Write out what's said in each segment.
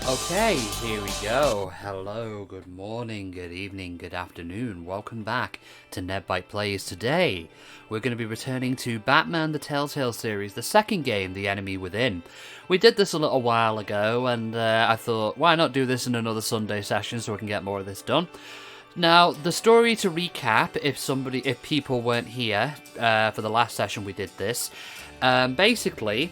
Okay, here we go. Hello, good morning, good evening, good afternoon. Welcome back to NevByte Plays. Today, we're going to be returning to Batman the Telltale series, the second game, The Enemy Within. We did this a little while ago, and I thought, why not do this in another Sunday session so we can get more of this done? Now, the story to recap, if people weren't here for the last session we did this, basically...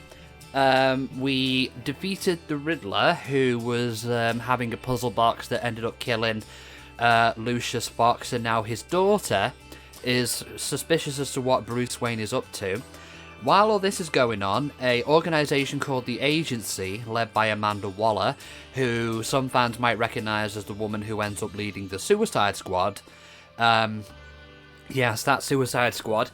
we defeated the Riddler, who was having a puzzle box that ended up killing Lucius Fox, and now his daughter is suspicious as to what Bruce Wayne is up to. While all this is going on, an organisation called the Agency, led by Amanda Waller, who some fans might recognise as the woman who ends up leading the Suicide Squad. Yes, that Suicide Squad.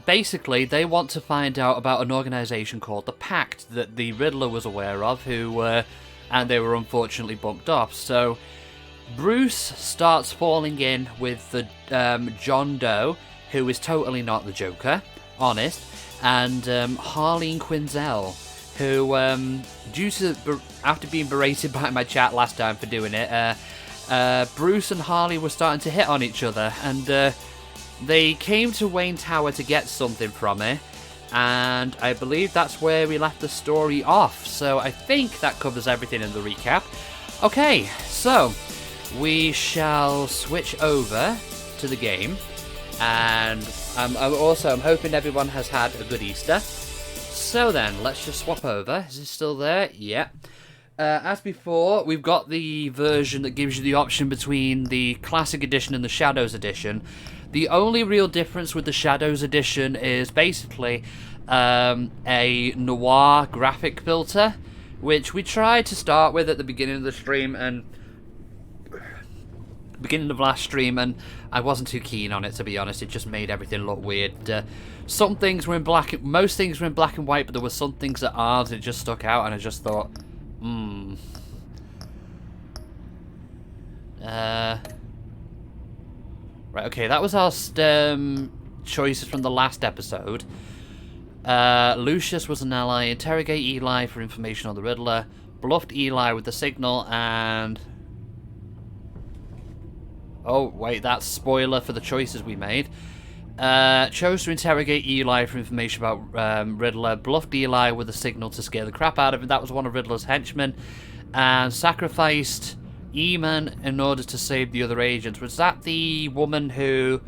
Basically, they want to find out about an organisation called the Pact that the Riddler was aware of, and they were unfortunately bumped off. So, Bruce starts falling in with the John Doe, who is totally not the Joker, honest, and Harley and Quinzel, who, after being berated by my chat last time for doing it, Bruce and Harley were starting to hit on each other, and they came to Wayne Tower to get something from it, and I believe that's where we left the story off. So I think that covers everything in the recap. Okay, so we shall switch over to the game, and I'm hoping everyone has had a good Easter. So then, let's just swap over. Is it still there? Yeah. As before, we've got the version that gives you the option between the Classic Edition and the Shadows Edition. The only real difference with the Shadows Edition is basically a noir graphic filter, which we tried to start with at the beginning of the stream and beginning of last stream, and I wasn't too keen on it, to be honest. It just made everything look weird. Some things were in black, most things were in black and white, but there were some things that aren't, and it just stuck out, and I just thought, Right, okay, that was our choices from the last episode. Lucius was an ally, interrogate Eli for information on the Riddler, bluffed Eli with the signal, and... Oh, wait, that's spoiler for the choices we made. Chose to interrogate Eli for information about Riddler, bluffed Eli with a signal to scare the crap out of him. That was one of Riddler's henchmen, and sacrificed E-Man in order to save the other agents. Was that the woman who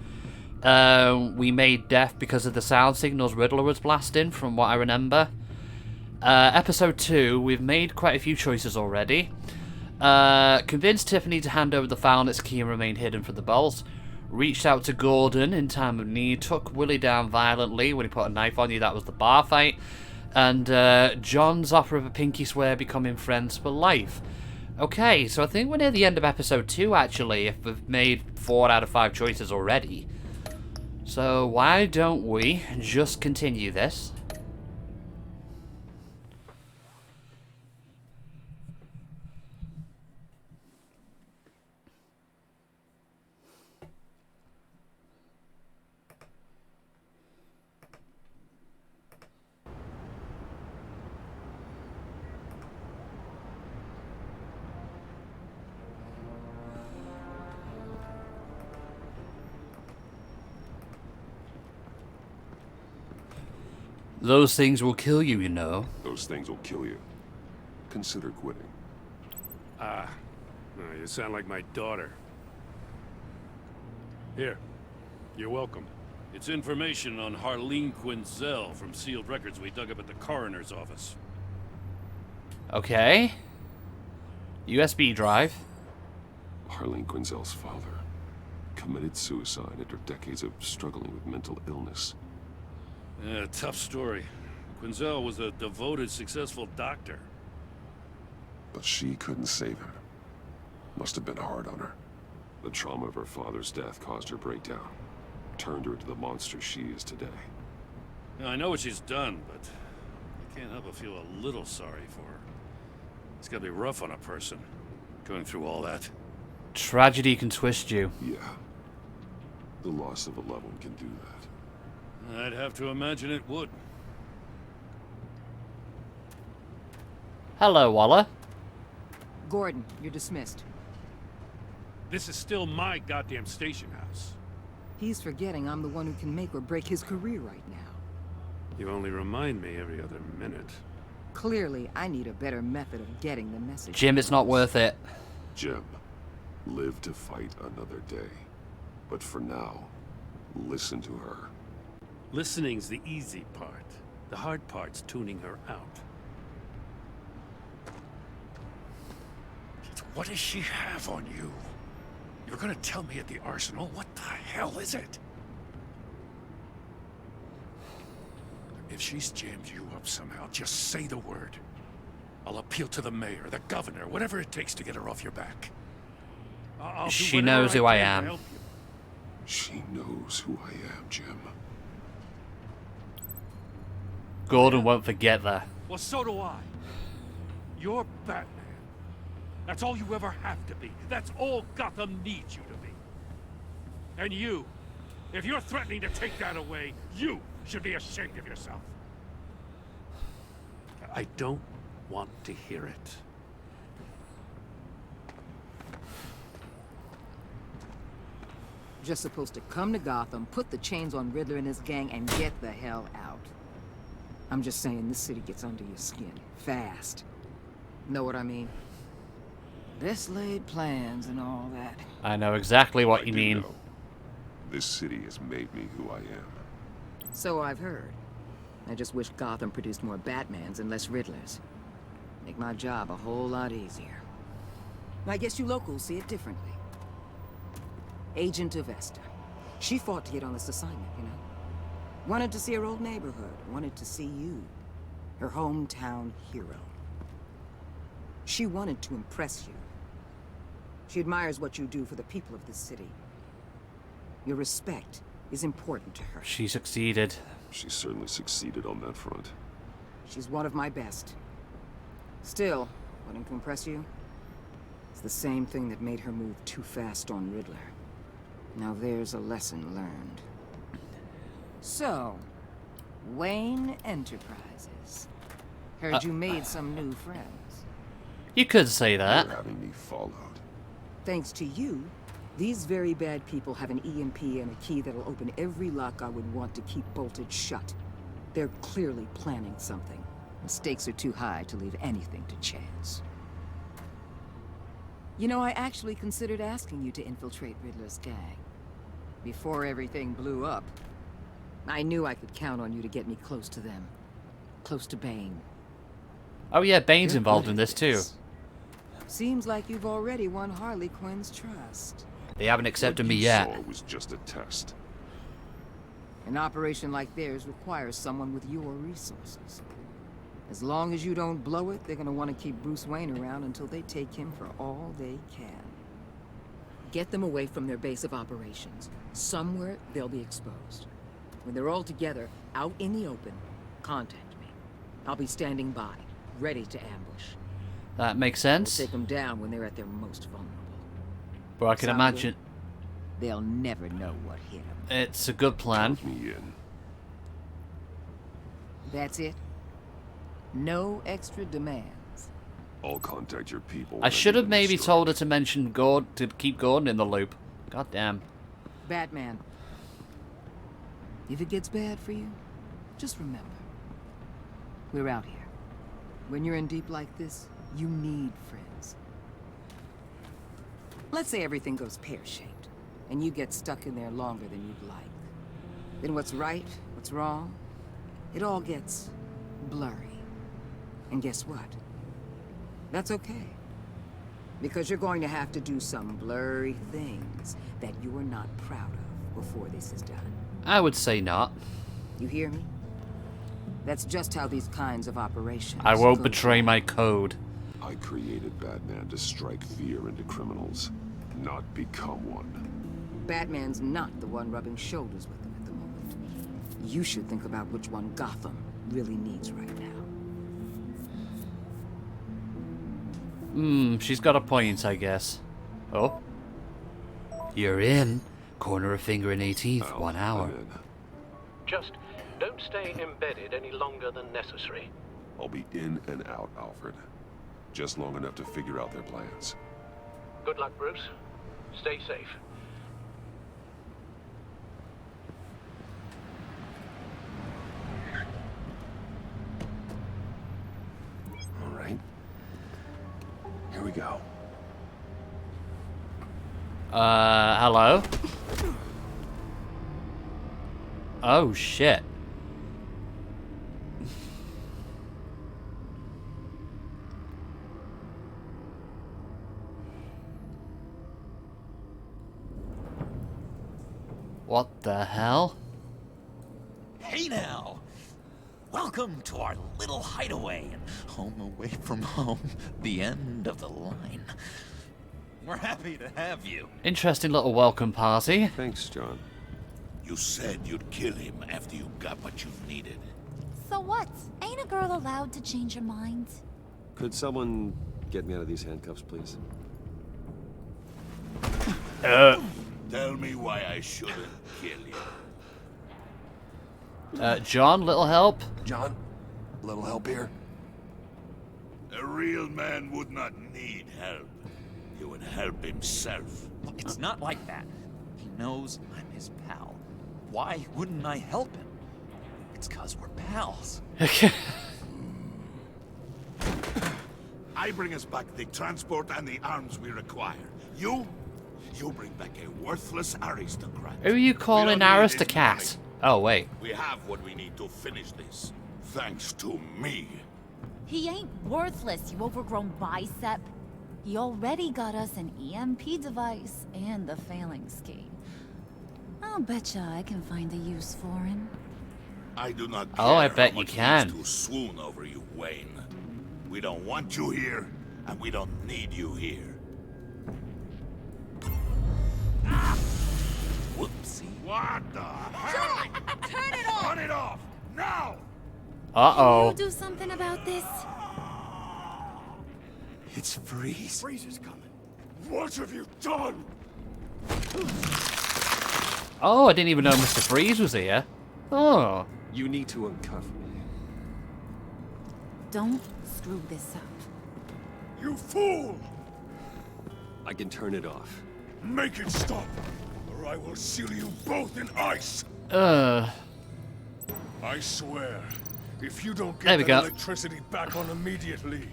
we made deaf because of the sound signals Riddler was blasting, from what I remember? Episode 2, we've made quite a few choices already. Convinced Tiffany to hand over the file and its key and remain hidden from the bolts. Reached out to Gordon in time of need. Took Willie down violently when he put a knife on you. That was the bar fight. And John's offer of a pinky swear, becoming friends for life. Okay, so I think we're near the end of episode 2, actually, if we've made 4 out of 5 choices already. So why don't we just continue this? Those things will kill you, you know. Those things will kill you. Consider quitting. You sound like my daughter. Here, you're welcome. It's information on Harley Quinzel from sealed records we dug up at the coroner's office. Okay. USB drive. Harley Quinzel's father committed suicide after decades of struggling with mental illness. Yeah, tough story. Quinzel was a devoted, successful doctor. But she couldn't save him. Must have been hard on her. The trauma of her father's death caused her breakdown. Turned her into the monster she is today. Now, I know what she's done, but I can't help but feel a little sorry for her. It's gotta be rough on a person, going through all that. Tragedy can twist you. Yeah. The loss of a loved one can do that. I'd have to imagine it would. Hello, Waller. Gordon, you're dismissed. This is still my goddamn station house. He's forgetting I'm the one who can make or break his career right now. You only remind me every other minute. Clearly, I need a better method of getting the message. Jim, it's not worth it. Jim, live to fight another day. But for now, listen to her. Listening's the easy part. The hard part's tuning her out. What does she have on you? You're gonna tell me at the arsenal? What the hell is it? If she's jammed you up somehow, just say the word. I'll appeal to the mayor, the governor, whatever it takes to get her off your back. I'll do She whatever knows who I can to am. help you. She knows who I am, Jim. Gordon won't forget that. Well, so do I. You're Batman. That's all you ever have to be. That's all Gotham needs you to be. And you, if you're threatening to take that away, you should be ashamed of yourself. I don't want to hear it. Just supposed to come to Gotham, put the chains on Riddler and his gang, and get the hell out. I'm just saying, this city gets under your skin. Fast. Know what I mean? Best laid plans and all that. I know exactly what you do mean. know. This city has made me who I am. So I've heard. I just wish Gotham produced more Batmans and less Riddlers. Make my job a whole lot easier. I guess you locals see it differently. Agent Avesta. She fought to get on this assignment, you know? Wanted to see her old neighborhood. Wanted to see you. Her hometown hero. She wanted to impress you. She admires what you do for the people of this city. Your respect is important to her. She succeeded. She certainly succeeded on that front. She's one of my best. Still, wouldn't impress you? It's the same thing that made her move too fast on Riddler. Now there's a lesson learned. So, Wayne Enterprises. Heard you made some new friends. You could say that. You're having me followed. Thanks to you, these very bad people have an EMP and a key that'll open every lock I would want to keep bolted shut. They're clearly planning something. The stakes are too high to leave anything to chance. You know, I actually considered asking you to infiltrate Riddler's gang. Before everything blew up, I knew I could count on you to get me close to them. Close to Bane. Oh yeah, Bane's You're involved good in at this too. Seems like you've already won Harley Quinn's trust. They haven't accepted What me you yet. saw was just a test. An operation like theirs requires someone with your resources. As long as you don't blow it, they're gonna want to keep Bruce Wayne around until they take him for all they can. Get them away from their base of operations. Somewhere they'll be exposed. When they're all together, out in the open, contact me. I'll be standing by, ready to ambush. That makes We'll sense. take them down when they're at their most vulnerable. But I can Sound imagine good? They'll never know what hit them. it's a good plan. Count me in. That's it? No extra demands. I'll contact your people. I when should need have them maybe destroyed. told her to mention Gordon, to keep Gordon in the loop. God damn. Batman. If it gets bad for you, just remember. We're out here. When you're in deep like this, you need friends. Let's say everything goes pear-shaped, and you get stuck in there longer than you'd like. Then what's right, what's wrong, it all gets blurry. And guess what? That's okay. Because you're going to have to do some blurry things that you're not proud of before this is done. I would say not. You hear me? That's just how these kinds of operations I won't go betray down. my code. I created Batman to strike fear into criminals, not become one. Batman's not the one rubbing shoulders with them at the moment. You should think about which one Gotham really needs right now. She's got a point, I guess. Oh. You're in. Corner of finger and 18th, Al, 1 hour. I'm in. Just don't stay embedded any longer than necessary. I'll be in and out, Alfred. Just long enough to figure out their plans. Good luck, Bruce. Stay safe. All right. Here we go. Hello? Oh, shit. What the hell? Hey now! Welcome to our little hideaway and home away from home, the end of the line. We're happy to have you. Interesting little welcome party. Thanks, John. You said you'd kill him after you got what you needed. So what? Ain't a girl allowed to change her mind? Could someone get me out of these handcuffs, please? Tell me why I shouldn't kill you. John, little help? John, a little help here? A real man would not need help. He would help himself. It's not like that. He knows I'm his pal. Why wouldn't I help him? It's 'cause we're pals. I bring us back the transport and the arms we require. You bring back a worthless aristocrat. Who are you calling We don't need his aristocrat? money. Oh, wait. We have what we need to finish this. Thanks to me. He ain't worthless, you overgrown bicep. He already got us an EMP device and the phalanx key. I'll betcha I can find a use for him. I do not care Oh, I bet how you much he can. has to swoon over you, Wayne. We don't want you here, and we don't need you here. Whoopsie. What the hell? Turn it off! Turn it off! Now! Uh-oh. Can you do something about this? It's Freeze. Freeze is coming. What have you done? Oh, I didn't even know Mr. Freeze was here. Oh. You need to uncuff me. Don't screw this up. You fool! I can turn it off. Make it stop, or I will seal you both in ice. I swear, if you don't There get we that go. electricity back on immediately,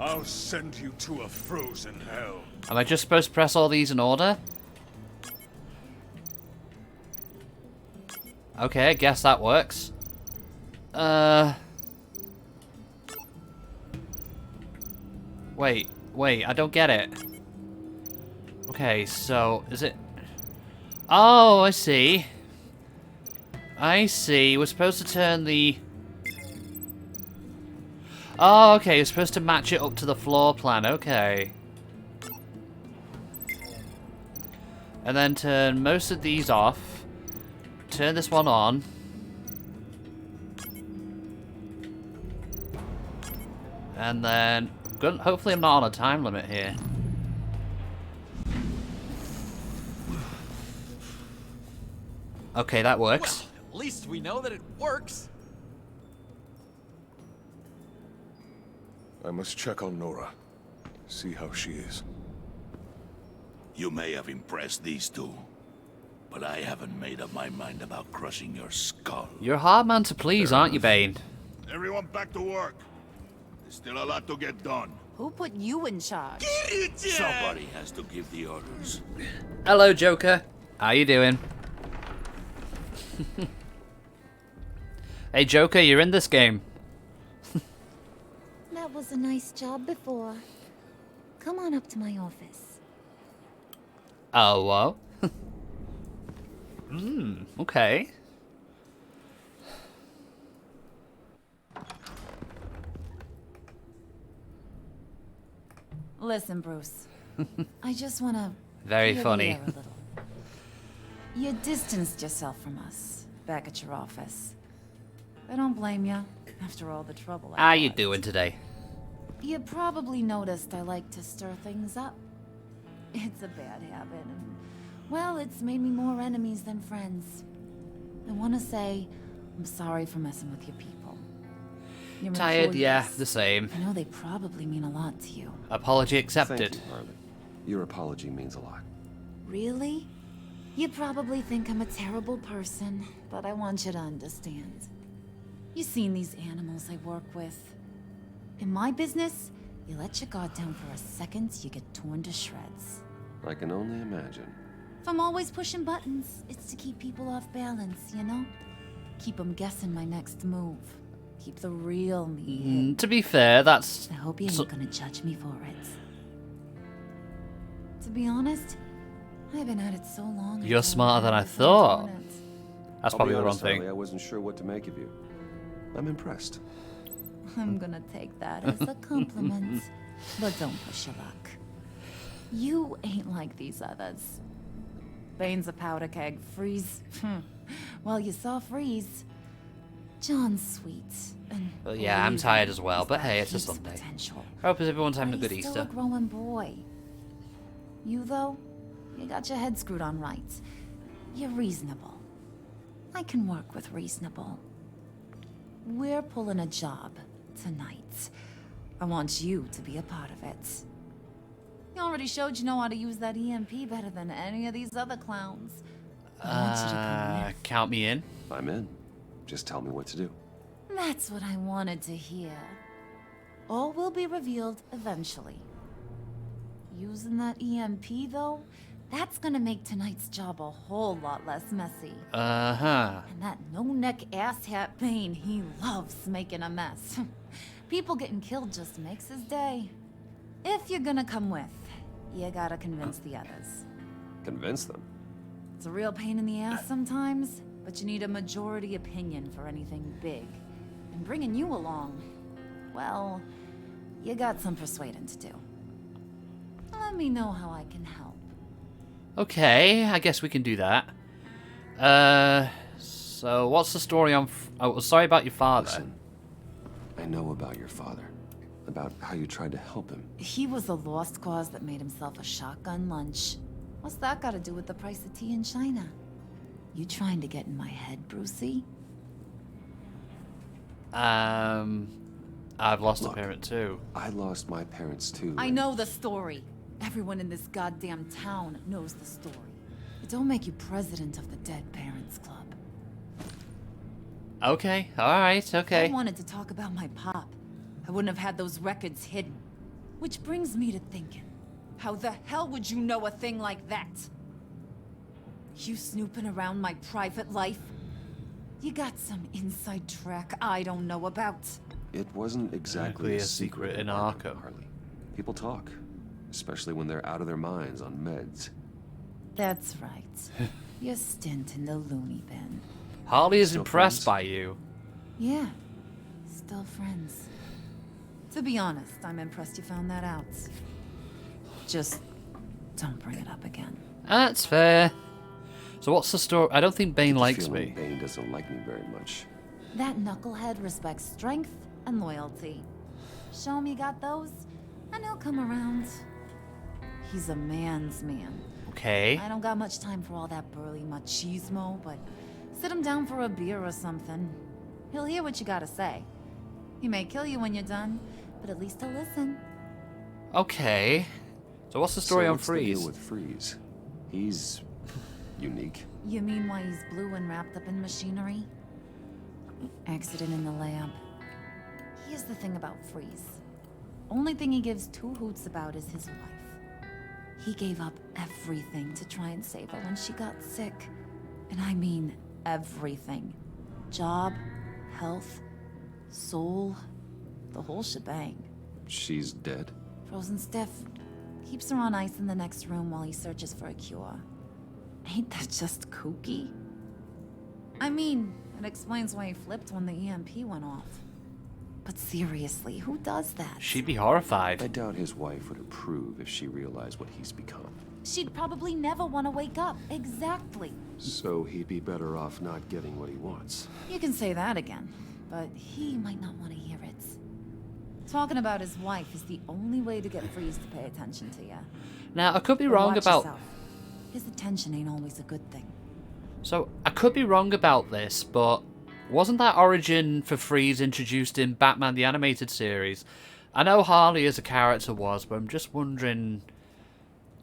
I'll send you to a frozen hell. Am I just supposed to press all these in order? Okay, I guess that works. Wait, I don't get it. Okay, so, is it... Oh, I see. I see, we're supposed to turn the... Oh, okay, you're supposed to match it up to the floor plan, okay. And then turn most of these off. Turn this one on. And then, hopefully I'm not on a time limit here. Okay, that works. Well, at least we know that it works. I must check on Nora. See how she is. You may have impressed these two, but I haven't made up my mind about crushing your skull. You're a hard man to please, aren't you, Bane? Everyone back to work. There's still a lot to get done. Who put you in charge? Somebody has to give the orders. Hello, Joker. How you doing? Hey, Joker, you're in this game. That was a nice job before. Come on up to my office. Oh, well. Okay. Listen, Bruce. I just wanna... Very clear the funny. air a little. You distanced yourself from us, back at your office. I don't blame you, after all the trouble I How you caused. doing today? You probably noticed I like to stir things up. It's a bad habit, and, well, it's made me more enemies than friends. I want to say I'm sorry for messing with your people. Your Tired, yeah, employees. the same. I know they probably mean a lot to you. Apology accepted. Thank you, Harley. Your apology means a lot. Really? You probably think I'm a terrible person, but I want you to understand. You've seen these animals I work with. In my business, you let your guard down for a second, you get torn to shreds. I can only imagine. If I'm always pushing buttons, it's to keep people off balance, you know? Keep them guessing my next move. Keep the real me hidden. To be fair, that's... I hope you ain't gonna judge me for it. To be honest, I've been at it so long. You're smarter than I thought. That's I'll probably be the wrong honest, thing. Harley, I wasn't sure what to make of you. I'm impressed. I'm gonna take that as a compliment. But don't push your luck. You ain't like these others. Bane's a powder keg. Freeze. Well, you saw Freeze. John's sweet. And Well, yeah, I'm tired as well, he's but got hey, it's a heaps of Sunday. potential. I hope everyone's having a But good he's Easter. still a growing boy. You, though, you got your head screwed on right. You're reasonable. I can work with reasonable. We're pulling a job tonight. I want you to be a part of it. You already showed you know how to use that EMP better than any of these other clowns. I want you to come with. Count me in. I'm in. Just tell me what to do. That's what I wanted to hear. All will be revealed eventually. Using that EMP, though, that's gonna make tonight's job a whole lot less messy. Uh-huh. And that no-neck asshat Bane, he loves making a mess. People getting killed just makes his day. If you're gonna come with, you gotta convince the others. Convince them. It's a real pain in the ass sometimes, but you need a majority opinion for anything big. And bringing you along, well, you got some persuading to do. Let me know how I can help. Okay, I guess we can do that. So what's the story on... Oh, sorry about your father. Listen, I know about your father. About how you tried to help him. He was a lost cause that made himself a shotgun lunch. What's that got to do with the price of tea in China? You trying to get in my head, Brucey? I've lost a parent too. I lost my parents too. I know the story. Everyone in this goddamn town knows the story. It don't make you president of the Dead Parents Club. Okay, alright, If I okay. wanted to talk about my pop, I wouldn't have had those records hidden. Which brings me to thinking, how the hell would you know a thing like that? You snooping around my private life? You got some inside track I don't know about. It wasn't exactly a a secret secret in Arkham, Arkham. Harley. People talk, especially when they're out of their minds on meds. That's right. Your stint in the loony bin. Harley is Still impressed friends? by you. Yeah, still friends. To be honest, I'm impressed you found that out. Just don't bring it up again. That's fair. So what's the story? I don't think Bane The likes feeling me. Bane doesn't like me very much. That knucklehead respects strength and loyalty. Show him you got those, and he'll come around. He's a man's man. Okay. I don't got much time for all that burly machismo, but sit him down for a beer or something. He'll hear what you gotta say. He may kill you when you're done, but at least he'll listen. Okay. So what's the story So on what's the Freeze? deal with Freeze? He's unique. You mean why he's blue and wrapped up in machinery? Accident in the lab. Here's the thing about Freeze. Only thing he gives two hoots about is his wife. He gave up everything to try and save her when she got sick. And I mean everything. Job, health, soul, the whole shebang. She's dead. Frozen stiff. Keeps her on ice in the next room while he searches for a cure. Ain't that just kooky? I mean, it explains why he flipped when the EMP went off. But seriously, who does that? She'd be horrified. I doubt his wife would approve if she realized what he's become. She'd probably never want to wake up. Exactly. So he'd be better off not getting what he wants. You can say that again, but he might not want to hear it. Talking about his wife is the only way to get Freeze to pay attention to you. Now, I could be But wrong watch about... yourself. His attention ain't always a good thing. So, I could be wrong about this, but Wasn't that origin for Freeze introduced in Batman the Animated Series? I know Harley as a character was, but I'm just wondering...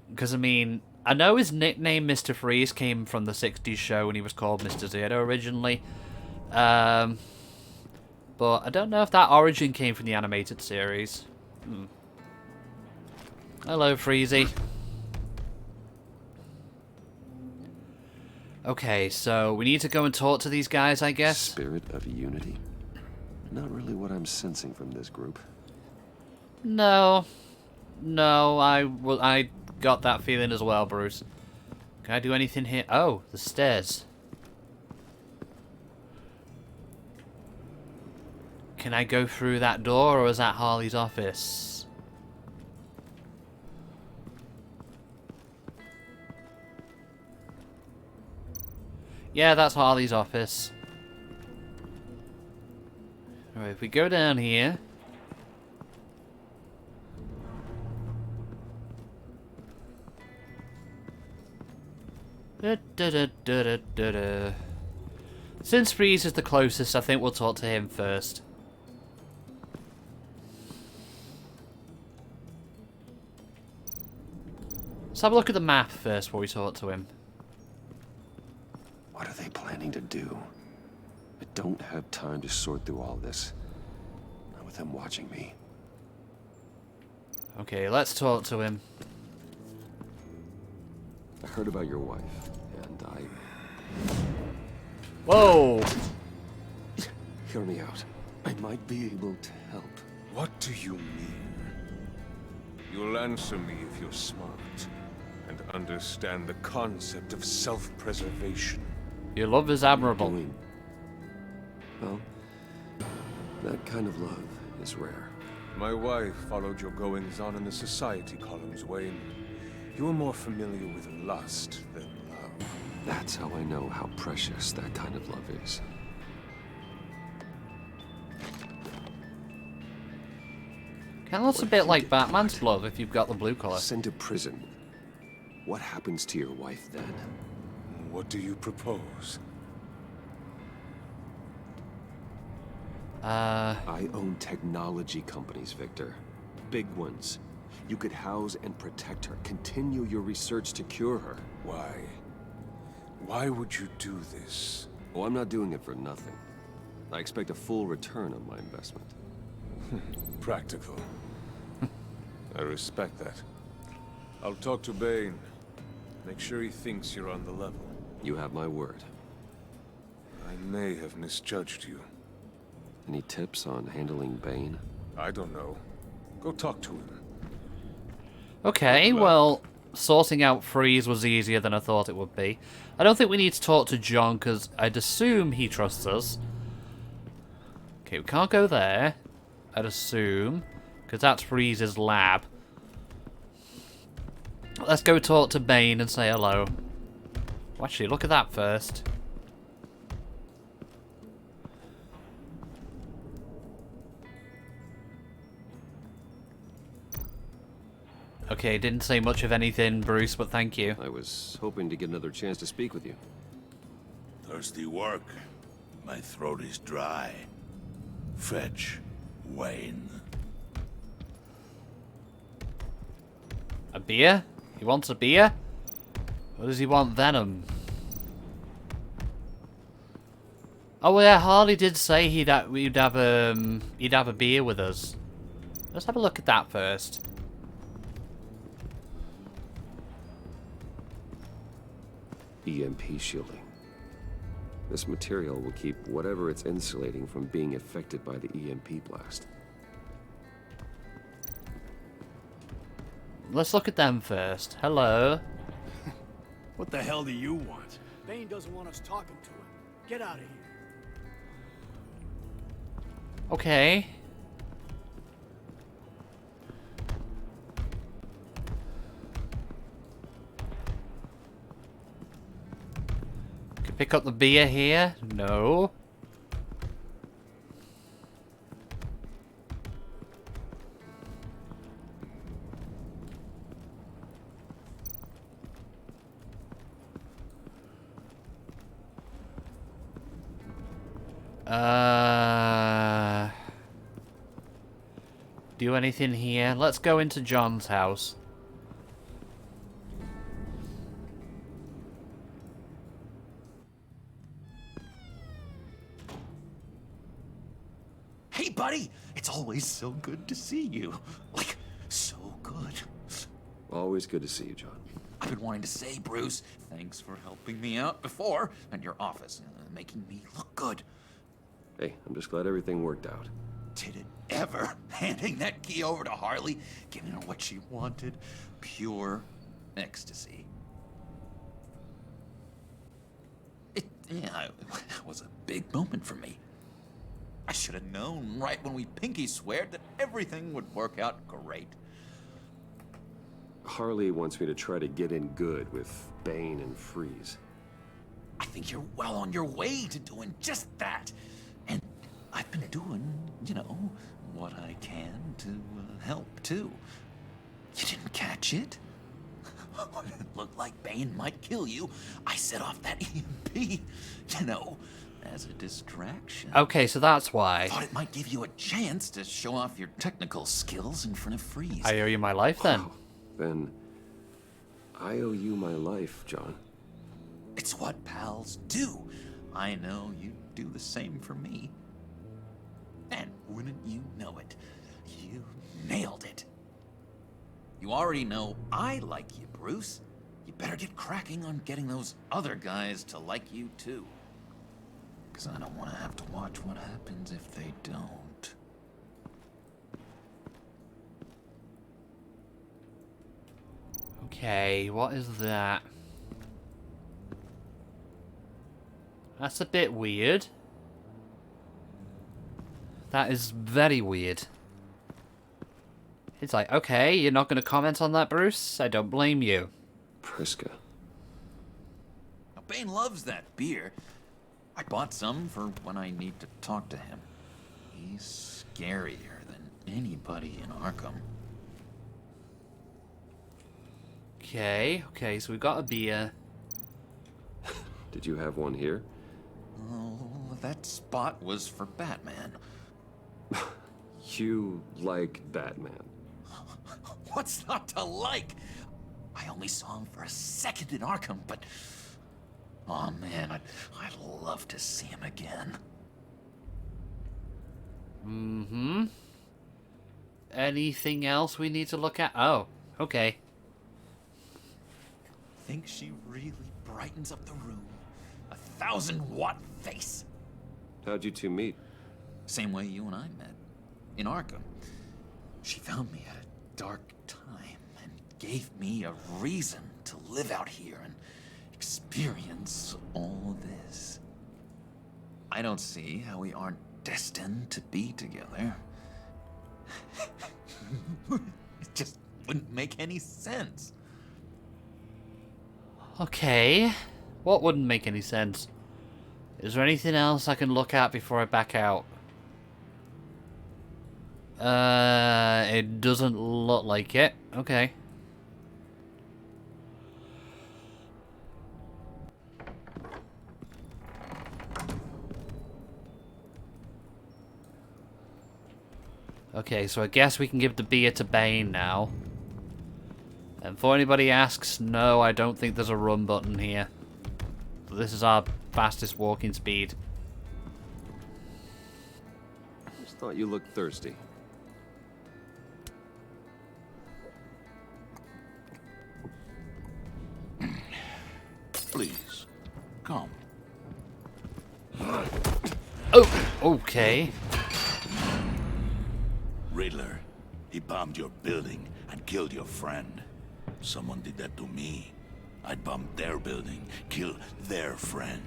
Because, I mean, I know his nickname Mr. Freeze came from the 60s show when he was called Mr. Zero originally. But I don't know if that origin came from the animated series. Hello, Freezy. Okay, so we need to go and talk to these guys, I guess. Spirit of unity? Not really what I'm sensing from this group. No, I got that feeling as well, Bruce. Can I do anything here? Oh, the stairs. Can I go through that door, or is that Harley's office? Yeah, that's Harley's office. Alright, if we go down here... Since Freeze is the closest, I think we'll talk to him first. Let's have a look at the map first before we talk to him. What are they planning to do? I don't have time to sort through all this. Not with them watching me. Okay, let's talk to him. I heard about your wife, and I... Whoa! Hear me out. I might be able to help. What do you mean? You'll answer me if you're smart and understand the concept of self-preservation. Your love is admirable. Well, that kind of love is rare. My wife followed your goings-on in the society columns, Wayne. You are more familiar with lust than love. That's how I know how precious that kind of love is. Kind of looks a bit like Batman's love if you've got the blue collar. Sent to prison. What happens to your wife then? What do you propose? I own technology companies, Victor. Big ones. You could house and protect her. Continue your research to cure her. Why? Why would you do this? Oh, I'm not doing it for nothing. I expect a full return on my investment. Practical. I respect that. I'll talk to Bane. Make sure he thinks you're on the level. You have my word. I may have misjudged you. Any tips on handling Bane? I don't know. Go talk to him. Okay, well, sorting out Freeze was easier than I thought it would be. I don't think we need to talk to John, because I'd assume he trusts us. Okay, we can't go there, I'd assume, because that's Freeze's lab. Let's go talk to Bane and say hello. Well, actually, look at that first. Okay, didn't say much of anything, Bruce, but thank you. I was hoping to get another chance to speak with you. Thirsty work. My throat is dry. Fetch, Wayne. A beer? He wants a beer? Or does he want venom? Oh yeah, Harley did say he'd have a beer with us. Let's have a look at that first. EMP shielding. This material will keep whatever it's insulating from being affected by the EMP blast. Let's look at them first. Hello. What the hell do you want? Bane doesn't want us talking to him. Get out of here. Okay. Can pick up the beer here? No. Do anything here? Let's go into John's house. Hey, buddy! It's always so good to see you. Like, so good. Always good to see you, John. I've been wanting to say, Bruce, thanks for helping me out before at your office, making me look good. Hey, I'm just glad everything worked out. Did it ever? Handing that key over to Harley, giving her what she wanted. Pure ecstasy. It was a big moment for me. I should have known right when we pinky sweared that everything would work out great. Harley wants me to try to get in good with Bane and Freeze. I think you're well on your way to doing just that. And I've been doing, you know, what I can to help, too. You didn't catch it? When it looked like Bane might kill you, I set off that EMP, you know, as a distraction. Okay, so that's why. I thought it might give you a chance to show off your technical skills in front of Freeze. I owe you my life, then. Wow. Then I owe you my life, John. It's what pals do. I know you'd do the same for me. And wouldn't you know it, you nailed it. You already know I like you, Bruce. You better get cracking on getting those other guys to like you, too. Because I don't want to have to watch what happens if they don't. Okay, what is that? That's a bit weird. That is very weird. It's like, okay, you're not going to comment on that, Bruce? I don't blame you. Priska. Now, Bane loves that beer. I bought some for when I need to talk to him. He's scarier than anybody in Arkham. Okay, so we got a beer. Did you have one here? Oh, that spot was for Batman. You like Batman. What's not to like? I only saw him for a second in Arkham, but... oh man, I'd love to see him again. Mm-hmm. Anything else we need to look at? Oh, okay. Think she really brightens up the room. 1,000-watt face. How'd you two meet? Same way you and I met. In Arkham. She found me at a dark time and gave me a reason to live out here and experience all this. I don't see how we aren't destined to be together. It just wouldn't make any sense. Okay. What wouldn't make any sense? Is there anything else I can look at before I back out? It doesn't look like it. Okay. Okay, so I guess we can give the beer to Bane now. And before anybody asks, no, I don't think there's a run button here. This is our fastest walking speed. Just thought you looked thirsty. Please, come. Oh, okay. Riddler, he bombed your building and killed your friend. Someone did that to me. I'd bomb their building, kill their friend.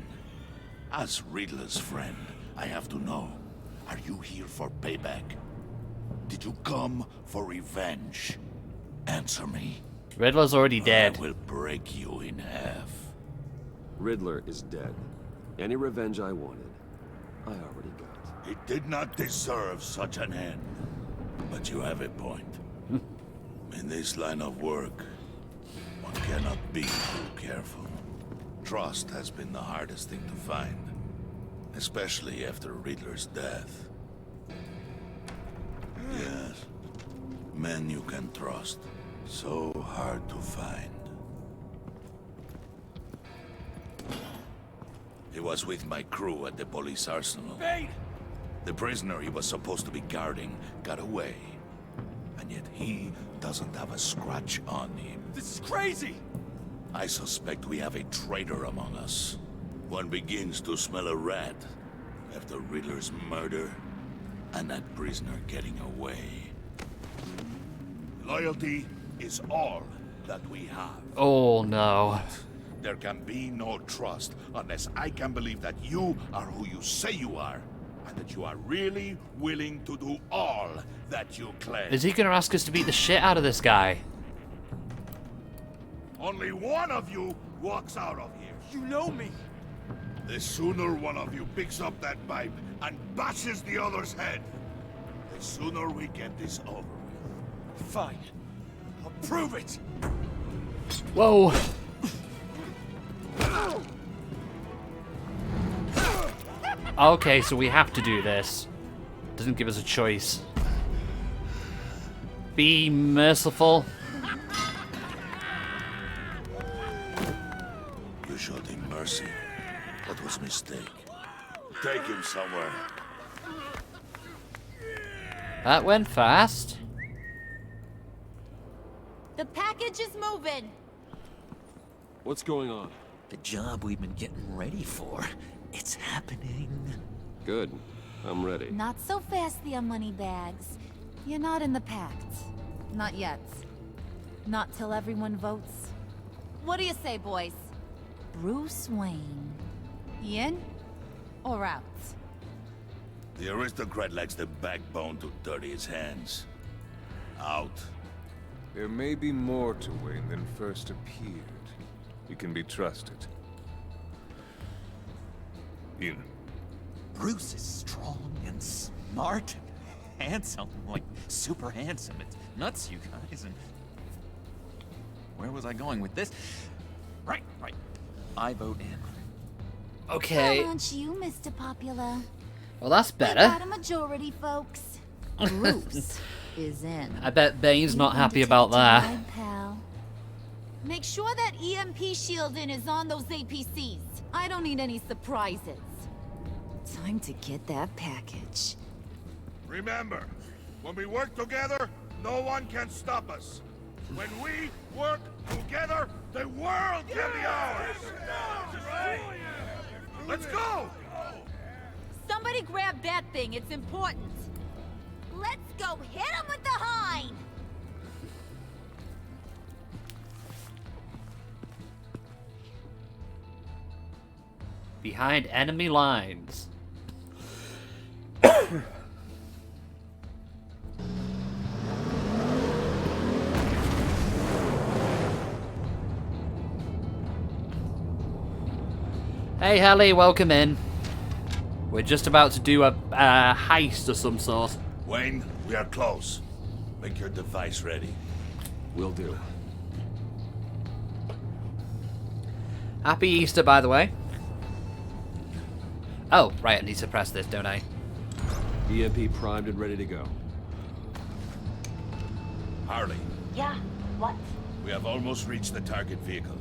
As Riddler's friend, I have to know, are you here for payback? Did you come for revenge? Answer me. Riddler's already dead. I will break you in half. Riddler is dead. Any revenge I wanted, I already got. He did not deserve such an end. But you have a point. In this line of work, one cannot be too careful. Trust has been the hardest thing to find. especially after Riddler's death. Yes, men you can trust. So hard to find. He was with my crew at the police arsenal. Bait! The prisoner he was supposed to be guarding got away. And yet he doesn't have a scratch on him. This is crazy! I suspect we have a traitor among us. One begins to smell a rat after Riddler's murder and that prisoner getting away. Loyalty is all that we have. Oh no. There can be no trust unless I can believe that you are who you say you are, and that you are really willing to do all that you claim. Is he gonna ask us to beat the shit out of this guy? Only one of you walks out of here. You know me! The sooner one of you picks up that pipe and bashes the other's head, the sooner we get this over with. Fine. I'll prove it! Whoa. Okay, so we have to do this. Doesn't give us a choice. Be merciful. You showed him mercy. That was a mistake. Take him somewhere. That went fast. The package is moving. What's going on? The job we've been getting ready for. It's happening. Good. I'm ready. Not so fast, the money bags. You're not in the pact. Not yet. Not till everyone votes. What do you say, boys? Bruce Wayne. In or out? The aristocrat lacks the backbone to dirty his hands. Out. There may be more to Wayne than first appeared. You can be trusted. In. Bruce is strong and smart and handsome, like super handsome. It's nuts, you guys. And where was I going with this? Right. I vote in. Okay. Well, aren't you, Mr. Popular? Well, that's We better. got a majority, folks. Bruce is in. I bet Bane's not You happy can about take that. tonight, pal. Make sure that EMP shielding is on those APCs. I don't need any surprises. Time to get that package. Remember, when we work together, no one can stop us. When we work together, the world can be ours. Let's go! Somebody grab that thing, it's important. Let's go hit him with the hind! Behind enemy lines. Hey, Harley, welcome in. We're just about to do a heist of some sort. Wayne, we are close. Make your device ready. Will do. Happy Easter, by the way. Oh, right, I need to press this, don't I? EMP primed and ready to go. Harley, Yeah, what? we have almost reached the target vehicle.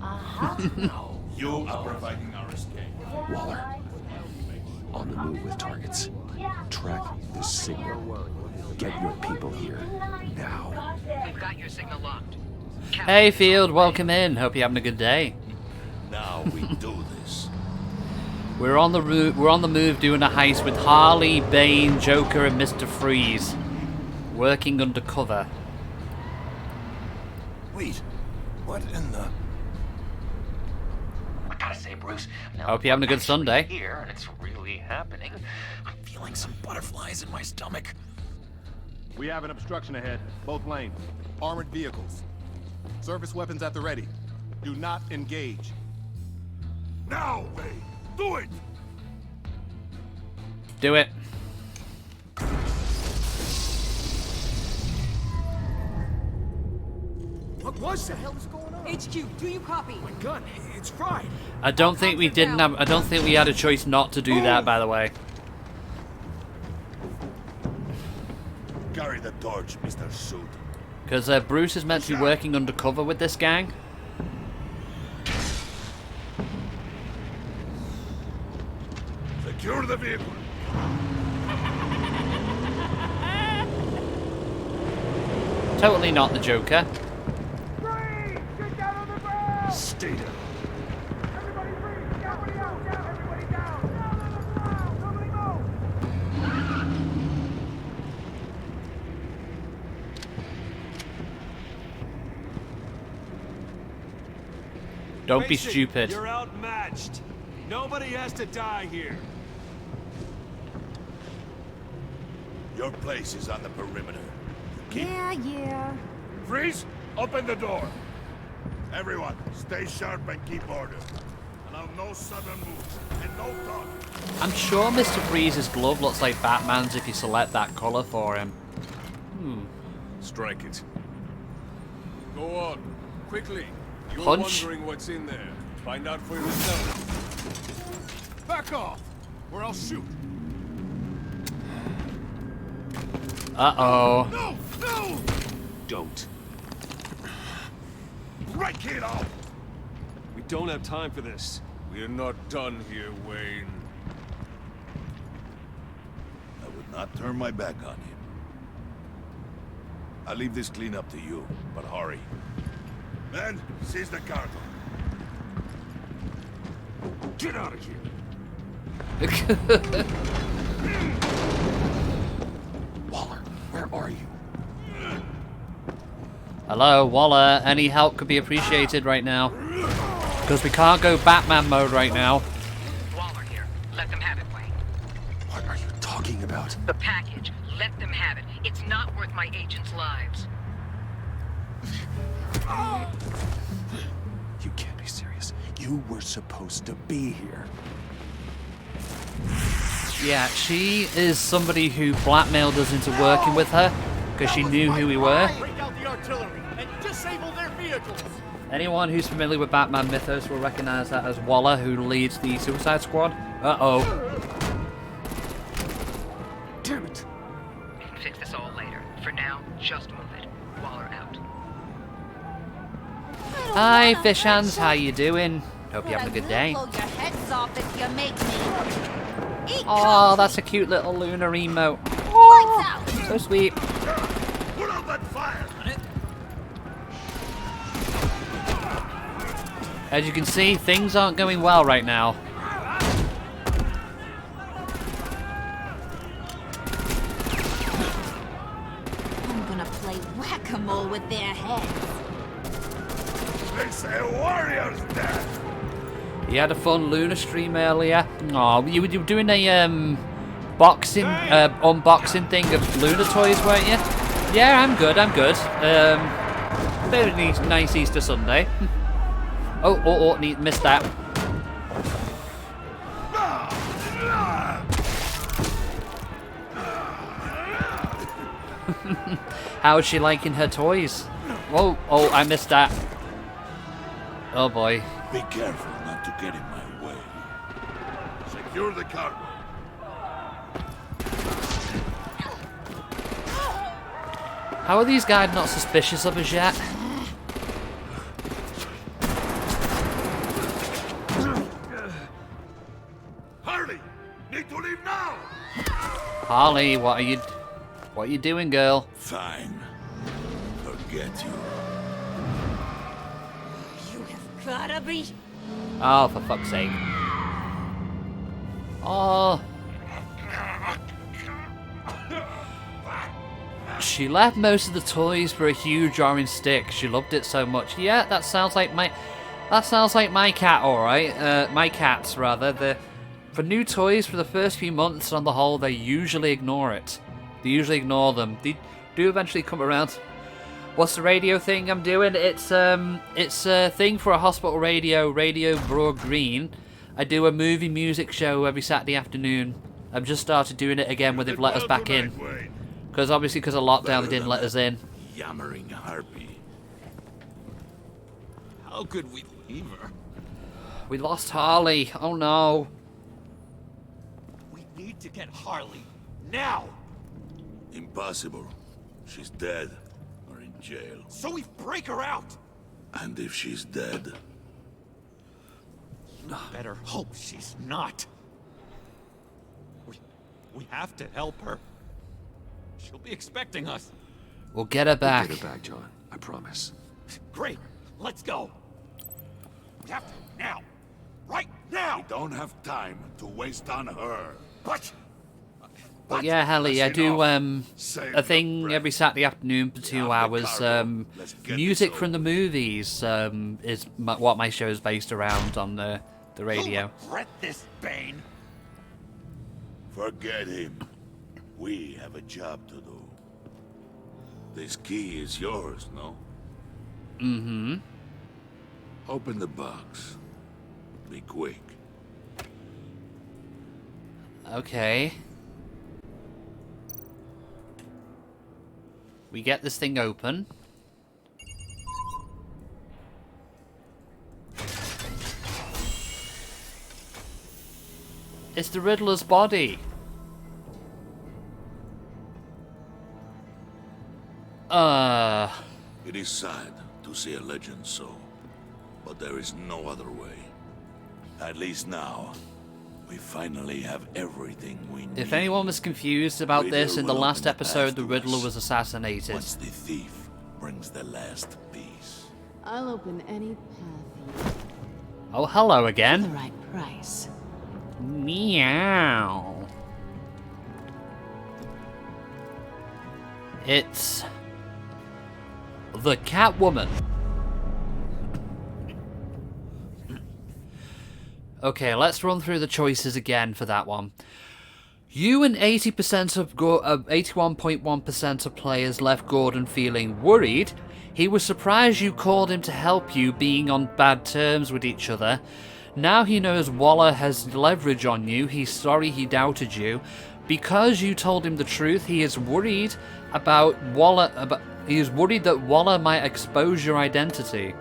Uh-huh. You are providing our escape. Waller. On the move with targets. Track this signal. Get your people here. Now. We've got your signal locked. Hey, Field, welcome in. Hope you're having a good day. Now we do this. We're on the move doing a heist with Harley, Bane, Joker, and Mr. Freeze. Working undercover. Wait, what in the... I gotta say, Bruce. Now Hope you're having a good Sunday. Here, and it's really happening. I'm feeling some butterflies in my stomach. We have an obstruction ahead, both lanes. Armored vehicles. Service weapons at the ready. Do not engage. Now, Wayne, do it! Do it. What was that? What the hell is going on? HQ, do you copy? My gun, it's fried. I don't think we didn't have. I don't think we had a choice not to do that. By the way. Carry the torch, Mr. Suit. Because Bruce is meant to be working undercover with this gang. Secure the vehicle. Totally not the Joker. Stay down. Don't be Face it, stupid. You're outmatched. Nobody has to die here. Your place is on the perimeter. Keep... Yeah. Freeze! Open the door. Everyone, stay sharp and keep order. Allow no sudden moves and no talk. I'm sure Mr. Freeze's glove looks like Batman's if you select that color for him. Strike it. Go on, quickly. You're Punch. wondering what's in there. Find out for yourself. Back off, or I'll shoot. Uh-oh. No! No! Don't. Break it off! We don't have time for this. We're not done here, Wayne. I would not turn my back on him. I'll leave this clean up to you, but hurry. Men, seize the cargo. Get out of here. Waller, where are you? Hello, Waller. Any help could be appreciated right now. Because we can't go Batman mode right now. Waller here. Let them have it, Wayne. What are you talking about? The package. Let them have it. It's not worth my agents' lives. You can't be serious. You were supposed to be here. Yeah, she is somebody who blackmailed us into working with her. Because she knew who we were. Break out the artillery and disable their vehicles. Anyone who's familiar with Batman mythos will recognize that as Waller, who leads the Suicide Squad. Uh-oh. Damn it. We can fix this all later. For now, just move it. Waller out. Hi, fish hands. How you doing? Hope you're having a good day. Blow your heads off if you make me. Eat Oh, that's a cute little lunar emote. Lights out. So sweet. Put out that fire! As you can see, things aren't going well right now. I'm gonna play whack-a-mole with their heads. They say warrior's dead! You had a fun lunar stream earlier. Oh, you were doing a unboxing thing of lunar toys, weren't you? Yeah, I'm good. Very nice Easter Sunday. Oh, missed that. How's she liking her toys? Oh, I missed that. Oh boy. Be careful not to get in my way. Secure the cargo. How are these guys not suspicious of us yet? Harley! Need to leave now! Harley, what are you doing, girl? Fine. Forget you. You have gotta be. Oh, for fuck's sake. Oh. She left most of the toys for a huge orange stick. She loved it so much. Yeah, that sounds like my cat, alright. My cats, rather. For new toys, for the first few months, on the whole, they usually ignore it. They usually ignore them. They do eventually come around. What's the radio thing I'm doing? It's a thing for a hospital radio, Radio Broad Green. I do a movie music show every Saturday afternoon. I've just started doing it again when they've let us back in. Because obviously, because of lockdown, they didn't let us in. Yammering harpy. How could we leave her? We lost Harley. Oh no. We need to get Harley now. Impossible. She's dead or in jail. So we break her out. And if she's dead, Better hope she's not. We have to help her. She'll be expecting us. We'll get her back. We'll get her back, John. I promise. Great. Let's go. We have to now. Right now. we don't have time to waste on her. But yeah, Harley, I do a thing every Saturday afternoon for 2 hours. Music from the movies is what my show is based around on the radio. You'll regret this, Bane. Forget him. We have a job to do. This key is yours, no? Mm-hmm. Open the box. Be quick. Okay. We get this thing open. It's the Riddler's body. It is sad to see a legend so, but there is no other way. At least now, we finally have everything we need. If anyone was confused about this, in the will last open the episode, path the to Riddler us. was assassinated. Once the thief brings the last piece. I'll open any path Oh, hello for the again. right price. Meow. It's the Catwoman. Okay, let's run through the choices again for that one. You and 80% of 81.1% of players left Gordon feeling worried. He was surprised you called him to help you, being on bad terms with each other. Now he knows Waller has leverage on you. He's sorry he doubted you. Because you told him the truth, he is worried about he is worried that Waller might expose your identity.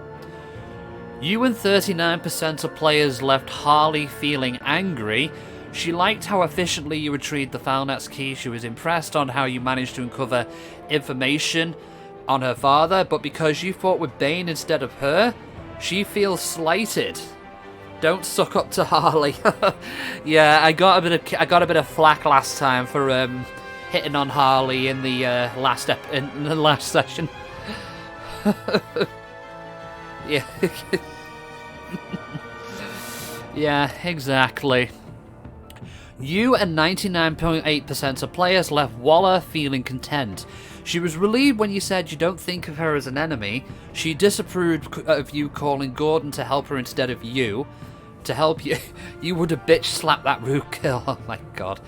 You and 39% of players left Harley feeling angry. She liked how efficiently you retrieved the Foulnet's key. She was impressed on how you managed to uncover information on her father, but because you fought with Bane instead of her, she feels slighted. Don't suck up to Harley. Yeah, I got a bit of flack last time for hitting on Harley in the last session. Yeah. Yeah, exactly. You and 99.8% of players left Waller feeling content. She was relieved when you said you don't think of her as an enemy. She disapproved of you calling Gordon to help her instead of you. To help you, you would have bitch slapped that root girl. Oh my god.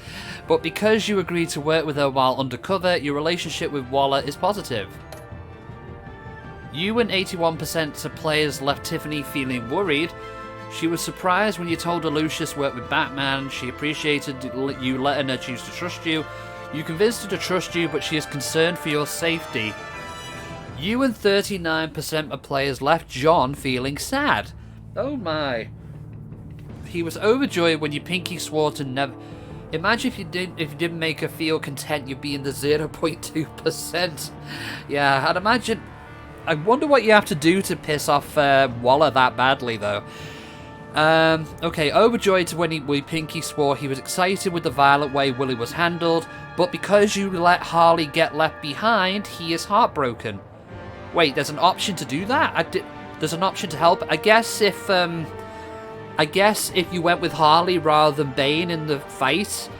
But because you agreed to work with her while undercover, your relationship with Waller is positive. You and 81% of players left Tiffany feeling worried. She was surprised when you told her Lucius worked with Batman. She appreciated you letting her choose to trust you. You convinced her to trust you, but she is concerned for your safety. You and 39% of players left John feeling sad. Oh my. He was overjoyed when you pinky swore to never... Imagine if you didn't make her feel content, you'd be in the 0.2%. Yeah, I'd imagine... I wonder what you have to do to piss off Waller that badly, though. Okay, overjoyed to when we pinky swore. He was excited with the violent way Willie was handled, but because you let Harley get left behind, he is heartbroken. Wait, there's an option to do that? There's an option to help? I guess if you went with Harley rather than Bane in the fight,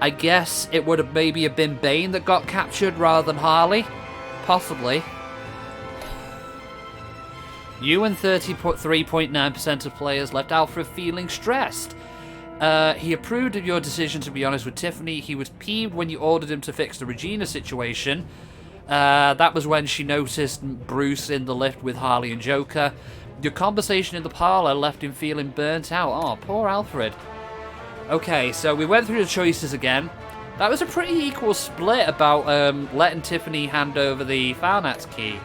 I guess it would have maybe been Bane that got captured rather than Harley. Possibly. You and 33.9% of players left Alfred feeling stressed. He approved of your decision to be honest with Tiffany. He was peeved when you ordered him to fix the Regina situation. That was when she noticed Bruce in the lift with Harley and Joker. Your conversation in the parlor left him feeling burnt out. Oh, poor Alfred. Okay, so we went through the choices again. That was a pretty equal split about letting Tiffany hand over the Foulnet's key.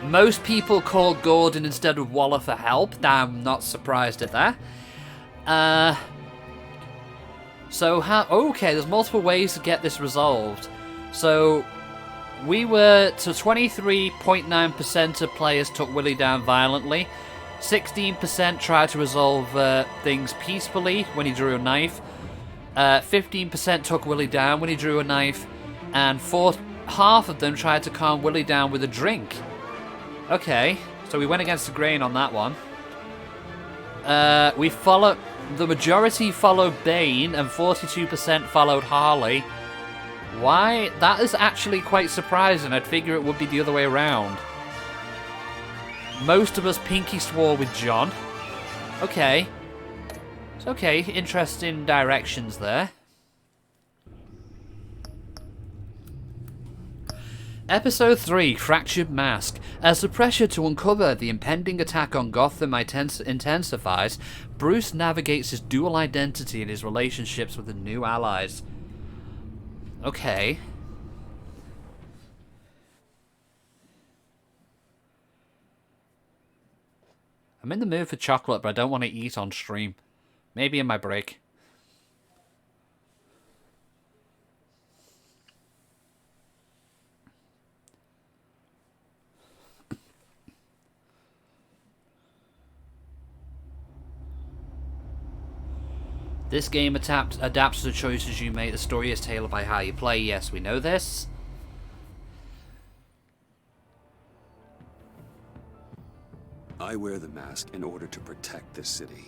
Most people called Gordon instead of Waller for help. I'm not surprised at that. Okay, there's multiple ways to get this resolved. So, we were to 23.9% of players took Willie down violently. 16% tried to resolve things peacefully when he drew a knife. 15% took Willie down when he drew a knife. And half of them tried to calm Willie down with a drink. Okay, so we went against the grain on that one. The majority followed Bane and 42% followed Harley. Why? That is actually quite surprising. I'd figure it would be the other way around. Most of us pinky swore with John. Okay. It's okay. Interesting directions there. Episode 3, Fractured Mask. As the pressure to uncover the impending attack on Gotham intensifies, Bruce navigates his dual identity and his relationships with the new allies. Okay. I'm in the mood for chocolate, but I don't want to eat on stream. Maybe in my break. This game adapts to the choices you make. The story is tailored by how you play. Yes, we know this. I wear the mask in order to protect this city.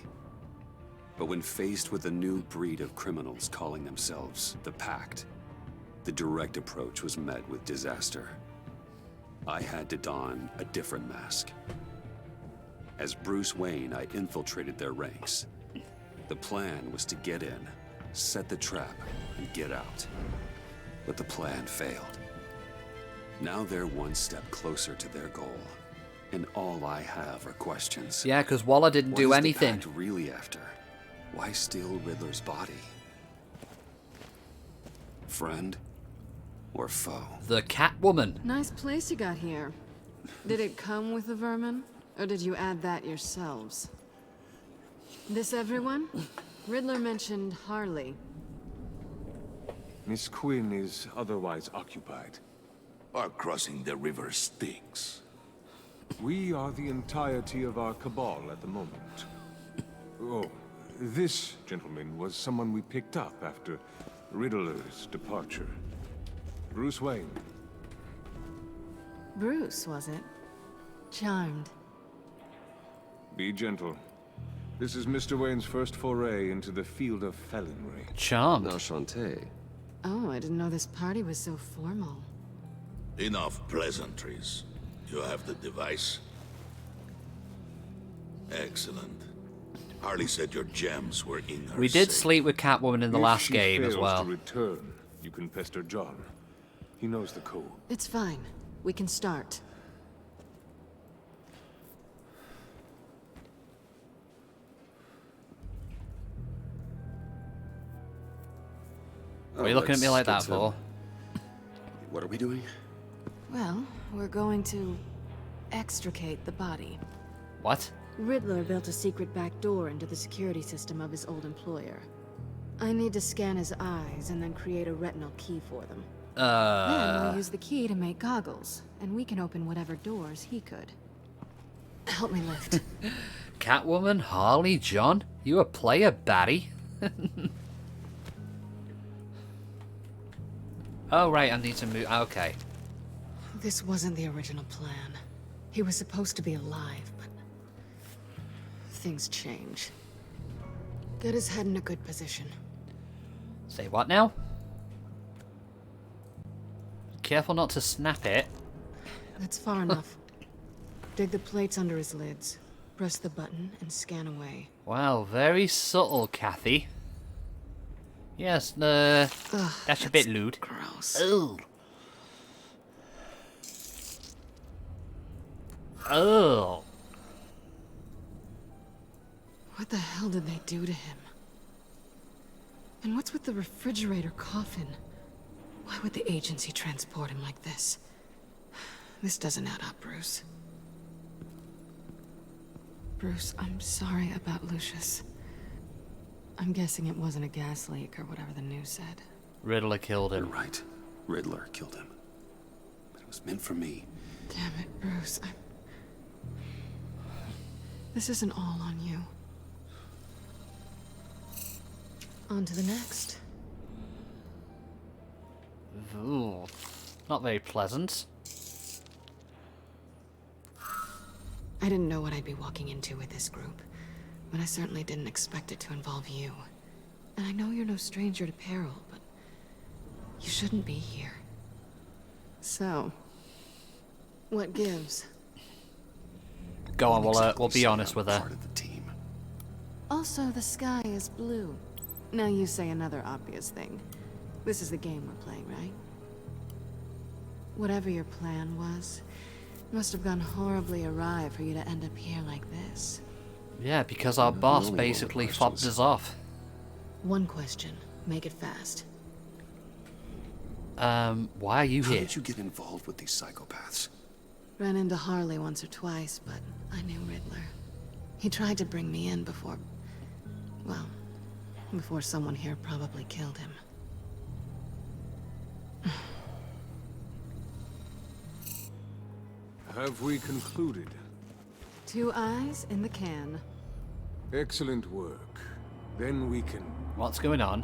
But when faced with a new breed of criminals calling themselves the Pact, the direct approach was met with disaster. I had to don a different mask. As Bruce Wayne, I infiltrated their ranks. The plan was to get in, set the trap, and get out. But the plan failed. Now they're one step closer to their goal. And all I have are questions. Yeah, because Waller didn't do anything. What is the Pact really after? Why steal Riddler's body? Friend or foe? The Catwoman. Nice place you got here. Did it come with the vermin? Or did you add that yourselves? This everyone? Riddler mentioned Harley. Miss Quinn is otherwise occupied. Or crossing the river Styx. We are the entirety of our cabal at the moment. Oh, this gentleman was someone we picked up after Riddler's departure. Bruce Wayne. Bruce, was it? Charmed. Be gentle. This is Mr. Wayne's first foray into the field of felonry. Charmed. Enchanté. Oh, I didn't know this party was so formal. Enough pleasantries. You have the device? Excellent. Harley said your gems were in her We did safe. sleep with Catwoman in the last game as well. If she fails to return, you can pester John. He knows the code. It's fine. We can start. What are you looking at me like that for? What are we doing? Well, we're going to extricate the body. What? Riddler built a secret back door into the security system of his old employer. I need to scan his eyes and then create a retinal key for them. Then we'll use the key to make goggles, and we can open whatever doors he could. Help me lift. Catwoman, Harley, John? You a player, baddie? Oh, right, I need to move. Okay. This wasn't the original plan. He was supposed to be alive, but things change. Get his head in a good position. Say what now? Careful not to snap it. That's far enough. Dig the plates under his lids. Press the button and scan away. Wow, very subtle, Kathy. Yes, that's a bit lewd. Gross. Ugh. Oh. What the hell did they do to him? And what's with the refrigerator coffin? Why would the agency transport him like this? This doesn't add up, Bruce. Bruce, I'm sorry about Lucius. I'm guessing it wasn't a gas leak or whatever the news said. Riddler killed him. You're right. Riddler killed him. But it was meant for me. Damn it, Bruce. This isn't all on you. On to the next. Ooh, not very pleasant. I didn't know what I'd be walking into with this group, but I certainly didn't expect it to involve you. And I know you're no stranger to peril, but you shouldn't be here. So, what gives? Go on, we'll be honest with her. Also, the sky is blue. Now you say another obvious thing. This is the game we're playing, right? Whatever your plan was, must have gone horribly awry for you to end up here like this. Yeah, because our boss basically fobbed us off. One question. Make it fast. Why are you here? How did you get involved with these psychopaths? Ran into Harley once or twice, but I knew Riddler. He tried to bring me in before... well, before someone here probably killed him. Have we concluded? 2 eyes in the can. Excellent work. Then we can... What's going on?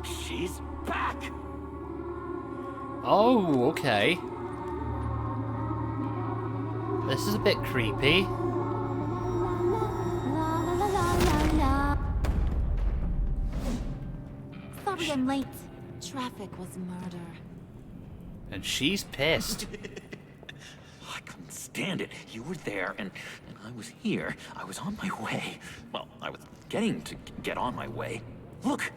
She's back! Oh, okay. This is a bit creepy. Sorry I'm late. Traffic was murder. And she's pissed. I couldn't stand it. You were there, and I was here. I was on my way. Well, I was getting to get on my way. Look,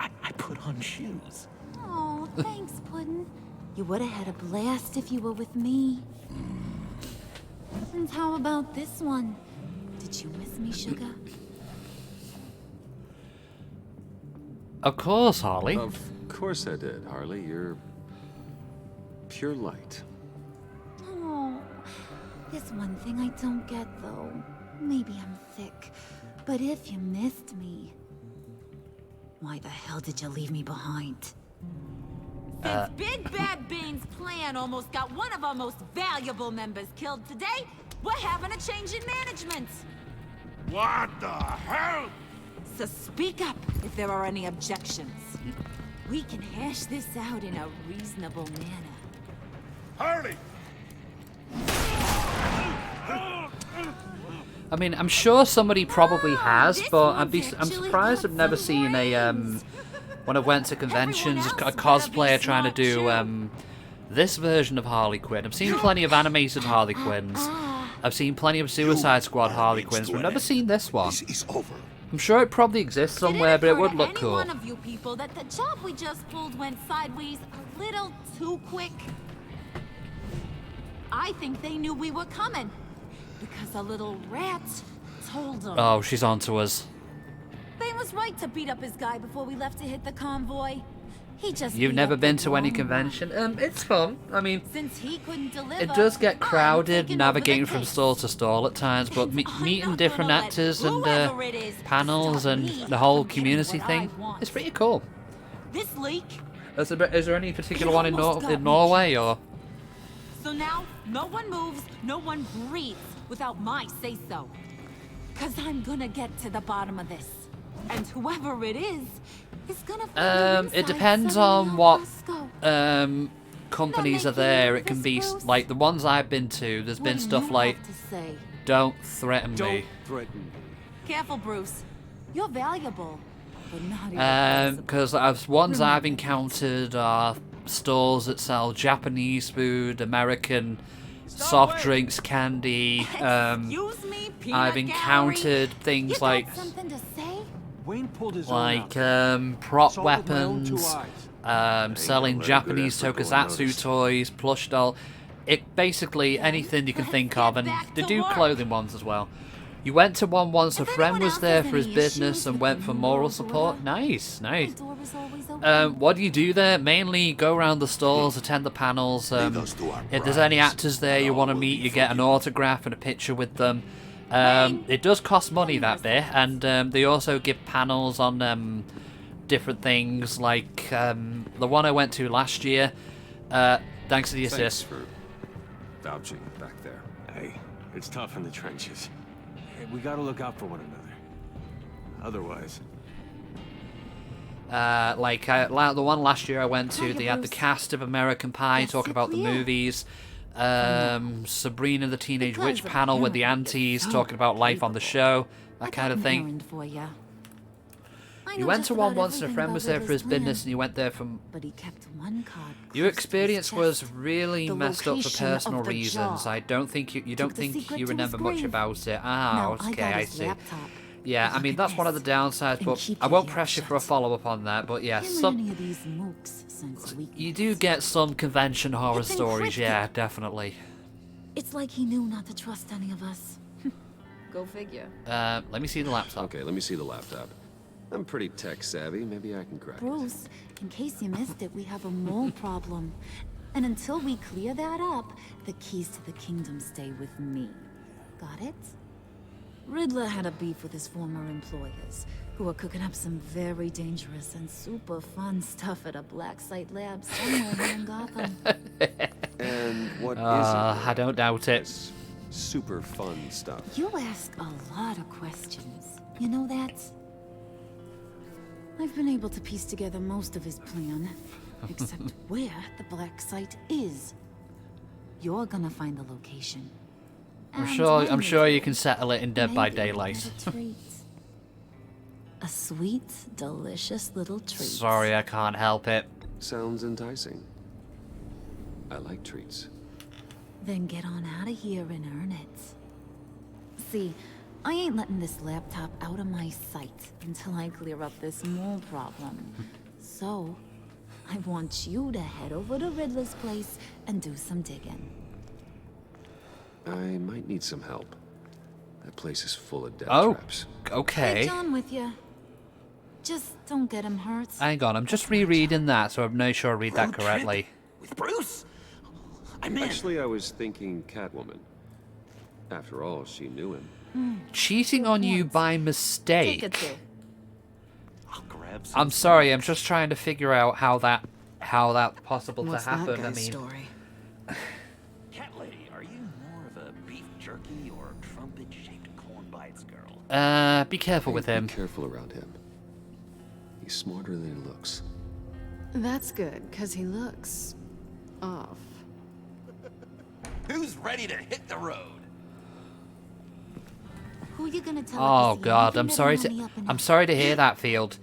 I put on shoes. Oh, thanks, Puddin'. You would have had a blast if you were with me. And how about this one? Did you miss me, sugar? Of course, Harley. Of course I did, Harley. You're pure light. Oh, there's one thing I don't get, though. Maybe I'm thick, but if you missed me, why the hell did you leave me behind? Since Big Bad Bane's plan almost got one of our most valuable members killed today, we're having a change in management. What the hell? So speak up if there are any objections. We can hash this out in a reasonable manner. Harley! I mean, I'm sure somebody probably has, but I'm surprised I've never seen a when I went to conventions, a cosplayer trying to do this version of Harley Quinn. I've seen plenty of animated Harley Quinns. I've seen plenty of Suicide Squad Harley Quinns, but I've never seen this one. It's over. I'm sure it probably exists somewhere, but it would look cool. One of you people that the job we just pulled went sideways a little too quick. I think they knew we were coming because a little rat told them. Oh, she's on to us. Bane was right to beat up his guy before we left to hit the convoy. He just You've never been to any convention? It's fun. I mean, since he couldn't deliver, it does get crowded taking navigating over the from case. stall to stall at times, but meeting different actors and whoever it is panels stop and me the whole from getting community what thing, I want. it's pretty cool. This leak. Is there any particular It one in, almost got me. Norway, or? So now, no one moves, no one breathes without my say-so. Because I'm gonna get to the bottom of this. And whoever it is gonna find It depends on what companies are there. It can be like the ones I've been to. There's been stuff like, "Don't threaten me." Don't threaten me. Careful, Bruce. You're valuable, but not Because ones I've encountered are stalls that sell Japanese food, American soft drinks, candy. Excuse me, peanut I've encountered things like something to say? Wayne pulled his prop Saw with my own two weapons, selling Japanese tokusatsu toys, plush doll. It basically anything you can think of, and they do clothing ones as well. You went to one once, a friend was there for his business and went for moral support. Nice, nice. What do you do there? Mainly go around the stalls, attend the panels. If there's any actors there you want to meet, you get an autograph and a picture with them. It does cost money, that bit, and they also give panels on different things, like the one I went to last year. Thanks to the assist. Thanks for vouching back there. Hey, it's tough in the trenches. We gotta look out for one another. Otherwise... the one last year I went to, they had the cast of American Pie talking about the movies. Sabrina the Teenage Witch panel with the aunties talking about life on the show, that kind of thing. You went to one once and a friend was there for his business and you went there from... But he kept one card. Your experience was really messed up for personal reasons. I don't think you don't think you remember much about it. Ah, okay, I see. Yeah, I mean, that's one of the downsides, but I won't press you for a follow-up on that, but yeah, you do get some convention horror stories, yeah, definitely. It's like he knew not to trust any of us. Go figure. Let me see the laptop. Okay, let me see the laptop. I'm pretty tech-savvy, maybe I can crack it. Bruce, in case you missed it, we have a mole problem. And until we clear that up, the keys to the kingdom stay with me. Got it? Riddler had a beef with his former employers, who are cooking up some very dangerous and super fun stuff at a black site lab somewhere here in Gotham. And what is it? I don't doubt it. Super fun stuff. You ask a lot of questions. You know that? I've been able to piece together most of his plan, except where the black site is. You're gonna find the location. I'm sure you can settle it in Dead by Daylight. A sweet, delicious little treat. Sorry, I can't help it. Sounds enticing. I like treats. Then get on out of here and earn it. See, I ain't letting this laptop out of my sight until I clear up this mole problem. So, I want you to head over to Riddler's place and do some digging. I might need some help. That place is full of death traps. Okay. Take John with you. Just don't get him hurt. Hang on, I'm just rereading that, so I'm not sure I read that correctly. With Bruce? Actually, I was thinking Catwoman. After all, she knew him. Cheating on you by mistake. Take it too. I'll grab some. I'm sorry, I'm just trying to figure out how that's possible What's to happen. That guy's I mean, story? Cat lady, are you more of a beef jerky or trumpet-shaped corn bites girl? Be careful with him. Be careful around him. He's smarter than he looks. That's good, because he looks... off. Who's ready to hit the road? Who you gonna tell? Oh God, I'm sorry to hear that, Field.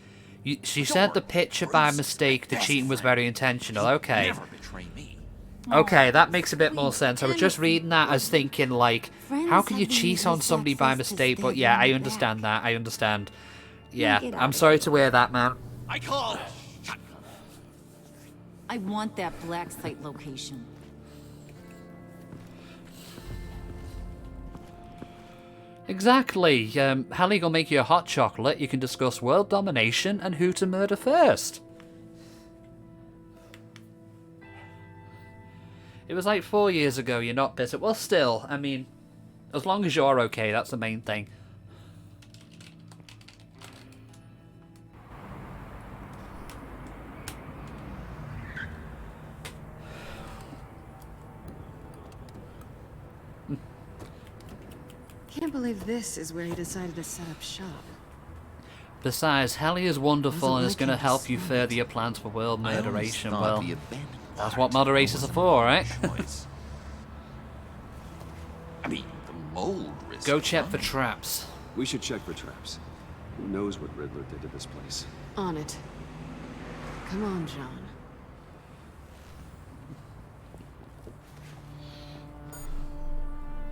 She sent the picture by mistake. The cheating was very intentional. Okay. Never betray me. Okay, that makes a bit more sense. I was just reading that as thinking, like, how can you cheat on somebody by mistake? But yeah, I understand that. I understand. Yeah, I'm sorry to hear that, man. I call. I want that black site location. Exactly. Harley will make you a hot chocolate. You can discuss world domination and who to murder first. It was like 4 years ago. You're not busy. Well, still, I mean, as long as you're okay, that's the main thing. Can't believe this is where he decided to set up shop. Besides, Harley is wonderful and is going to help you further your plans for world murderation. Well, that's what moderators are for, right? I mean, the mold risk. Go check for traps. We should check for traps. Who knows what Riddler did to this place? On it. Come on, John.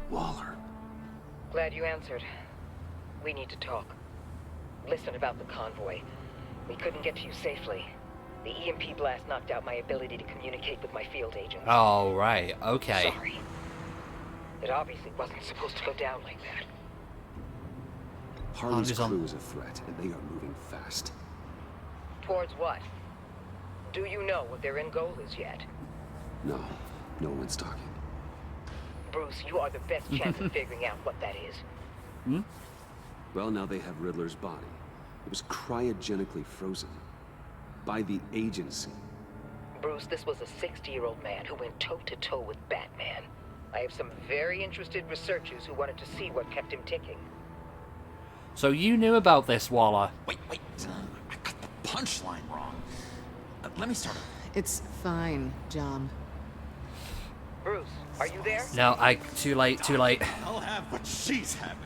Waller. Glad you answered. We need to talk. Listen about the convoy. We couldn't get to you safely. The EMP blast knocked out my ability to communicate with my field agents. Oh, right. Okay. Sorry. It obviously wasn't supposed to go down like that. Harley's crew is a threat, and they are moving fast. Towards what? Do you know what their end goal is yet? No, no one's talking. Bruce, you are the best chance of figuring out what that is. Hmm? Well, now they have Riddler's body. It was cryogenically frozen. By the agency. Bruce, this was a 60-year-old man who went toe-to-toe with Batman. I have some very interested researchers who wanted to see what kept him ticking. So you knew about this, Waller? Wait. I got the punchline wrong. Let me start over. It's fine, John. Bruce, are you there? No, too late. I'll have what she's having.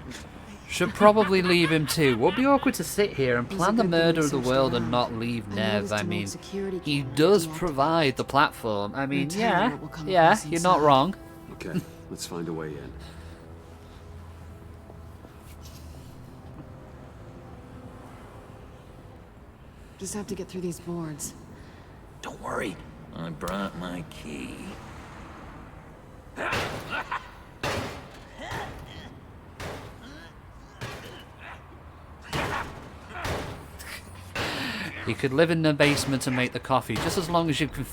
Should probably leave him too. Would be awkward to sit here and plan the murder of the world and not leave Nev. I mean, he does provide the platform. I mean, yeah, you're not wrong. Okay, let's find a way in. Just have to get through these boards. Don't worry, I brought my key. You could live in the basement and make the coffee, just as long as you can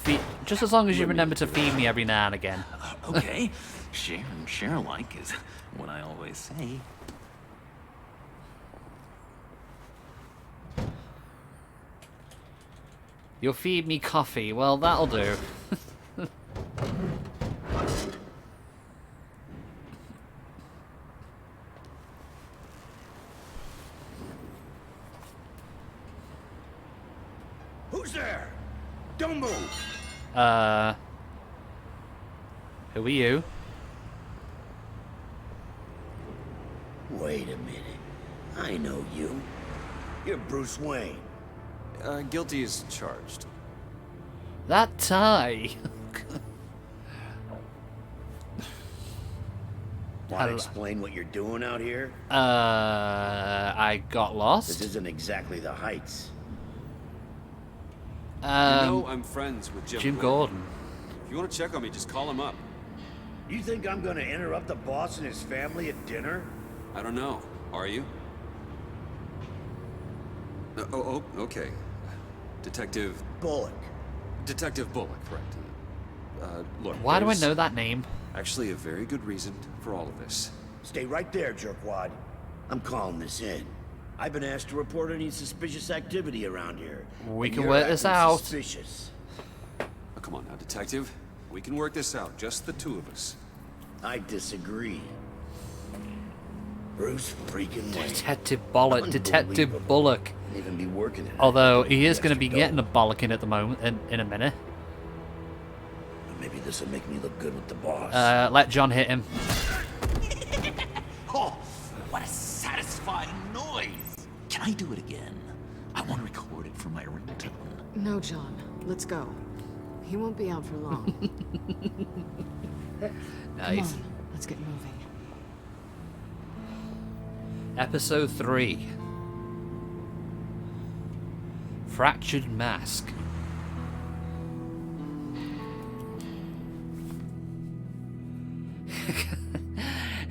remember to feed me every now and again. Okay, share and share alike is what I always say. You'll feed me coffee. Well, that'll do. Who's there? Don't move. Who are you? Wait a minute. I know you. You're Bruce Wayne. Guilty as charged. That tie. Want to explain what you're doing out here? I got lost. This isn't exactly the Heights. You know, I'm friends with Jim Gordon. If you want to check on me, just call him up. You think I'm gonna interrupt the boss and his family at dinner? I don't know. Are you? Oh, okay. Detective Bullock. Detective Bullock, correct. Look. Why do I know that name? Actually, a very good reason for all of this. Stay right there, jerkwad. I'm calling this in. I've been asked to report any suspicious activity around here. We can work this out. Suspicious. Oh, come on now, Detective. We can work this out, just the two of us. I disagree. Bruce freaking Wayne. Detective Bullock. Detective Bullock. Even be working it. Although he is going to be getting a bollocking at the moment, in a minute. Maybe this will make me look good with the boss. Let John hit him. Oh, what a satisfying noise! Can I do it again? I want to record it for my ringtone. No, John. Let's go. He won't be out for long. Nice. Come on, let's get moving. Episode 3. Fractured Mask.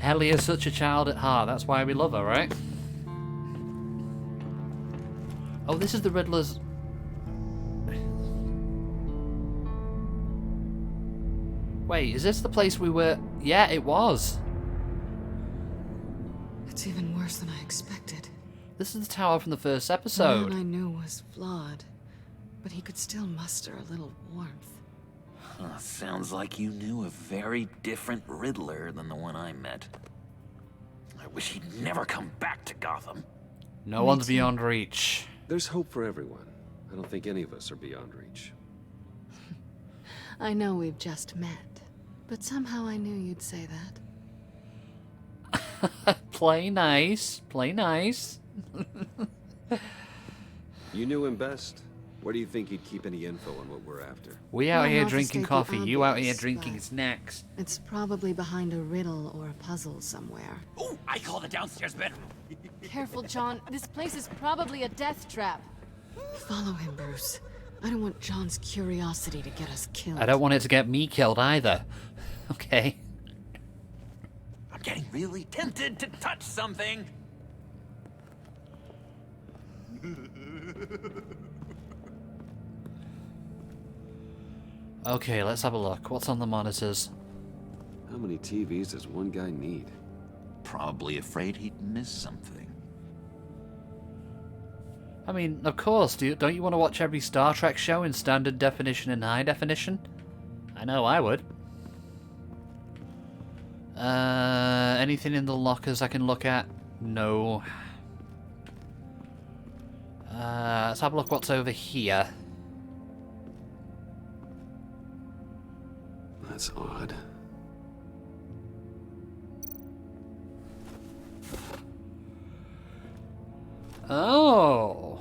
Harley is such a child at heart. That's why we love her, right? Oh, this is the Riddler's... Wait, is this the place we were... Yeah, it was. It's even worse than I expected. This is the tower from the first The episode. man I knew was flawed, but he could still muster a little warmth. Sounds like you knew a very different Riddler than the one I met. I wish he'd never come back to Gotham. No one's beyond reach. There's hope for everyone. I don't think any of us are beyond reach. I know we've just met, but somehow I knew you'd say that. Play nice. Play nice. You knew him best. Where do you think he'd keep any info on what we're after? We out Well, here not to drinking state the coffee. You out here obvious, drinking but snacks. It's probably behind a riddle or a puzzle somewhere. Oh, I call the downstairs bedroom. Careful, John. This place is probably a death trap. Follow him, Bruce. I don't want John's curiosity to get us killed. I don't want it to get me killed either. Okay. I'm getting really tempted to touch something. Okay, let's have a look. What's on the monitors? How many TVs does one guy need? Probably afraid he'd miss something. I mean, of course, don't you want to watch every Star Trek show in standard definition and high definition? I know I would. Anything in the lockers I can look at? No. Let's have a look what's over here. That's odd. Oh.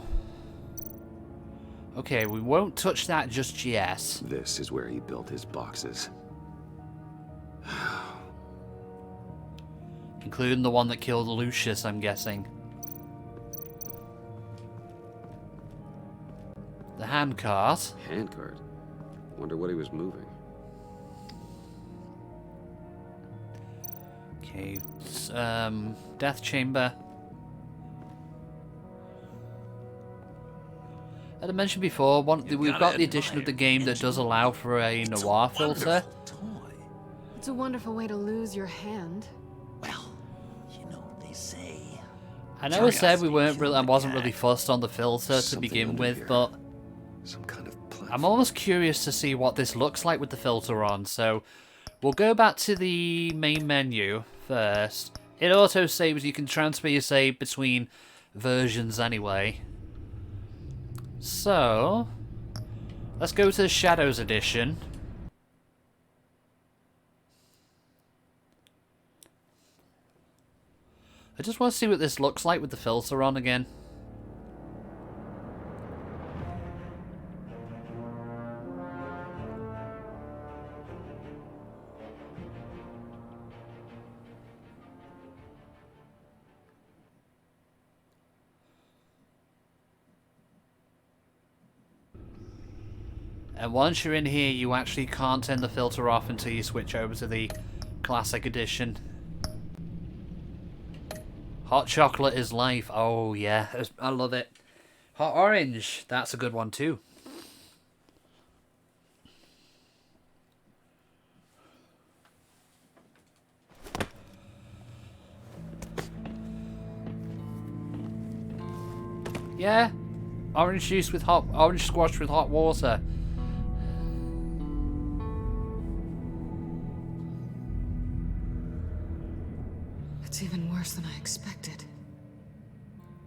Okay, we won't touch that just yet. This is where he built his boxes. Including the one that killed Lucius, I'm guessing. The handcart. Handcart? Wonder what he was moving. Okay, death chamber. As I mentioned before, we've got the addition of the game that does allow for a noir filter. It's a wonderful way to lose your hand. They say. I know I said we weren't really, I wasn't really fussed on the filter to begin with, but some kind of I'm almost curious to see what this looks like with the filter on. So we'll go back to the main menu first. It auto saves. You can transfer your save between versions anyway. So let's go to the Shadows edition. I just want to see what this looks like with the filter on again. And once you're in here, you actually can't turn the filter off until you switch over to the Classic Edition. Hot chocolate is life. Oh, yeah. I love it. Hot orange. That's a good one, too. Yeah. Orange juice with orange squash with hot water. It's even worse than I expected.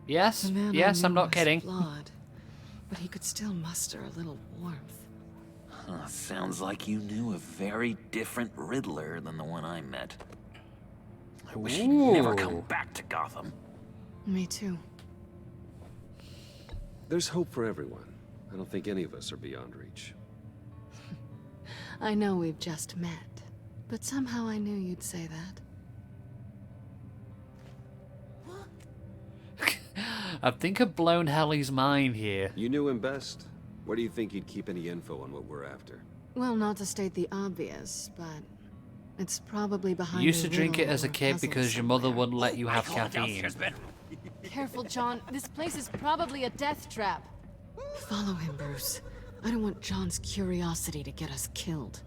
Yes, yes, I'm not kidding. Flawed, but he could still muster a little warmth. Sounds like you knew a very different Riddler than the one I met. I wish he'd never come back to Gotham. Me too. There's hope for everyone. I don't think any of us are beyond reach. I know we've just met, but somehow I knew you'd say that. I think I've blown Harley's mind here. You knew him best. Where do you think he'd keep any info on what we're after? Well, not to state the obvious, but it's probably behind. You used to a drink it riddle as a or kid puzzle because your mother wouldn't let you have caffeine. Careful, John. This place is probably a death trap. Follow him, Bruce. I don't want John's curiosity to get us killed.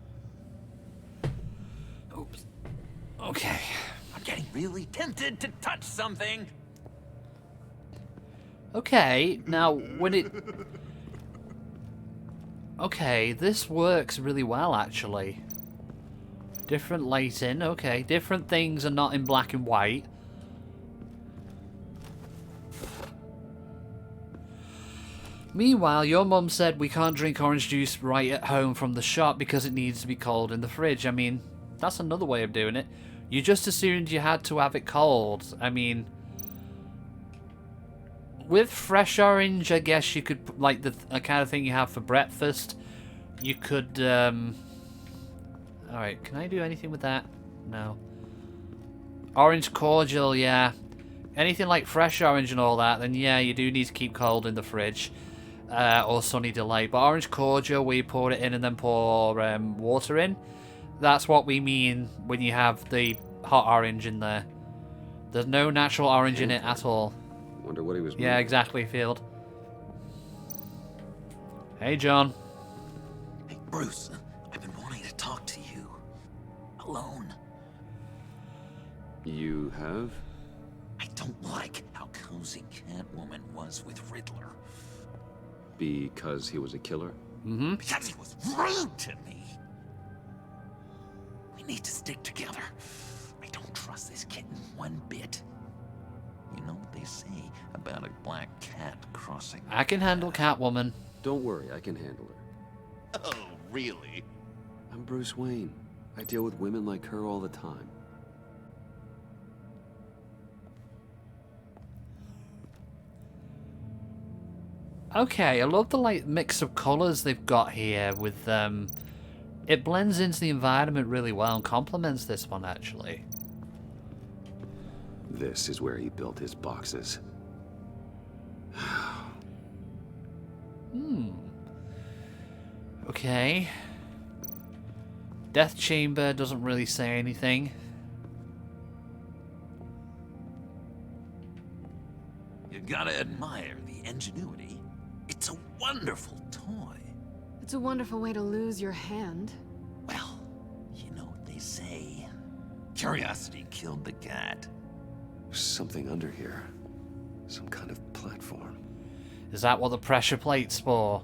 Oops. Okay. I'm getting really tempted to touch something. Okay, now when it... Okay, this works really well, actually. Different lighting, okay. Different things are not in black and white. Meanwhile, your mum said we can't drink orange juice right at home from the shop because it needs to be cold in the fridge. I mean, that's another way of doing it. You just assumed you had to have it cold. I mean... With fresh orange, I guess you could, like the kind of thing you have for breakfast, you could, Alright, can I do anything with that? No. Orange cordial, yeah. Anything like fresh orange and all that, then yeah, you do need to keep cold in the fridge. Or Sunny Delight. But orange cordial, where you pour it in and then pour water in, that's what we mean when you have the hot orange in there. There's no natural orange in it at all. Wonder what he was. Yeah, exactly, Field. Hey, John. Hey, Bruce. alone. You have? I don't like how cozy Catwoman was with Riddler. Because he was a killer? Mm-hmm. Because he was rude to me. We need to stick together. I don't trust this kitten one bit. You know what they say about a black cat crossing? I can handle Catwoman. Don't worry, I can handle her. Oh, really? I'm Bruce Wayne. I deal with women like her all the time. Okay, I love the like mix of colours they've got here with it blends into the environment really well and complements this one actually. This is where he built his boxes. Okay. Death Chamber doesn't really say anything. You gotta admire the ingenuity. It's a wonderful toy. It's a wonderful way to lose your hand. Well, you know what they say. Curiosity killed the cat. There's something under here. Some kind of platform. Is that what the pressure plate's for?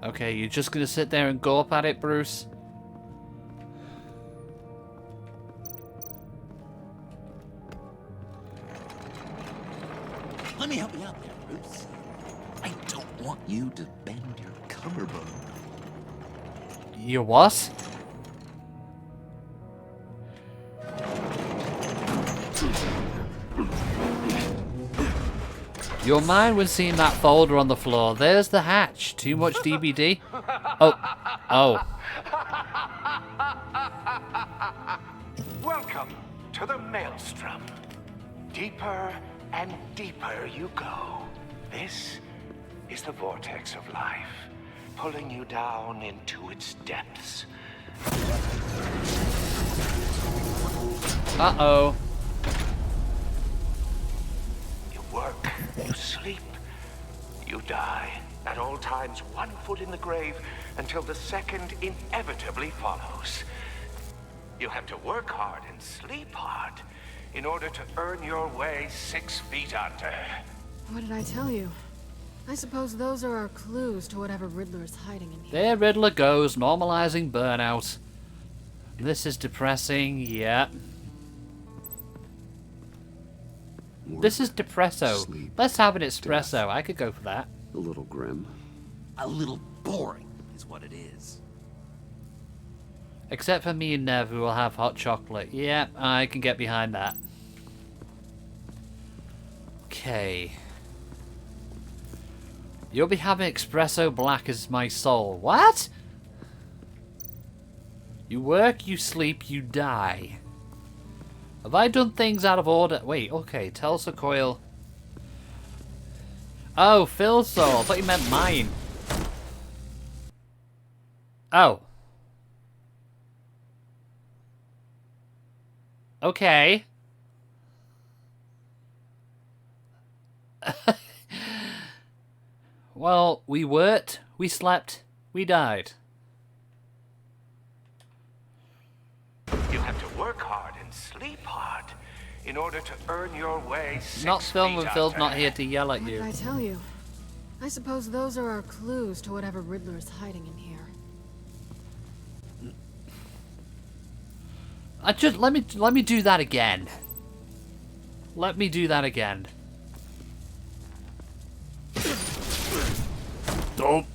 Okay, you're just gonna sit there and go up at it, Bruce? Let me help you out there, Bruce. I don't want you to bend your collarbone. Your what? Your mind was seeing that folder on the floor. There's the hatch. Too much DVD? Oh. Oh. Welcome to the Maelstrom. Deeper and deeper you go. This is the vortex of life, pulling you down into its depths. Uh-oh. You work, you sleep, you die. At all times, 1 foot in the grave until the second inevitably follows. You have to work hard and sleep hard in order to earn your way 6 feet under. What did I tell you? I suppose those are our clues to whatever Riddler's hiding in here. There Riddler goes, normalizing burnout. This is depressing, yeah. This is depresso. Sleep, Let's have an espresso. death. I could go for that. A little grim. A little boring is what it is. Except for me and Nev, who will have hot chocolate. Yeah, I can get behind that. Okay. You'll be having espresso black as my soul. What? You work, you sleep, you die. Have I done things out of order? Wait, okay. Tulsa coil. Oh, Phil's soul. I thought you meant mine. Oh. Okay. Well, we worked, we slept, we died. You have to work hard and sleep hard in order to earn your way 6 Not Phil feet when Phil's under. not here to yell at What you. did I tell you? I suppose those are our clues to whatever Riddler's hiding in here. Let me do that again. Let me do that again. Don't.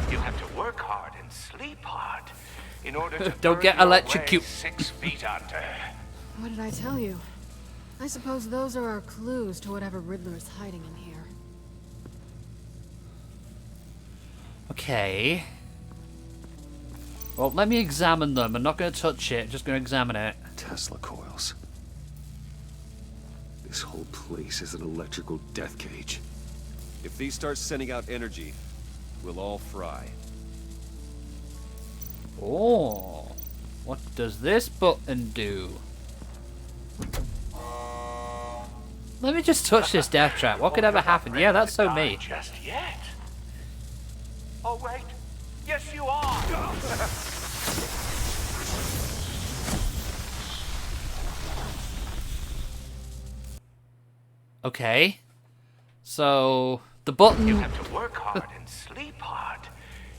You have to work hard and sleep hard in order to Don't earn get your electrocuted. way 6 feet under. What did I tell you? I suppose those are our clues to whatever Riddler's hiding in here. Okay. Well, let me examine them. I'm not going to touch it. Just going to examine it. Tesla coils. This whole place is an electrical death cage. If these start sending out energy, we'll all fry. Oh. What does this button do? Let me just touch this death trap. What could ever happen? Yeah, that's so me. Just yet. Oh wait, yes you are. Okay. So the button. You have to work hard and sleep hard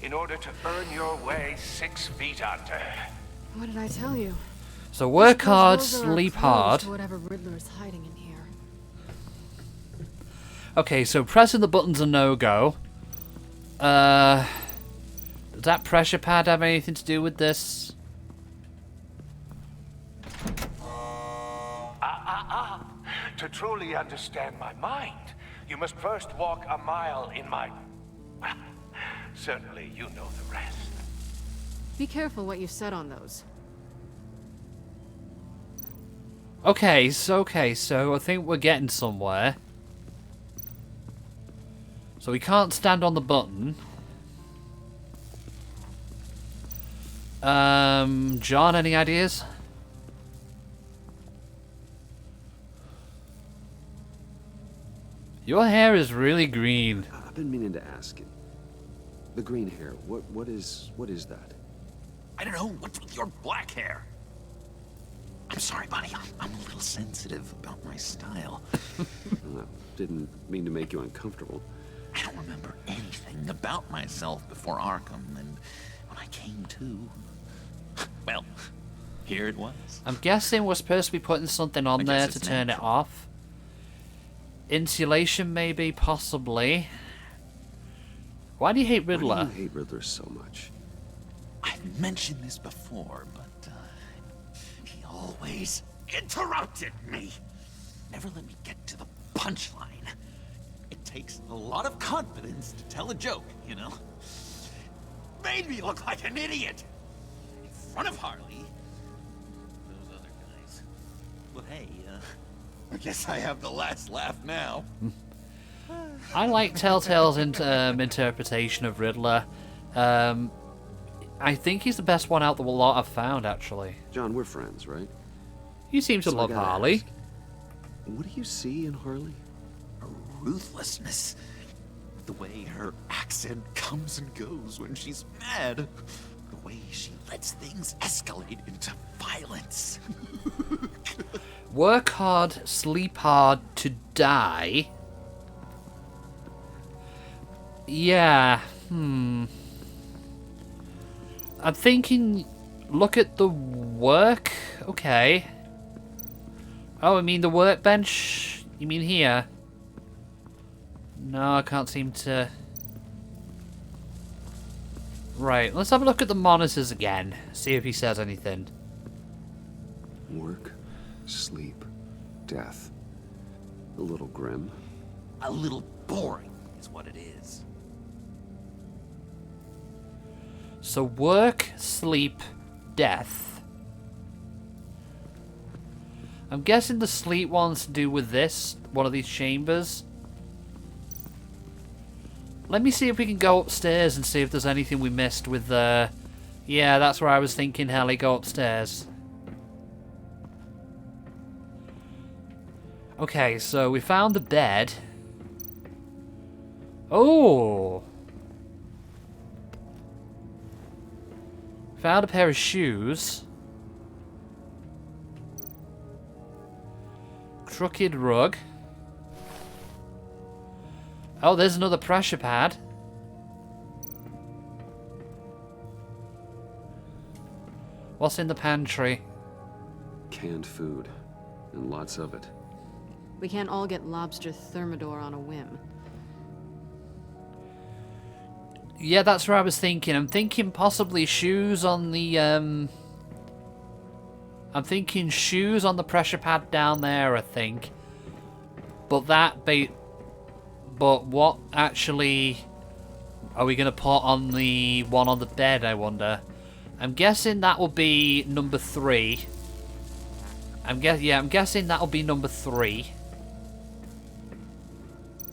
in order to earn your way 6 feet under. What did I tell you? So work hard, sleep hard. Whatever Riddler's hiding in here. Okay, so pressing the button's a no-go. Does that pressure pad have anything to do with this? To truly understand my mind, you must first walk a mile in my... Well, certainly you know the rest. Be careful what you said on those. Okay, so I think we're getting somewhere. So we can't stand on the button. John, any ideas? Your hair is really green. I've been meaning to ask you. The green hair, what is that? I don't know. What's with your black hair? I'm sorry, buddy. I'm a little sensitive about my style. Didn't mean to make you uncomfortable. I don't remember anything about myself before Arkham, and when I came to, well, here it was. I'm guessing we're supposed to be putting something on there to turn it off. Insulation, maybe, possibly. Why do you hate Riddler? Why do you hate Riddler so much? I've mentioned this before, but he always interrupted me. Never let me get to the punchline. It takes a lot of confidence to tell a joke, you know? Made me look like an idiot in front of Harley. Those other guys. But hey, I guess I have the last laugh now. I like Telltale's interpretation of Riddler. I think he's the best one out of the lot I've found, actually. John, we're friends, right? You seem to love Harley. Ask, what do you see in Harley? Her ruthlessness. The way her accent comes and goes when she's mad. The way she lets things escalate into violence. Work hard, sleep hard to die. Yeah, I'm thinking, look at the work. Okay. Oh, I mean the workbench? You mean here? No, I can't seem to... Right, let's have a look at the monitors again. See if he says anything. Work, sleep, death. A little grim. A little boring is what it is. So work, sleep, death. I'm guessing the sleep one's to do with this, one of these chambers. Let me see if we can go upstairs and see if there's anything we missed with the... Yeah, that's where I was thinking, Harley, go upstairs. Okay, so we found the bed. Oh! Found a pair of shoes. Crooked rug. Oh, there's another pressure pad. What's in the pantry? Canned food. And lots of it. We can't all get lobster thermidor on a whim. Yeah, that's what I was thinking. I'm thinking possibly shoes on the, I'm thinking shoes on the pressure pad down there, I think. But but what actually are we going to put on the one on the bed, I wonder? I'm guessing that will be number 3. I'm guessing that'll be number 3.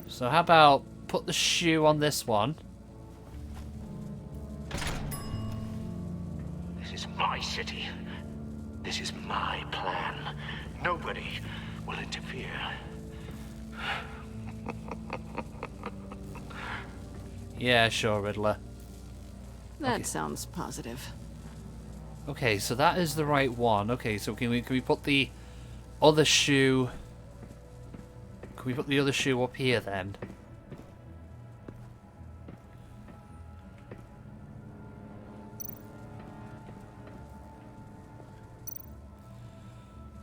So how about put the shoe on this one? This is my city. This is my plan. Nobody will interfere. Yeah, sure, Riddler. That sounds positive. Okay, so that is the right one. Okay, so can we put the other shoe? Can we put the other shoe up here then?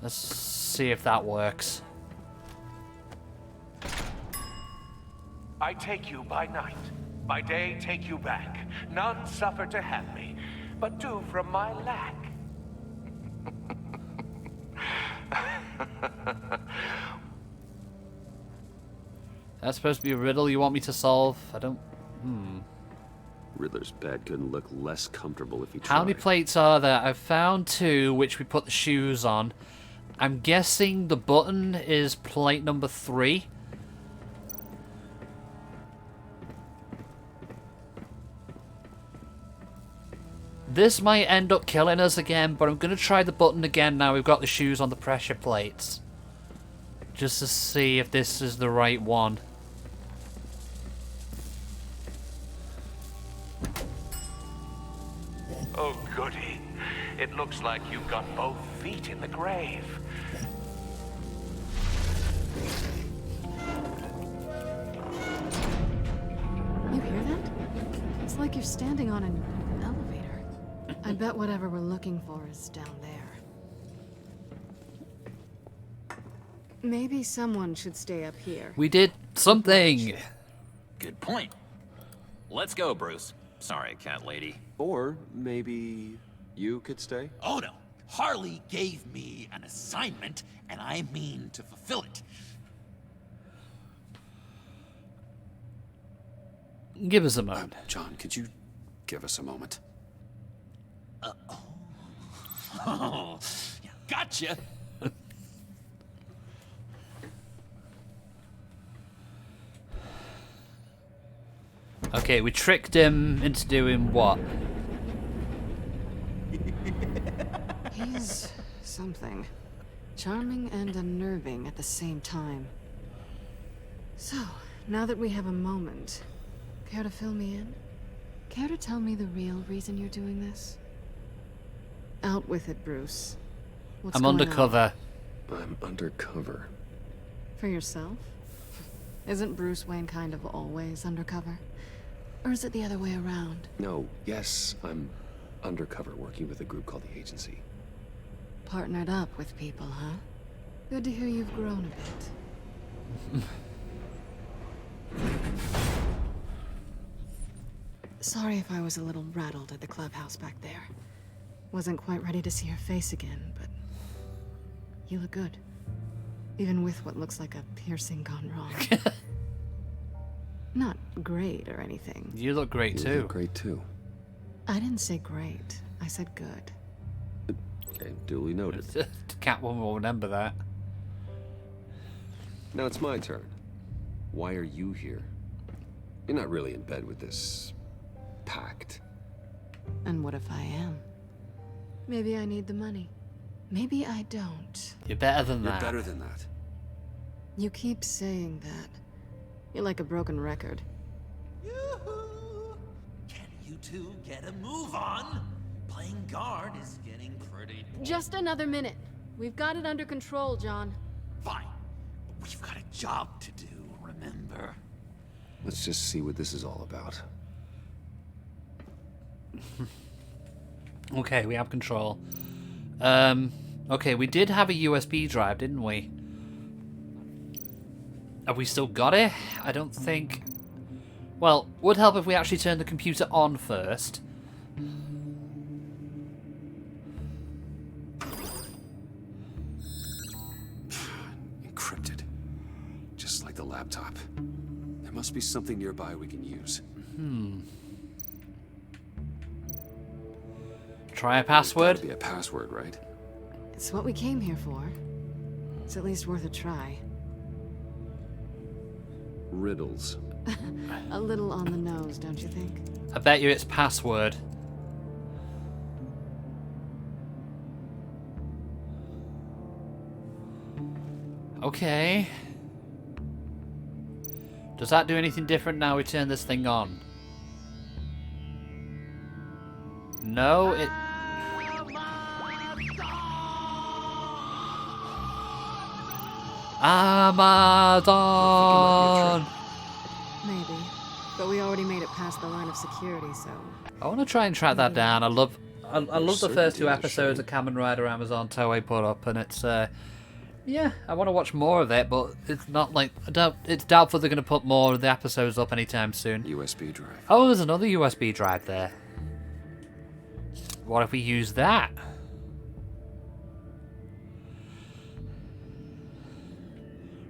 Let's see if that works. I take you by night. By day, take you back. None suffer to have me, but do from my lack. That's supposed to be a riddle you want me to solve? I don't... Riddler's bed couldn't look less comfortable if he tried. How many plates are there? I've found 2, which we put the shoes on. I'm guessing the button is plate number 3. This might end up killing us again, but I'm going to try the button again now we've got the shoes on the pressure plates. Just to see if this is the right one. Oh, goody. It looks like you've got both feet in the grave. You hear that? It's like you're standing on an elevator. I bet whatever we're looking for is down there. Maybe someone should stay up here. We did something! Good point. Let's go, Bruce. Sorry, cat lady. Or maybe you could stay? Oh no! Harley gave me an assignment, and I mean to fulfill it. Give us a moment. John, could you give us a moment? Oh, yeah, gotcha! Okay, we tricked him into doing what? He's something. Charming and unnerving at the same time. So, now that we have a moment, care to fill me in? Care to tell me the real reason you're doing this? Out with it, Bruce. What's I'm going undercover. I'm undercover. For yourself? Isn't Bruce Wayne kind of always undercover? Or is it the other way around? No, yes, I'm undercover working with a group called the Agency. Partnered up with people, huh? Good to hear you've grown a bit. Sorry if I was a little rattled at the clubhouse back there. Wasn't quite ready to see your face again, but you look good. Even with what looks like a piercing gone wrong. Not great or anything. You look great too. You look great too. I didn't say great. I said good. Okay, duly noted. Catwoman will remember that. Now it's my turn. Why are you here? You're not really in bed with this pact. And what if I am? Maybe I need the money. Maybe I don't. You're better than that. You're better than that. You keep saying that. You're like a broken record. Yoo-hoo! Can you two get a move on? Playing guard is getting pretty... Just another minute. We've got it under control, John. Fine. But we've got a job to do, remember? Let's just see what this is all about. Okay, we have control. Okay, we did have a USB drive, didn't we? Have we still got it? I don't think... Well, would help if we actually turned the computer on first. Encrypted. Just like the laptop. There must be something nearby we can use. Try a password? That'd be a password, right? It's what we came here for. It's at least worth a try. Riddles. A little on the nose, don't you think? I bet you it's password. Okay. Does that do anything different now we turn this thing on? No, it... Amazon! Maybe. But we already made it past the line of security, so... I want to try and track that down. I love the first 2 episodes of Kamen Rider Amazon Toei put up, and it's yeah, I want to watch more of it, but it's not like it's doubtful they're going to put more of the episodes up anytime soon. USB drive. Oh, there's another USB drive there. What if we use that?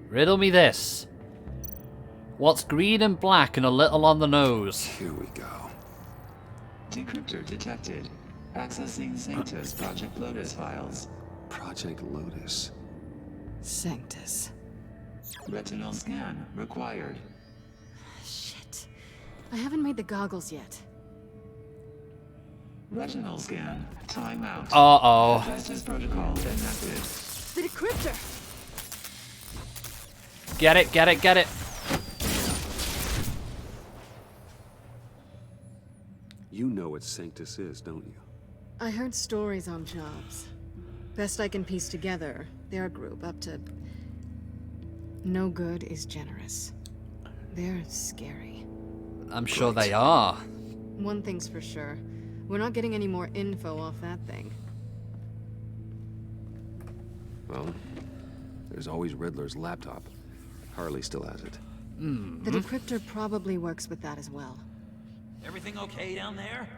Riddle me this. What's green and black and a little on the nose? Here we go. Decryptor detected. Accessing Sanctus Project Lotus files. Project Lotus. Sanctus. Retinal scan required. Shit. I haven't made the goggles yet. Retinal scan. Timeout. Uh-oh. Justice protocol enacted. The decryptor! Get it, get it, get it. You know what Sanctus is, don't you? I heard stories on jobs. Best I can piece together, they're a group up to... No good is generous. They're scary. I'm sure they are. One thing's for sure. We're not getting any more info off that thing. Well, there's always Riddler's laptop. Harley still has it. The decryptor probably works with that as well. Everything okay down there?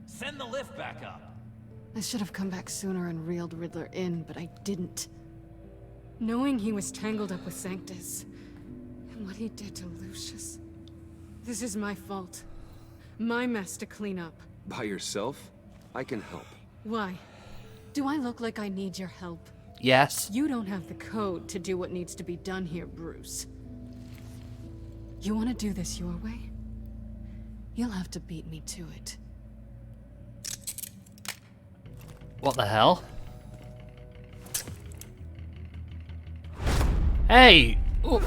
Send the lift back up. I should have come back sooner and reeled Riddler in, but I didn't. Knowing he was tangled up with Sanctus, and what he did to Lucius. This is my fault. My mess to clean up. By yourself? I can help. Why? Do I look like I need your help? Yes. You don't have the code to do what needs to be done here, Bruce. You want to do this your way? You'll have to beat me to it. What the hell? Hey! Ooh.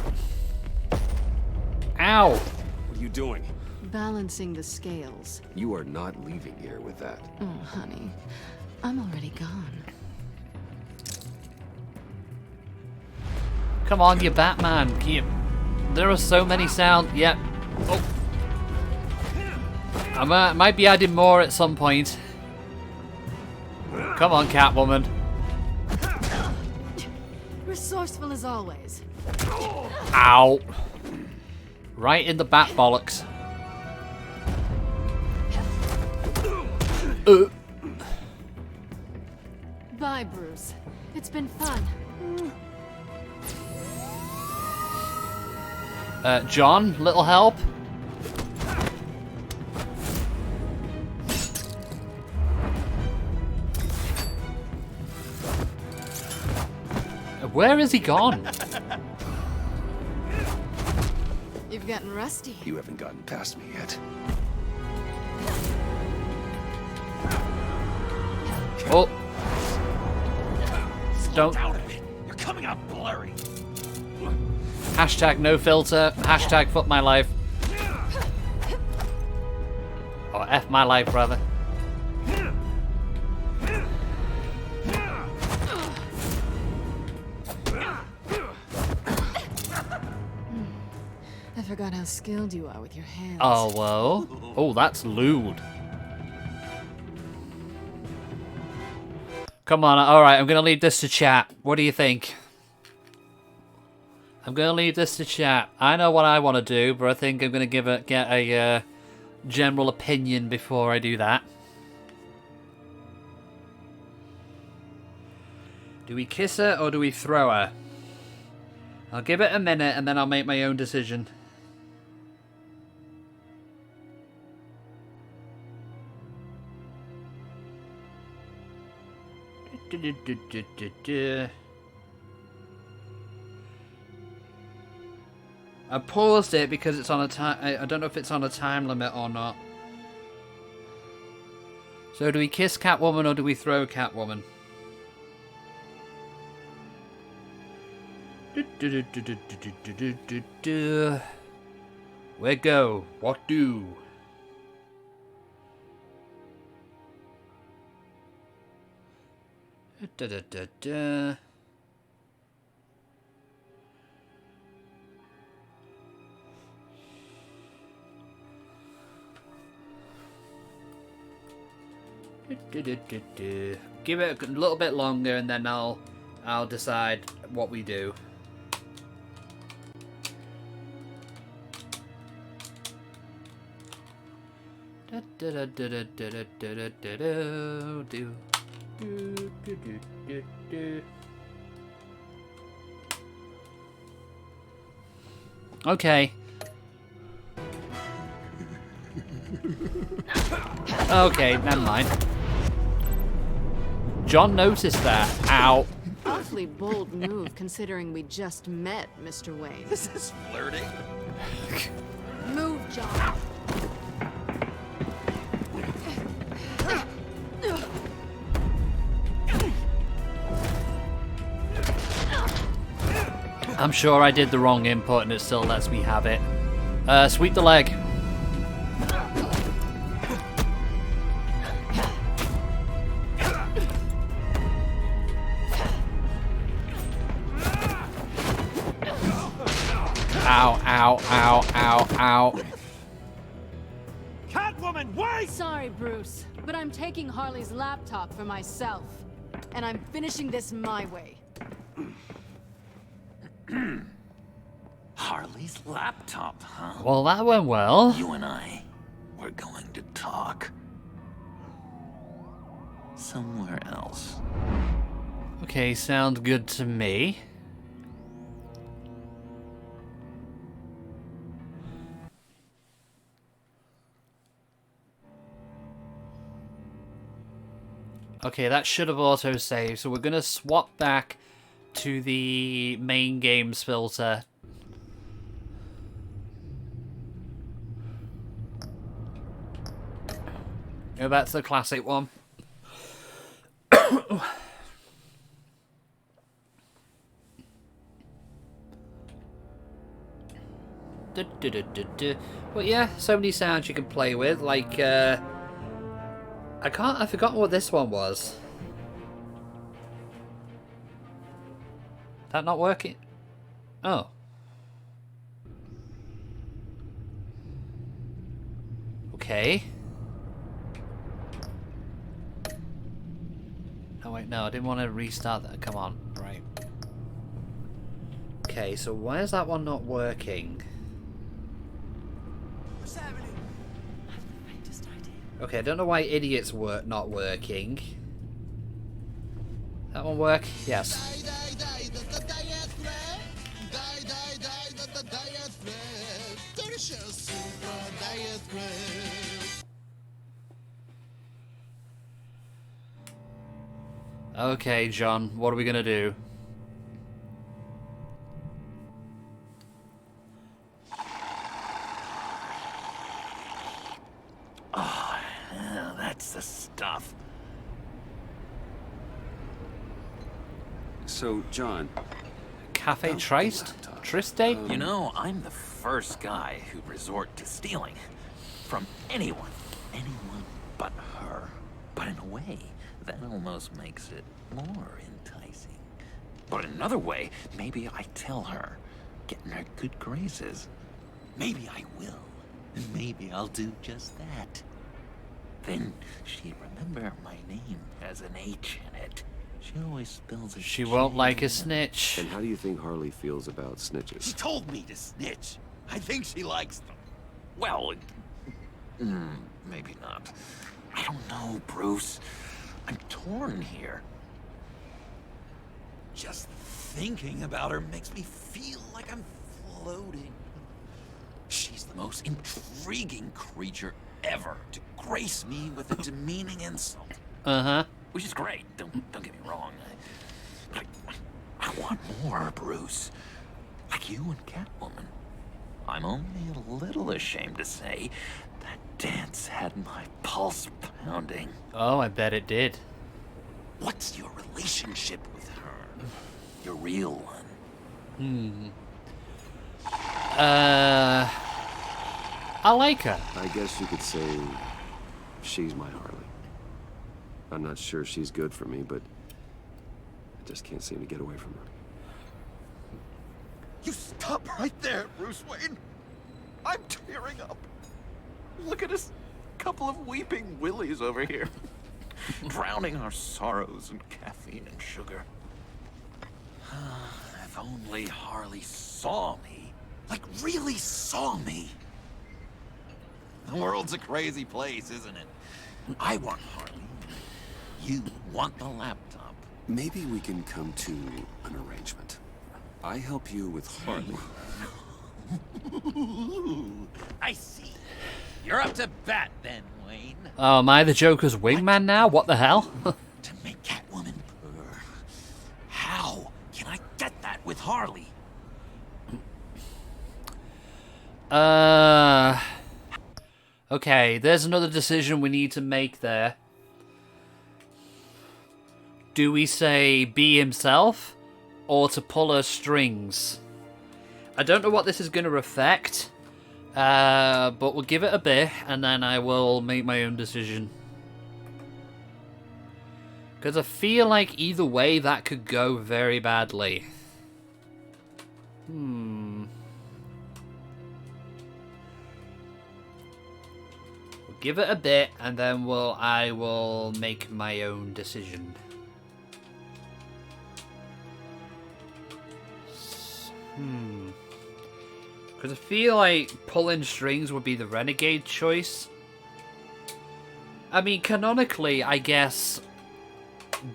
Ow! What are you doing? Balancing the scales. You are not leaving here with that. Oh, honey. I'm already gone. Come on, you Batman. There are so many sounds. Yep. Oh. I might be adding more at some point. Come on, Catwoman. Resourceful as always. Ow. Right in the bat bollocks. Bye, Bruce. It's been fun. John, little help? Where is he gone? You've gotten rusty. You haven't gotten past me yet. Oh. Don't. Out of it. You're coming out blurry. Hashtag no filter. Hashtag fuck my life. Or F my life, rather. I forgot how skilled you are with your hands. Oh, well. Oh, that's lewd. Come on, alright, I'm gonna leave this to chat. What do you think? I'm gonna leave this to chat. I know what I want to do, but I think I'm gonna get a general opinion before I do that. Do we kiss her or do we throw her? I'll give it a minute and then I'll make my own decision. I paused it because it's on a time. I don't know if it's on a time limit or not. So do we kiss Catwoman or do we throw Catwoman? Where go? What do? Da da da da. Give it a little bit longer, and then I'll decide what we do. Okay. Okay, never mind. John noticed that. Ow. Awfully bold move considering we just met, Mr. Wayne. This is flirting. Move, John. I'm sure I did the wrong input and it still lets me have it. Sweep the leg. Ow, ow, ow, ow, ow. Catwoman, wait! Sorry, Bruce, but I'm taking Harley's laptop for myself. And I'm finishing this my way. Harley's laptop, huh? Well, that went well. You and I, we're going to talk. Somewhere else. Okay, sounds good to me. Okay, that should have auto-saved, so we're going to swap back to the main games filter. Go back to the classic one. But yeah, so many sounds you can play with, like I forgot what this one was. That not working? Oh. Okay. Oh wait, no, I didn't want to restart that. Come on, right. Okay, so why is that one not working? What's happening? Okay, I don't know why idiots not working. That one work? Yes. Okay, John, what are we gonna do? Oh, yeah, that's the stuff. So, John... Cafe Triste? You know, I'm the first guy who'd resort to stealing. From anyone. Anyone but her. But in a way, that almost makes it more enticing. But in another way, maybe I tell her, getting her good graces. Maybe I will. And maybe I'll do just that. Then she'd remember my name has an H in it. She always spells it. She won't like a snitch. And how do you think Harley feels about snitches? She told me to snitch. I think she likes them. Well, maybe not. I don't know, Bruce. I'm torn here. Just thinking about her makes me feel like I'm floating. She's the most intriguing creature ever to grace me with a demeaning insult. Uh-huh. Which is great, don't get me wrong. I want more, Bruce. Like you and Catwoman. I'm only a little ashamed to say that dance had my pulse pounding. Oh, I bet it did. What's your relationship with her? Your real one? I like her. I guess you could say she's my Harley. I'm not sure she's good for me, but I just can't seem to get away from her. You stop right there, Bruce Wayne. I'm tearing up. Look at us, couple of weeping willies over here. Drowning our sorrows in caffeine and sugar. If only Harley saw me. Like, really saw me. The world's a crazy place, isn't it? I want Harley. You want the laptop. Maybe we can come to an arrangement. I help you with Harley. I see. You're up to bat then, Wayne. Oh, am I the Joker's wingman now? What the hell? To make Catwoman purr. How can I get that with Harley? Okay, there's another decision we need to make there. Do we say be himself, or to pull her strings? I don't know what this is going to affect, but we'll give it a bit, and then I will make my own decision. Because I feel like either way that could go very badly. We'll give it a bit, and then I will make my own decision. Because I feel like pulling strings would be the renegade choice. I mean, canonically, I guess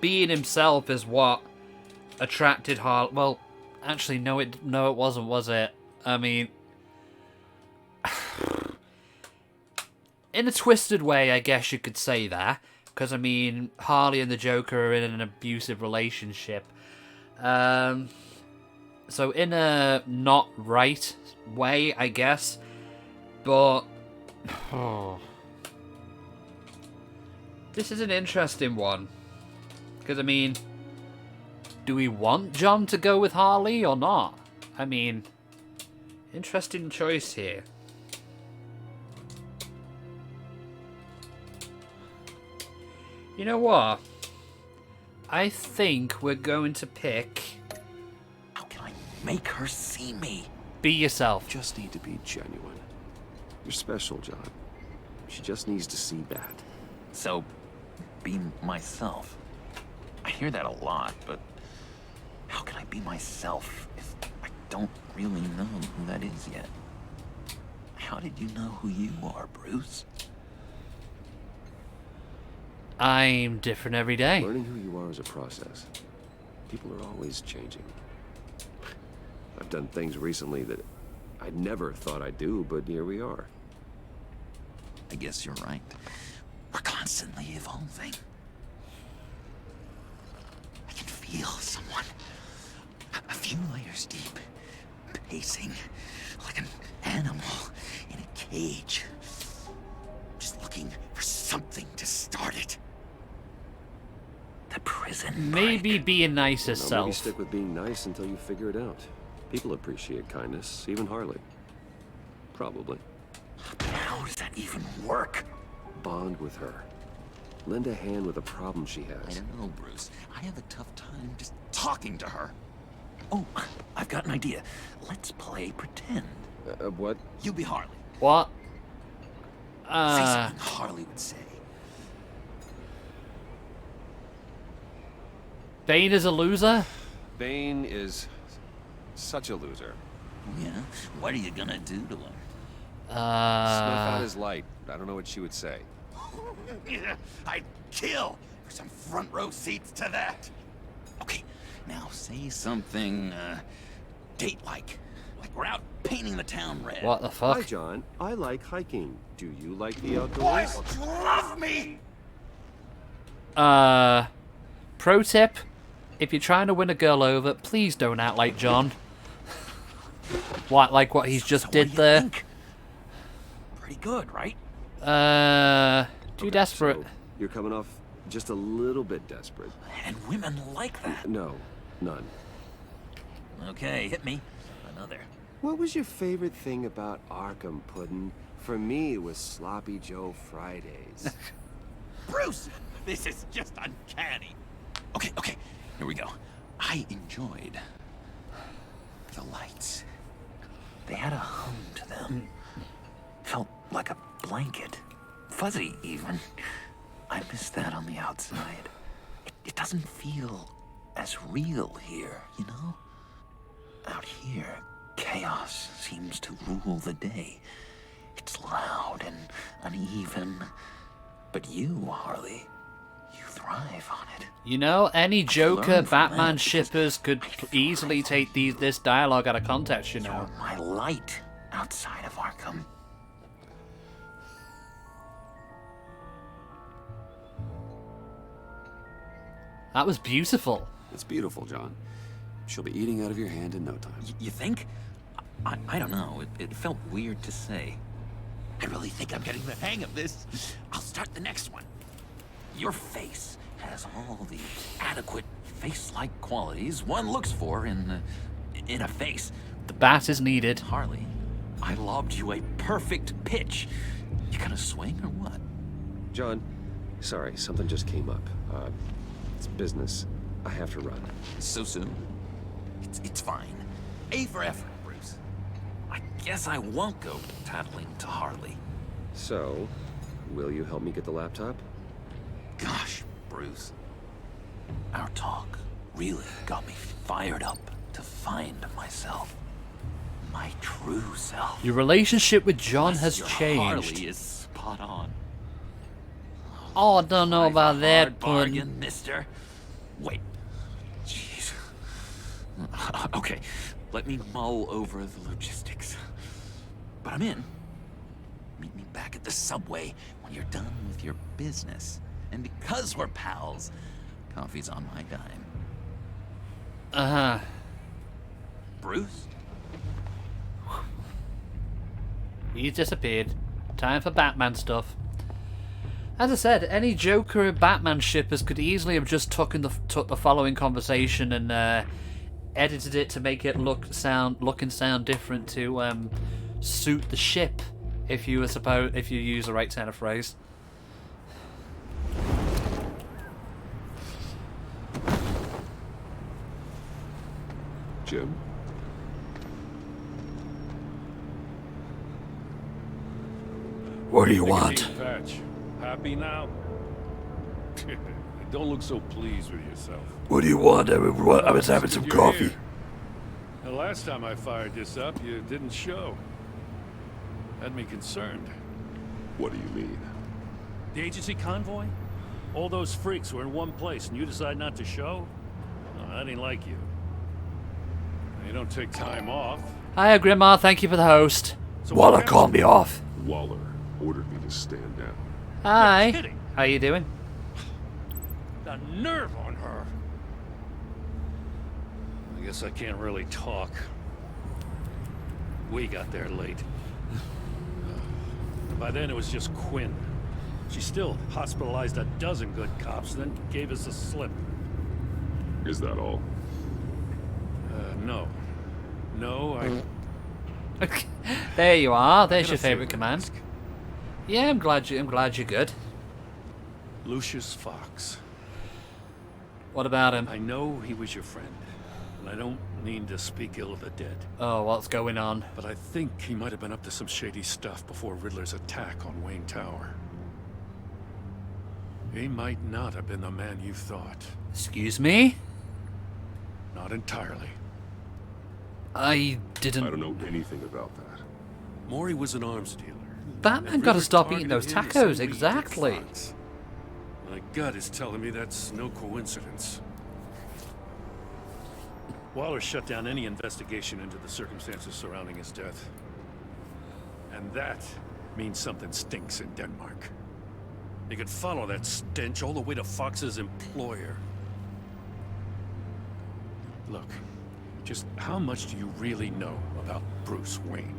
being himself is what attracted Harley. Well, actually, no, it wasn't, was it? I mean, in a twisted way, I guess you could say that. Because, I mean, Harley and the Joker are in an abusive relationship. So in a not right way, I guess. But this is an interesting one. Because, I mean, do we want John to go with Harley or not? I mean, interesting choice here. You know what? I think we're going to pick... Make her see me. Be yourself. You just need to be genuine. You're special, John. She just needs to see that. So, be myself. I hear that a lot, but how can I be myself if I don't really know who that is yet? How did you know who you are, Bruce? I'm different every day. Learning who you are is a process. People are always changing. I've done things recently that I never thought I'd do, but here we are. I guess you're right. We're constantly evolving. I can feel someone a few layers deep, pacing like an animal in a cage. Just looking for something to start it. The prison Maybe break. be a nicer Maybe self. stick with being nice until you figure it out. People appreciate kindness, even Harley. Probably. How does that even work? Bond with her. Lend a hand with a problem she has. I don't know, Bruce. I have a tough time just talking to her. Oh, I've got an idea. Let's play pretend. What? You be Harley. What? Say something Harley would say. Bane is a loser? Bane is such a loser. Yeah? What are you gonna do to him? Snuff out his light. I don't know what she would say. I'd kill for some front row seats to that. Okay, now say something, date-like. Like we're out painting the town red. What the fuck? Hi, John. I like hiking. Do you like the outdoors? Boys, you love me! Pro tip, if you're trying to win a girl over, please don't act like John. Like what he's just did there. Think? Pretty good, right? Too desperate. So you're coming off just a little bit desperate. And women like that. No, none. Okay, hit me. Another. What was your favorite thing about Arkham, Puddin'? For me, it was Sloppy Joe Fridays. Bruce! This is just uncanny. Okay, here we go. I enjoyed the lights. They had a hum to them. Felt like a blanket. Fuzzy, even. I miss that on the outside. It doesn't feel as real here, you know? Out here, chaos seems to rule the day. It's loud and uneven. But you, Harley, you thrive on it. You know, any Joker Batman shippers could easily take this dialogue out of context, you know. You're my light outside of Arkham. That was beautiful. It's beautiful, John. She'll be eating out of your hand in no time. You think? I don't know. It felt weird to say. I really think I'm getting the hang of this. I'll start the next one. Your face has all the adequate face-like qualities one looks for in a face. The bat is needed. Harley, I lobbed you a perfect pitch. You gonna swing or what? John, sorry, something just came up. It's business. I have to run. So soon? It's fine. A for effort, Bruce. I guess I won't go tattling to Harley. So, will you help me get the laptop? Gosh, Bruce. Our talk really got me fired up to find myself. My true self. Your relationship with John has changed. Harley is spot on. Oh, I don't know about that, bargain, mister. Wait. Jeez. Okay, let me mull over the logistics. But I'm in. Meet me back at the subway when you're done with your business. And because we're pals, coffee's on my dime. Uh-huh. Bruce? He's disappeared. Time for Batman stuff. As I said, any Joker and Batman shippers could easily have just took the following conversation and edited it to make it look and sound different to suit the ship, if you use the right turn of phrase. Jim? What do you want? Patch. Happy now? Don't look so pleased with yourself. What do you want? I was having some coffee. The last time I fired this up, you didn't show. Had me concerned. What do you mean? The agency convoy? All those freaks were in one place and you decide not to show? No, I didn't like you. You don't take time off. Hiya, Grimar. Thank you for the host. So Waller called me off. Waller ordered me to stand down. Hi. How you doing? The nerve on her. I guess I can't really talk. We got there late. By then it was just Quinn. She still hospitalized a dozen good cops, then gave us a slip. Is that all? No. No, There you are. There's your favorite command. Yeah, I'm glad you're good. Lucius Fox. What about him? I know he was your friend, and I don't mean to speak ill of the dead. Oh, what's going on? But I think he might have been up to some shady stuff before Riddler's attack on Wayne Tower. He might not have been the man you thought. Excuse me? Not entirely. I I don't know anything about that. Maury was an arms dealer. Batman got to stop eating those tacos, exactly. My gut is telling me that's no coincidence. Waller shut down any investigation into the circumstances surrounding his death. And that means something stinks in Denmark. You could follow that stench all the way to Fox's employer. Look, just how much do you really know about Bruce Wayne?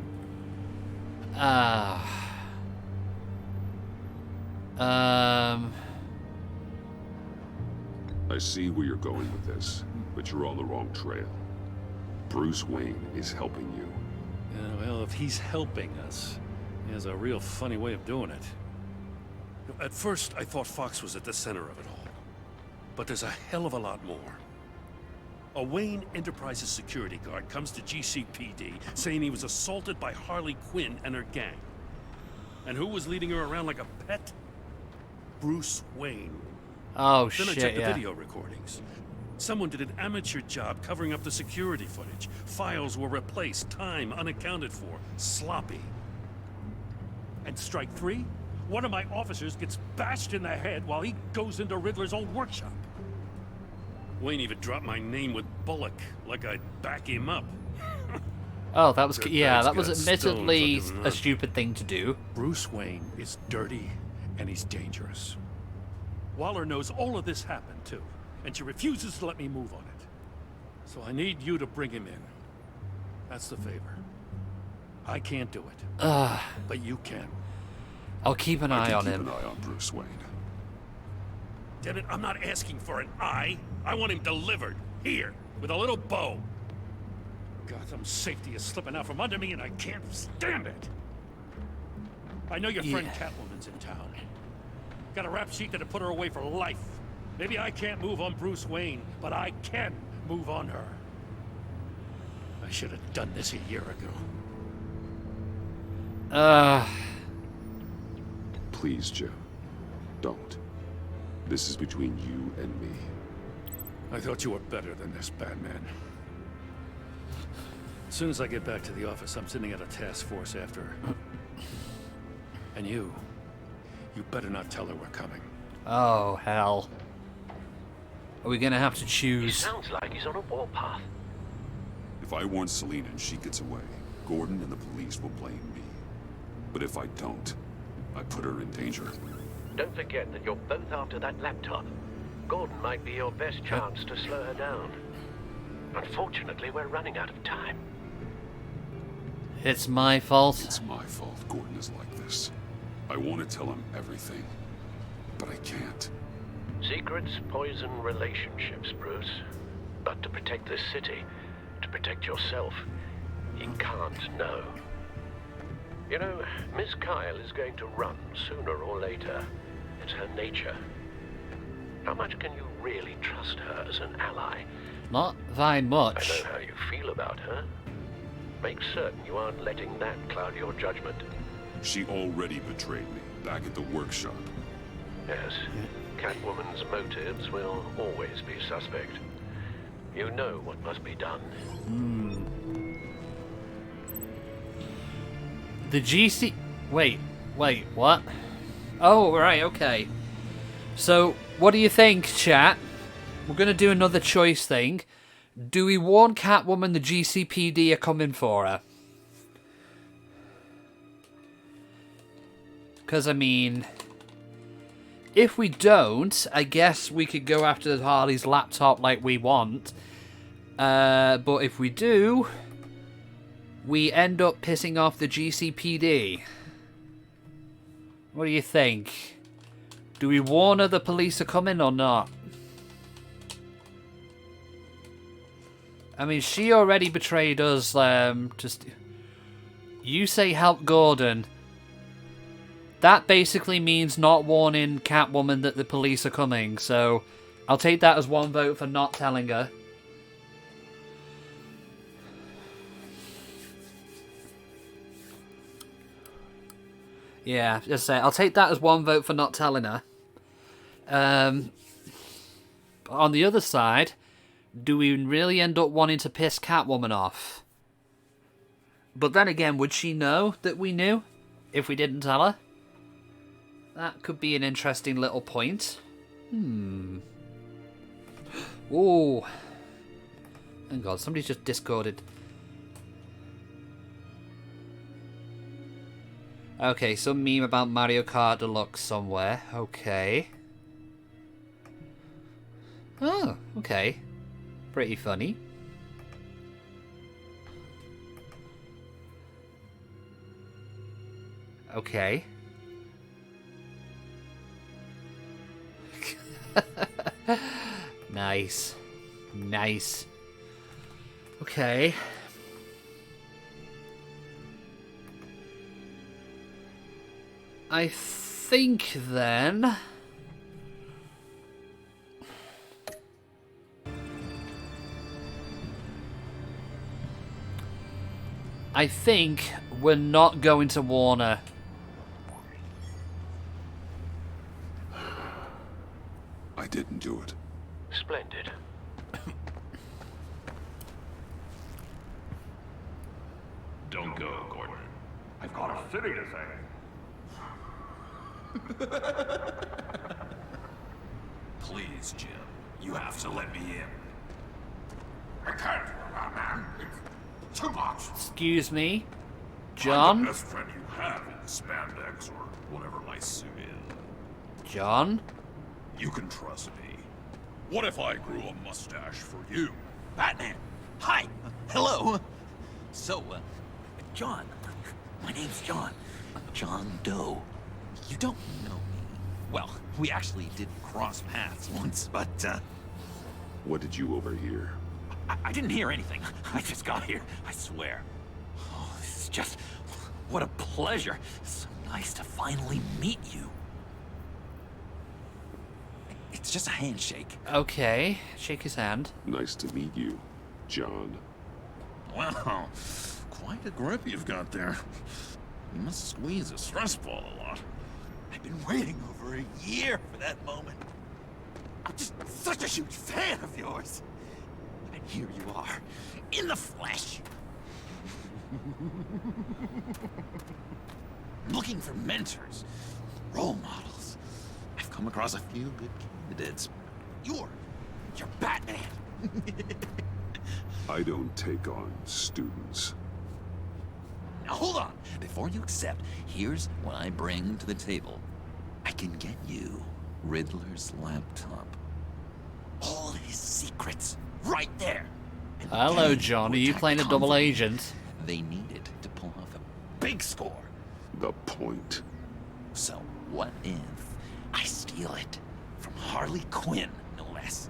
I see where you're going with this, but you're on the wrong trail. Bruce Wayne is helping you. Yeah, well, if he's helping us, He has a real funny way of doing it. At first, I thought Fox was at the center of it all. But there's a hell of a lot more. A Wayne Enterprises security guard comes to GCPD saying he was assaulted by Harley Quinn and her gang. And who was leading her around like a pet? Bruce Wayne. Oh, Then shit, I checked the yeah. video recordings. Someone did an amateur job covering up the security footage. Files were replaced, time unaccounted for, sloppy. And strike three? One of my officers gets bashed in the head while he goes into Riddler's old workshop. Wayne even dropped my name with Bullock, like I'd back him up. Oh, that was... yeah, that was got admittedly stones up his a nut. stupid thing to do. Bruce Wayne is dirty, and he's dangerous. Waller knows all of this happened, too, and she refuses to let me move on it. So I need you to bring him in. That's the favor. I can't do it. But you can. I'll keep an eye on Keep him. an eye on Bruce Wayne. Damn it, I'm not asking for an eye. I want him delivered. Here, with a little bow. Gotham's safety is slipping out from under me, and I can't stand it. I know your friend Catwoman's in town. Got a rap sheet that'll put her away for life. Maybe I can't move on Bruce Wayne, but I can move on her. I should have done this a year ago. Please, Jim. Don't. This is between you and me. I thought you were better than this, Batman. As soon as I get back to the office, I'm sending out a task force after her. And you better not tell her we're coming. Oh, hell. Are we gonna have to He choose? sounds like he's on a warpath. If I warn Selina and she gets away, Gordon and the police will blame me. But if I don't, I put her in danger. Don't forget that you're both after that laptop. Gordon might be your best chance to slow her down. Unfortunately, we're running out of time. It's my fault. It's my fault Gordon is like this. I want to tell him everything, but I can't. Secrets poison relationships, Bruce. But to protect this city, to protect yourself, you can't know. You know, Miss Kyle is going to run sooner or later. It's her nature. How much can you really trust her as an ally? Not very much. I know how you feel about her. Make certain you aren't letting that cloud your judgment. She already betrayed me back at the workshop. Yes, Catwoman's motives will always be suspect. You know what must be done. The GC... Wait, what? Oh, right, okay. So, what do you think, chat? We're going to do another choice thing. Do we warn Catwoman the GCPD are coming for her? Because, I mean... if we don't, I guess we could go after Harley's laptop like we want. But if we do... we end up pissing off the GCPD. What do you think? Do we warn her the police are coming or not? I mean, she already betrayed us. You say help Gordon. That basically means not warning Catwoman that the police are coming. So I'll take that as one vote for not telling her. Yeah, just say I'll take that as one vote for not telling her. But on the other side, do we really end up wanting to piss Catwoman off? But then again, would she know that we knew if we didn't tell her? That could be an interesting little point. Oh, thank God, somebody's just discorded. Okay, some meme about Mario Kart Deluxe somewhere. Okay. Oh, okay. Pretty funny. Okay. Nice. Nice. Okay. I think then... I think we're not going to Warner. I didn't do it. Splendid. Don't go, Gordon. I've got a city to save. Please, Jim. You have to let me in. I can't, man. It's too much. Excuse me, I'm John? the best friend you have in the spandex or whatever my suit is. John? You can trust me. What if I grew a mustache for you? Batman! Hi! Hello! So, John. My name's John. John Doe. You don't know me. Well, we actually did cross paths once, but, What did you overhear? I didn't hear anything. I just got here, I swear. Oh, this is just... what a pleasure. So nice to finally meet you. It's just a handshake. Okay, shake his hand. Nice to meet you, John. Wow, quite a grip you've got there. You must squeeze a stress ball a lot. I've been waiting over a year for that moment. I'm just such a huge fan of yours. And here you are, in the flesh. Looking for mentors, role models. I've come across a few good candidates. You're Batman. I don't take on students. Now hold on. Before you accept, here's what I bring to the table. I can get you Riddler's laptop. All his secrets, right there. And Hello, then John. Are we'll you tack playing a on double for me. agent? They needed to pull off a big score. The point. So what if I steal it from Harley Quinn, no less,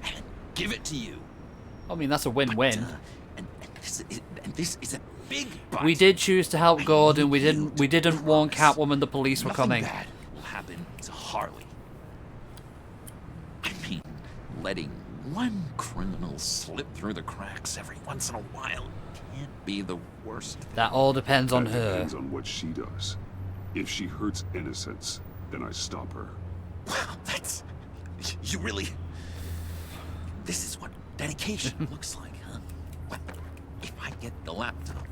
and give it to you? I mean, that's a win-win. And this is a big but. We did choose to help Gordon. We didn't warn Catwoman the police were Nothing coming. bad will happen to Harley. I mean, letting one criminal slip through the cracks every once in a while can't be the worst. That all depends on That her. depends on what she does. If she hurts innocents, then I stop her. Wow, that's... You really... This is what dedication looks like, huh? Well, if I get the laptop,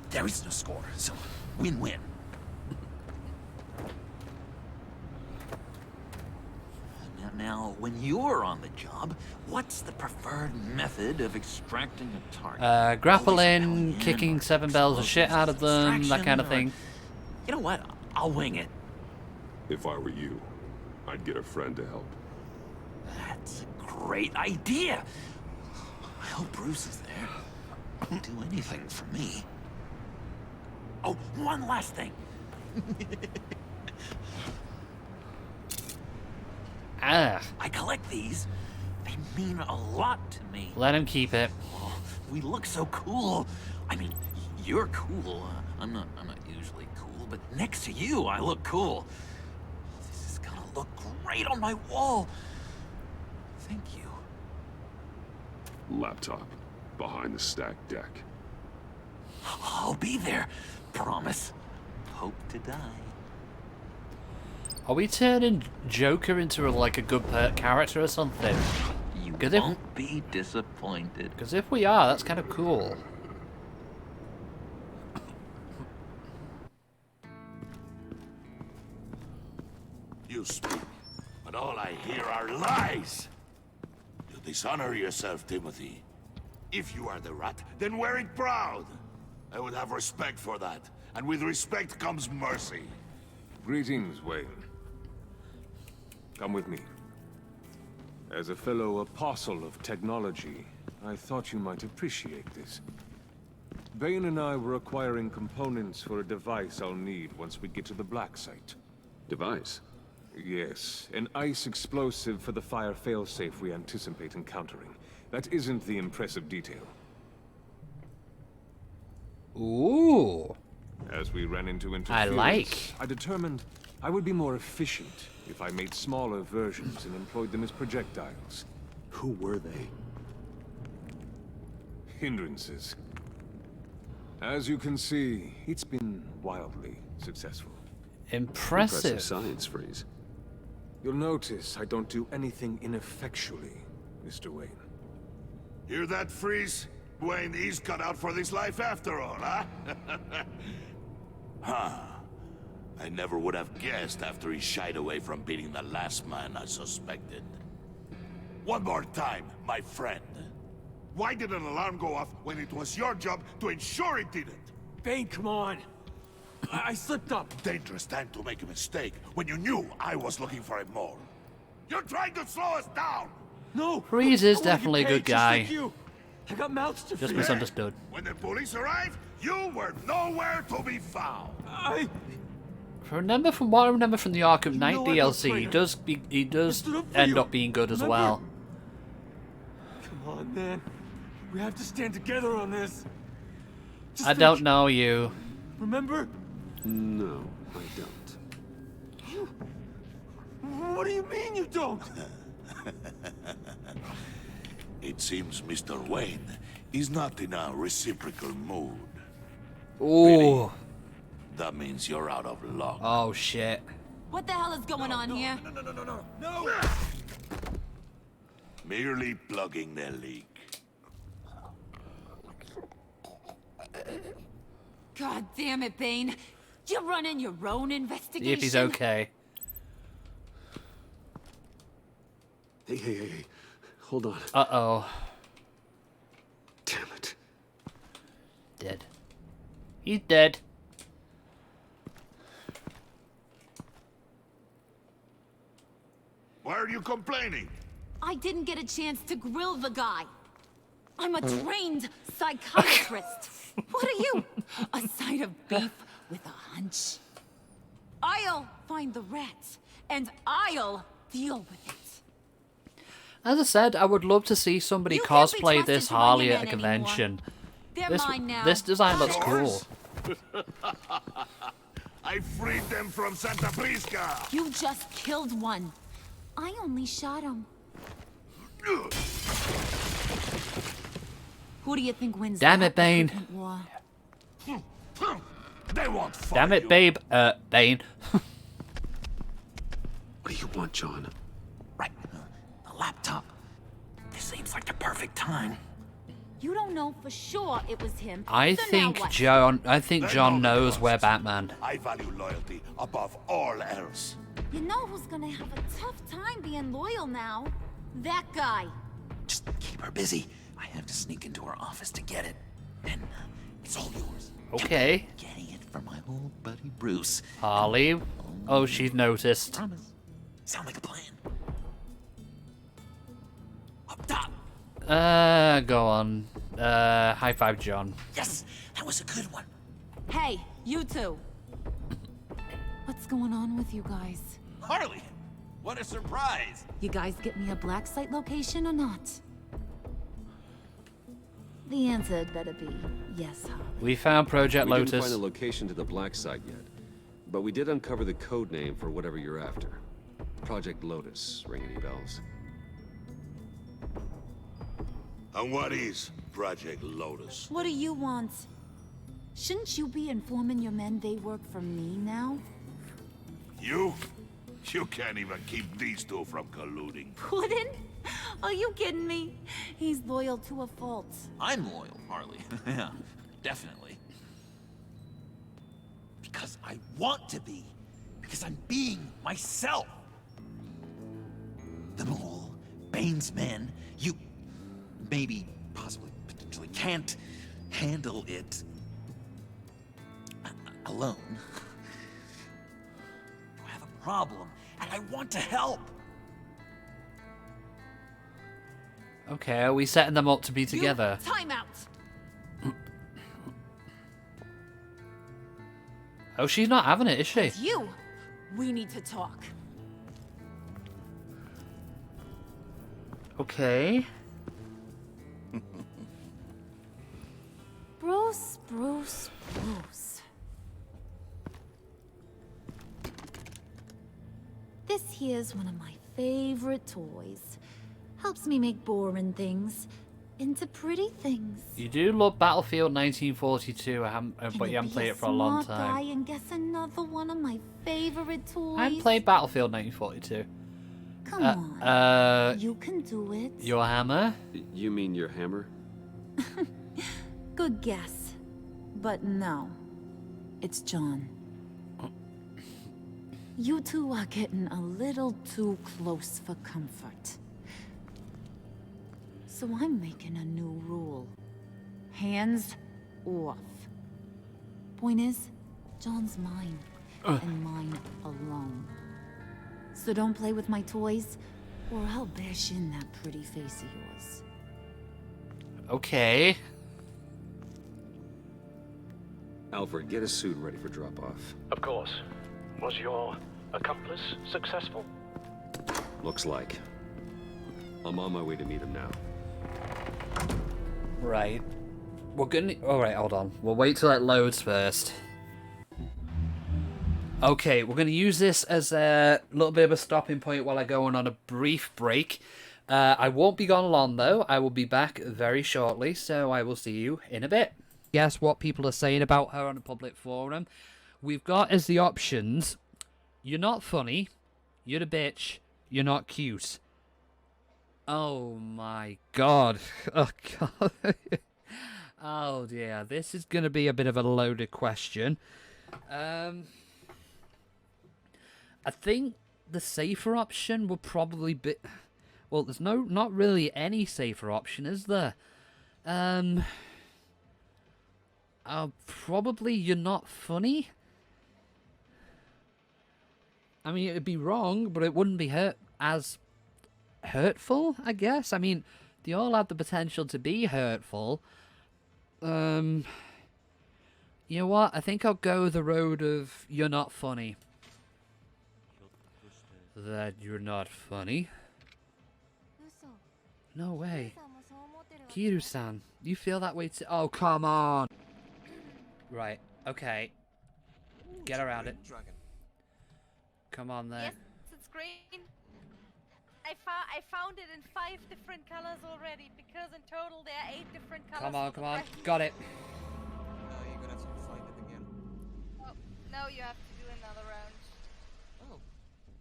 there is no score, so win-win. Now, when you're on the job, what's the preferred method of extracting a target? Grappling, kicking 7 bells of shit out of them, that kind of thing. You know what? I'll wing it. If I were you, I'd get a friend to help. That's a great idea. I hope Bruce is there. He'll do anything for me. Oh, one last thing. Ah. I collect these. They mean a lot to me. Let him keep it. Oh, we look so cool. I mean, you're cool. I'm not usually cool, but next to you, I look cool. This is gonna look great on my wall. Thank you. Laptop. Behind the stacked deck. I'll be there. Promise. Hope to die. Are we turning Joker into like a good character or something? You Cause won't be disappointed. Because if we are, that's kind of cool. You speak, but all I hear are lies. You dishonor yourself, Timothy. If you are the rat, then wear it proud. I would have respect for that, and with respect comes mercy. Greetings, Wayne. Come with me. As a fellow apostle of technology, I thought you might appreciate this. Bane and I were acquiring components for a device I'll need once we get to the Black Site. Device? Yes, an ice explosive for the fire failsafe we anticipate encountering. That isn't the impressive detail. Ooh. As we ran into interference, like. I determined I would be more efficient if I made smaller versions and employed them as projectiles. Who were they? Hindrances. As you can see, it's been wildly successful. Impressive. Science, Freeze. You'll notice I don't do anything ineffectually, Mr. Wayne. Hear that, Freeze? Wayne, he's cut out for this life after all, huh? Huh. I never would have guessed after he shied away from beating the last man I suspected. One more time, my friend. Why did an alarm go off when it was your job to ensure it didn't? Bane, come on. I slipped up. Dangerous time to make a mistake when you knew I was looking for him more. You're trying to slow us down! No! Freeze is definitely a good guy. Just like you. I got mouths to Just feed. misunderstood. When the police arrived, you were nowhere to be found. Remember from what I remember from the Arkham Knight DLC, he does end up being good as well. Come on, man. We have to stand together on this. I don't know you. Remember? No, I don't. What do you mean you don't? It seems Mr. Wayne is not in a reciprocal mood. Ooh. That means you're out of luck. Oh shit. What the hell is going on here? No! Merely plugging the leak. God damn it, Bane. You're running your own investigation. See if he's okay. Hey. Hold on. Uh-oh. Damn it. Dead. He's dead. Why are you complaining? I didn't get a chance to grill the guy. I'm a trained psychiatrist. What are you? A side of beef with a hunch? I'll find the rats, and I'll deal with it. As I said, I would love to see somebody You can't be cosplay trusted this to run Harley your at a men convention. They're mine now. This design looks cool. I freed them from Santa Prisca. You just killed one. I only shot him. Who do you think wins? Damn it, Bane. War? They won't fight. Damn it, babe. Bane. What do you want, John? Right. A laptop. This seems like the perfect time. You don't know for sure it was him. I so now think what? John knows we're Batman. I value loyalty above all else. You know who's gonna have a tough time being loyal now? That guy. Just keep her busy. I have to sneak into her office to get it. Then it's all yours. Okay. Getting it for my old buddy Bruce. Harley. Oh, she's noticed. Promise. Sound like a plan. Up top. Go on. High five, John. Yes, that was a good one. Hey, you two. What's going on with you guys? Harley, what a surprise. You guys get me a black site location or not? The answer had better be yes, Harley. We found Project We Lotus. didn't find a location to the black site yet, but we did uncover the code name for whatever you're after. Project Lotus. Ring any bells? And what is Project Lotus? What do you want? Shouldn't you be informing your men they work for me now? You? You can't even keep these two from colluding. Puddin'? Are you kidding me? He's loyal to a fault. I'm loyal, Harley. Yeah, definitely. Because I want to be. Because I'm being myself. The mole, Bane's men, you maybe, possibly, potentially can't handle it alone. I have a problem, and I want to help. Okay, are we setting them up to be together? Time out. Oh, she's not having it, is she? You. We need to talk. Okay. Bruce. here's one of my favorite toys. Helps me make boring things into pretty things. You do love Battlefield 1942, but you haven't played it for a long Smart guy time. and guess another one of my favorite toys. I haven't played Battlefield 1942. Come on, you can do it. Your hammer? You mean your hammer? Good guess, but no, it's John. You two are getting a little too close for comfort. So I'm making a new rule. Hands off. Point is, John's mine, and mine alone. So don't play with my toys, or I'll bash in that pretty face of yours. Okay. Alfred, get a suit ready for drop-off. Of course. Was your accomplice successful? Looks like. I'm on my way to meet him now. Right. We're gonna... Alright, hold on. We'll wait till it loads first. Okay, we're gonna use this as a little bit of a stopping point while I go on a brief break. I won't be gone long, though. I will be back very shortly, so I will see you in a bit. Guess what people are saying about her on a public forum? We've got as the options, you're not funny, you're a bitch, you're not cute. Oh my god. Oh god. Oh dear, this is going to be a bit of a loaded question. I think the safer option would probably be... Well, there's not really any safer option, is there? Probably you're not funny. I mean, it'd be wrong, but it wouldn't be as hurtful, I guess. I mean, they all have the potential to be hurtful. You know what? I think I'll go the road of you're not funny. That you're not funny? No way. Kiru-san, you feel that way too? Oh, come on. Right, okay. Get around it. Come on there. Yes, it's green. I found it in 5 different colors already, because in total there are 8 different colors. Come on. Got it. No, you're gonna have to find it again. Oh, no, you have to do another round. Oh.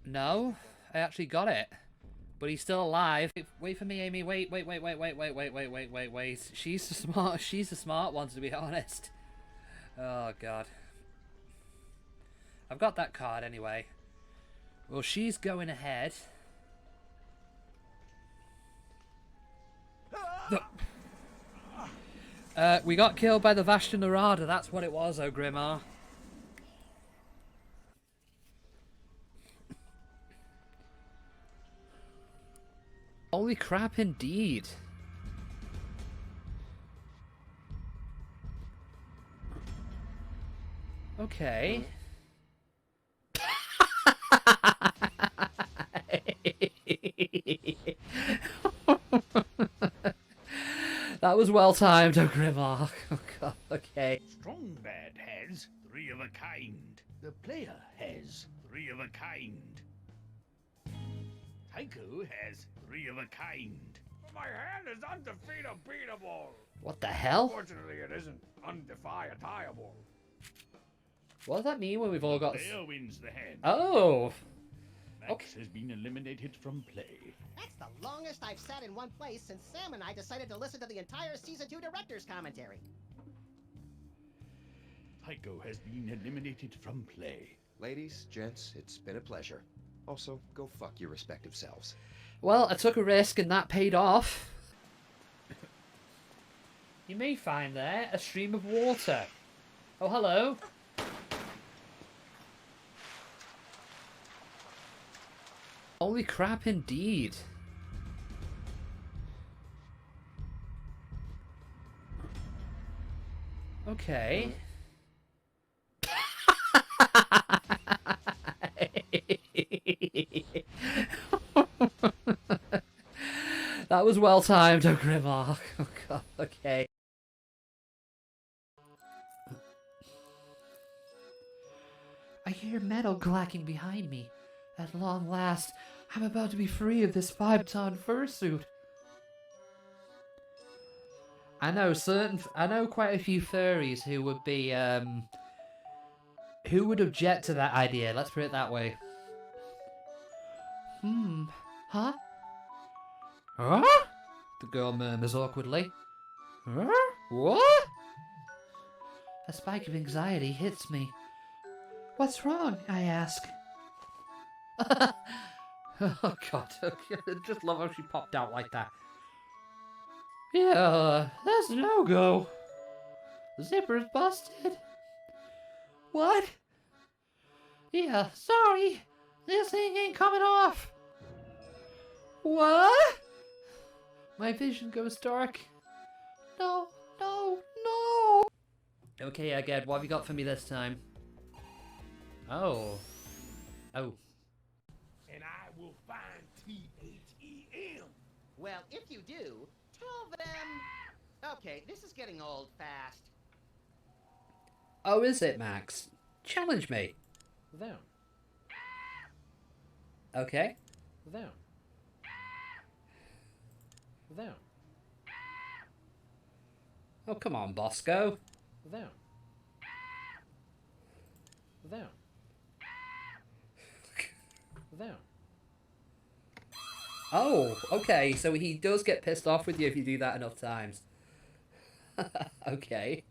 No, I actually got it. But he's still alive. Wait for me, Amy. Wait. She's the smart one, to be honest. Oh, God. I've got that card anyway. Well, she's going ahead. We got killed by the Vashta Narada. That's what it was, oh Grimar. Holy crap, indeed. Okay. That was well timed, oh Grimar. Oh God, okay. Strongbad has 3 of a kind. The player has 3 of a kind. Tycho has 3 of a kind. My hand is undefeatable. What the hell? Fortunately, it isn't undefiable. What does that mean when we've all got... The player wins the hand. Oh! Max has been eliminated from play. That's the longest I've sat in one place since Sam and I decided to listen to the entire Season 2 director's commentary. Tycho has been eliminated from play. Ladies, gents, it's been a pleasure. Also, go fuck your respective selves. Well, I took a risk and that paid off. You may find there a stream of water. Oh, hello. Holy crap, indeed. Okay. That was well timed, oh Grimar. Oh God, okay. I hear metal clacking behind me. At long last, I'm about to be free of this 5-ton fursuit. I know quite a few furries who would be, who would object to that idea, let's put it that way. Huh? Huh? The girl murmurs awkwardly. Huh? What? A spike of anxiety hits me. What's wrong? I ask. Oh god, I just love how she popped out like that. Yeah, that's a no-go. The zipper's busted. What? Yeah, sorry. This thing ain't coming off. What? My vision goes dark. No, no, no. Okay, again, what have you got for me this time? Oh. Oh. And I will find T-H-E-M. Well, if you do, tell them... Okay, this is getting old fast. Oh, is it, Max? Challenge me. Them. Okay. Them. Them. Oh, come on, Bosco. Them. Them. Them. Oh, okay, so he does get pissed off with you if you do that enough times. Okay.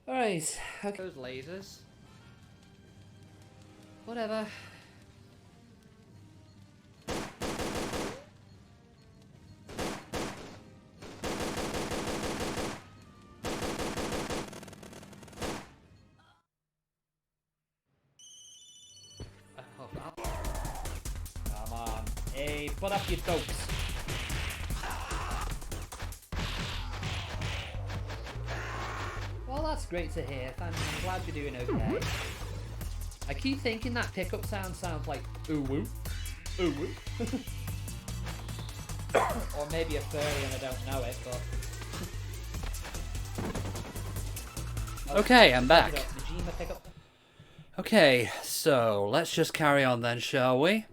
Alright, okay. Those lasers. Whatever. Come on. Hey, put up your dopes. Well, that's great to hear. I'm glad you're doing okay. I keep thinking that pickup sound sounds like ooh woo. Ooh woo. Or maybe a furry and I don't know it, but... Okay, I'm back. Okay, so let's just carry on then, shall we?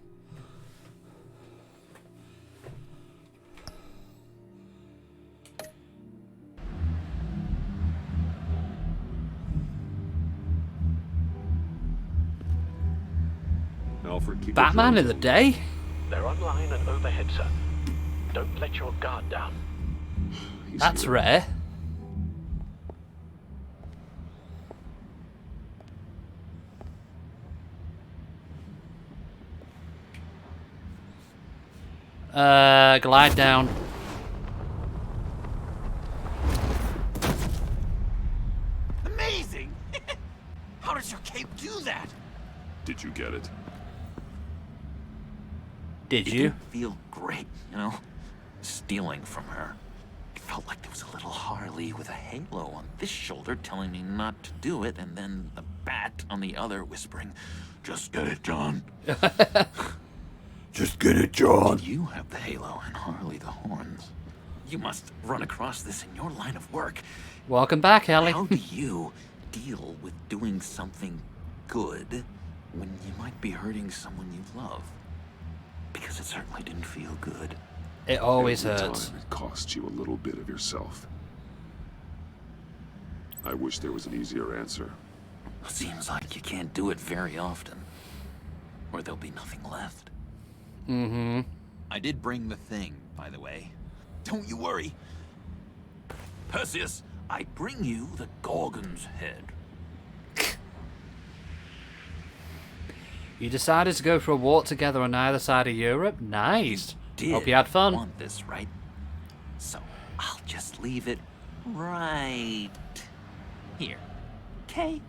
Alfred, Batman in the day? They're online and overhead, sir. Don't let your guard down. That's rare. Glide down. Amazing! How does your cape do that? Did you get it? Did It you? didn't feel great, you know? Stealing from her. It felt like there was a little Harley with a halo on this shoulder telling me not to do it, and then the bat on the other whispering, "Just get it, John." Just get it, John. You have the halo and Harley the horns. You must run across this in your line of work. Welcome back, Ellie. How do you deal with doing something good when you might be hurting someone you love? Because it certainly didn't feel good. It always Every hurts. time it costs you a little bit of yourself. I wish there was an easier answer. Seems like you can't do it very often, or there'll be nothing left. Mm-hmm. I did bring the thing, by the way. Don't you worry. Perseus, I bring you the Gorgon's head. You decided to go for a walk together on either side of Europe? Nice. Hope you had fun. Want this, right? So I'll just leave it right here. Okay?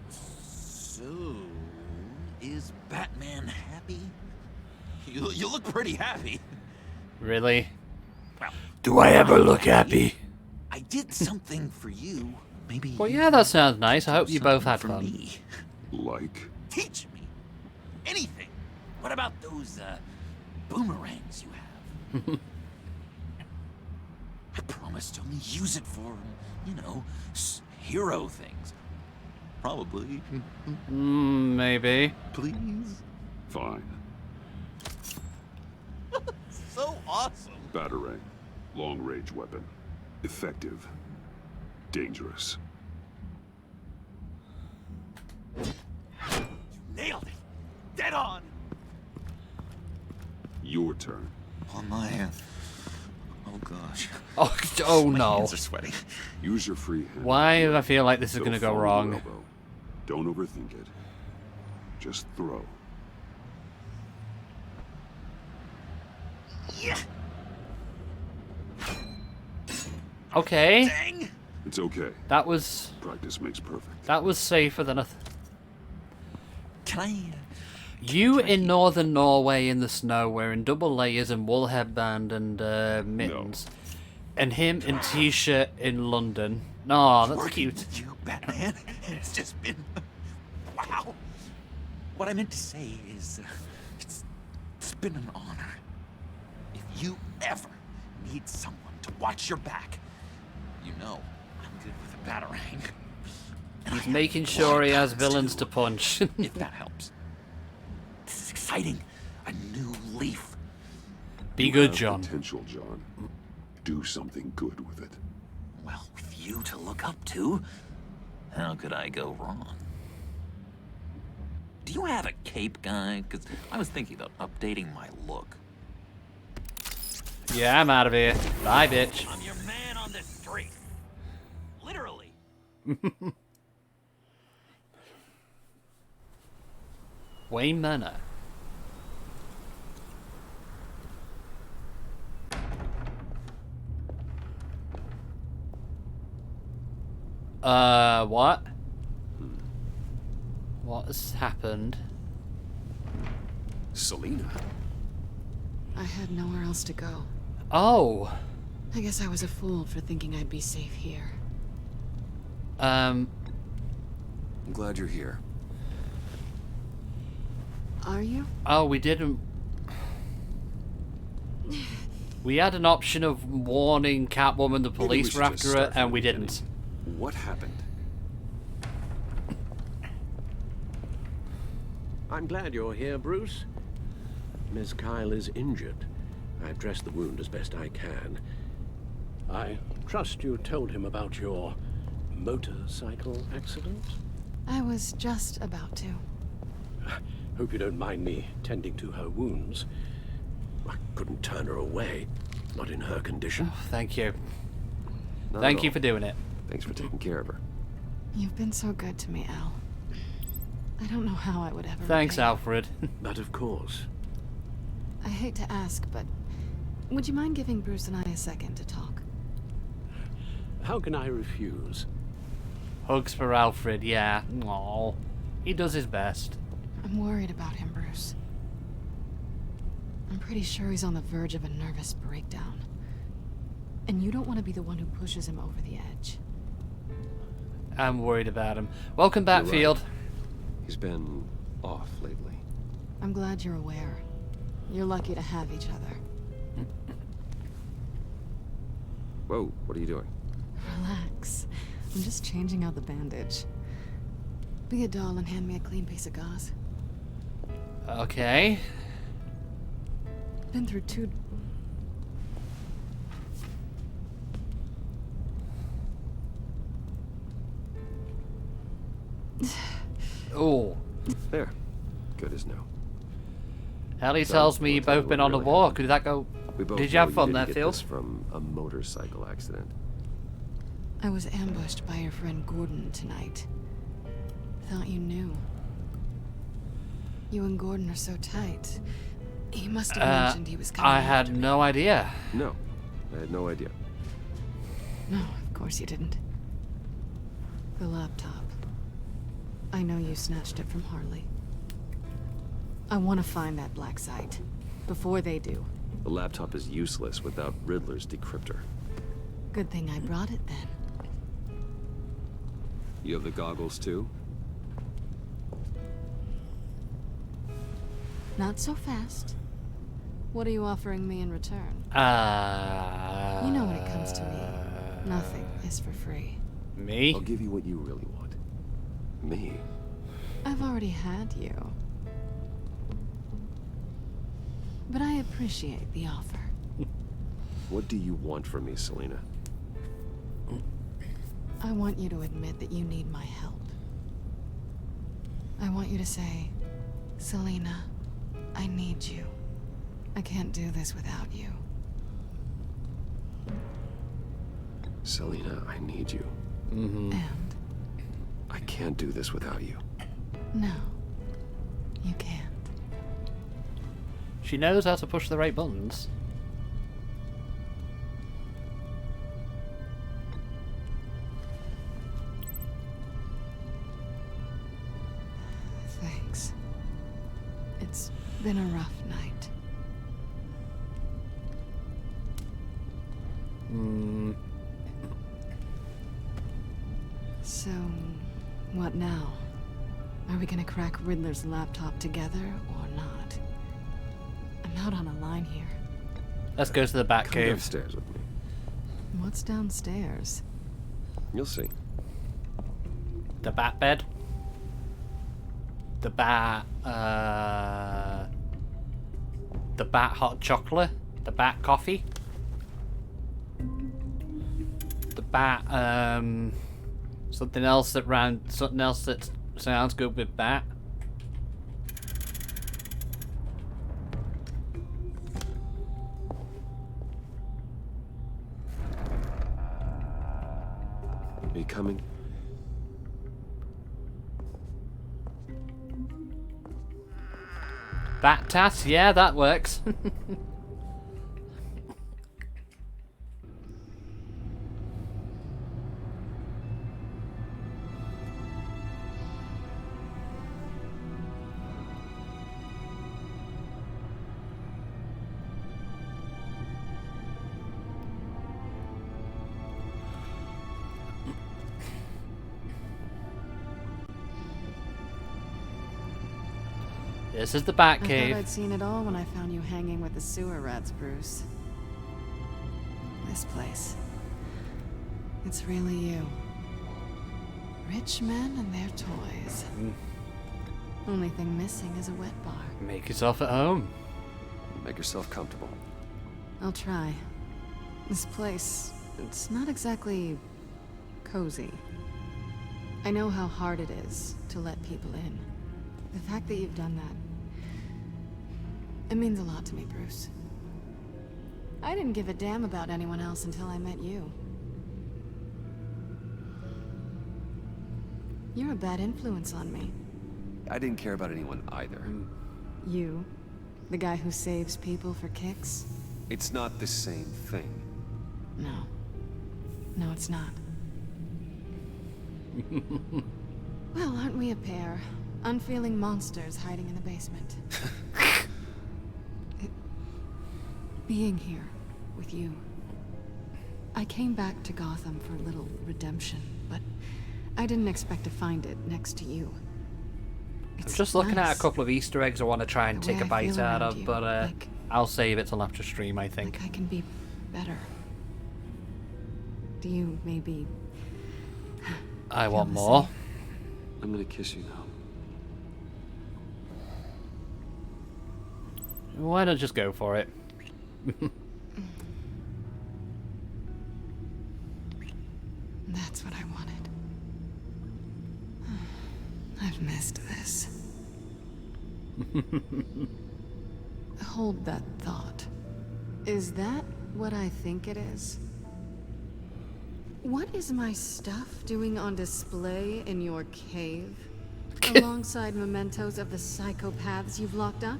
So, is Batman happy? You look pretty happy. Really? Well, Do I ever look happy? I did something for you. Maybe. Well, yeah, that sounds nice. I hope you both had fun. Me. Like? Teach me anything. What about those boomerangs you have? I promised to only use it for, you know, hero things. Probably. Maybe. Please? Fine. So awesome. Batarang. Long-range weapon. Effective. Dangerous. Nailed it. Dead on. Your turn. Oh my. Oh gosh. Oh My no. hands are sweating. Use your free hand. Why do I feel like this is It'll going to go follow your wrong? elbow. Don't overthink it. Just throw. Yeah. Okay. Dang. It's okay. That was... Practice makes perfect. That was safer than a... Can I... You in northern Norway in the snow wearing double layers and wool headband and mittens. No. And him in t-shirt in London. No, that's Working cute. with you, Batman. It's just been... Wow. What I meant to say is... it's been an honor. If you ever need someone to watch your back, you know I'm good with a batarang. He's making sure he has villains to punch. If that helps. This is exciting. A new leaf. Be good, John. Potential, John. Do something good with it. Well, with you to look up to, how could I go wrong? Do you have a cape, guy? Because I was thinking about updating my look. Yeah, I'm out of here. Bye, bitch. I'm your man on the street. Literally. Wayne Manor. What? What has happened? Selena. I had nowhere else to go. Oh. I guess I was a fool for thinking I'd be safe here. I'm glad you're here. Are you? Oh, we didn't... We had an option of warning Catwoman the police were after her, and we didn't. What happened? I'm glad you're here, Bruce. Miss Kyle is injured. I've dressed the wound as best I can. I trust you told him about your motorcycle accident? I was just about to. Hope you don't mind me tending to her wounds. I couldn't turn her away, not in her condition. Oh, thank you. Not Thank at you all. for doing it. Thanks for taking care of her. You've been so good to me, Al. I don't know how I would ever Thanks, repay you. Alfred. But of course. I hate to ask, but would you mind giving Bruce and I a second to talk? How can I refuse? Hugs for Alfred, yeah. Aww. He does his best. I'm worried about him, Bruce. I'm pretty sure he's on the verge of a nervous breakdown. And you don't want to be the one who pushes him over the edge. I'm worried about him. Welcome back, You're Field. right. He's been off lately. I'm glad you're aware. You're lucky to have each other. Whoa, what are you doing? Relax. I'm just changing out the bandage. Be a doll and hand me a clean piece of gauze. Okay. Been through two... Oh. There. Good as new. Ellie So, tells me we'll you've tell you both been what on a really walk. happened. Did that go... We both Did you have know fun didn't there, get Field? this from a motorcycle accident. I was ambushed by your friend Gordon tonight. Thought you knew. You and Gordon are so tight. He must have mentioned he was coming I had no idea. No, I had no idea. No, of course you didn't. The laptop. I know you snatched it from Harley. I want to find that black site. Before they do. The laptop is useless without Riddler's decryptor. Good thing I brought it then. You have the goggles too? Not so fast. What are you offering me in return? You know when it comes to me, nothing is for free. Me? I'll give you what you really want. Me? I've already had you. But I appreciate the offer. What do you want from me, Selena? I want you to admit that you need my help. I want you to say, Selena, I need you. I can't do this without you. Selena, I need you. Mm-hmm. And? I can't do this without you. No, you can't. She knows how to push the right buttons. Thanks. It's been a rough night. So, what now? Are we gonna crack Riddler's laptop together or not? I'm not on a line here. Let's go to the Batcave. Come downstairs with me. What's downstairs? You'll see. The Bat bed. The Bat hot chocolate. The Bat coffee. The Bat something else that sounds good with Bat. Are you coming? Bat tat, yeah, that works. This is the Batcave. I thought I'd seen it all when I found you hanging with the sewer rats, Bruce. This place. It's really you. Rich men and their toys. Only thing missing is a wet bar. Make yourself at home. Make yourself comfortable. I'll try. This place, it's not exactly cozy. I know how hard it is to let people in. The fact that you've done that, it means a lot to me, Bruce. I didn't give a damn about anyone else until I met you. You're a bad influence on me. I didn't care about anyone either. You? The guy who saves people for kicks? It's not the same thing. No. No, it's not. Well, aren't we a pair? Unfeeling monsters hiding in the basement. Being here with you. I came back to Gotham for a little redemption, but I didn't expect to find it next to you. I'm just looking at a couple of Easter eggs I want to try and take a bite out of, but I'll save it till after stream, I think. Like I can be better. Do you maybe... I want more. I'm gonna kiss you now. Why not just go for it? That's what I wanted. I've missed this. Hold that thought. Is that what I think it is? What is my stuff doing on display in your cave? Alongside mementos of the psychopaths you've locked up?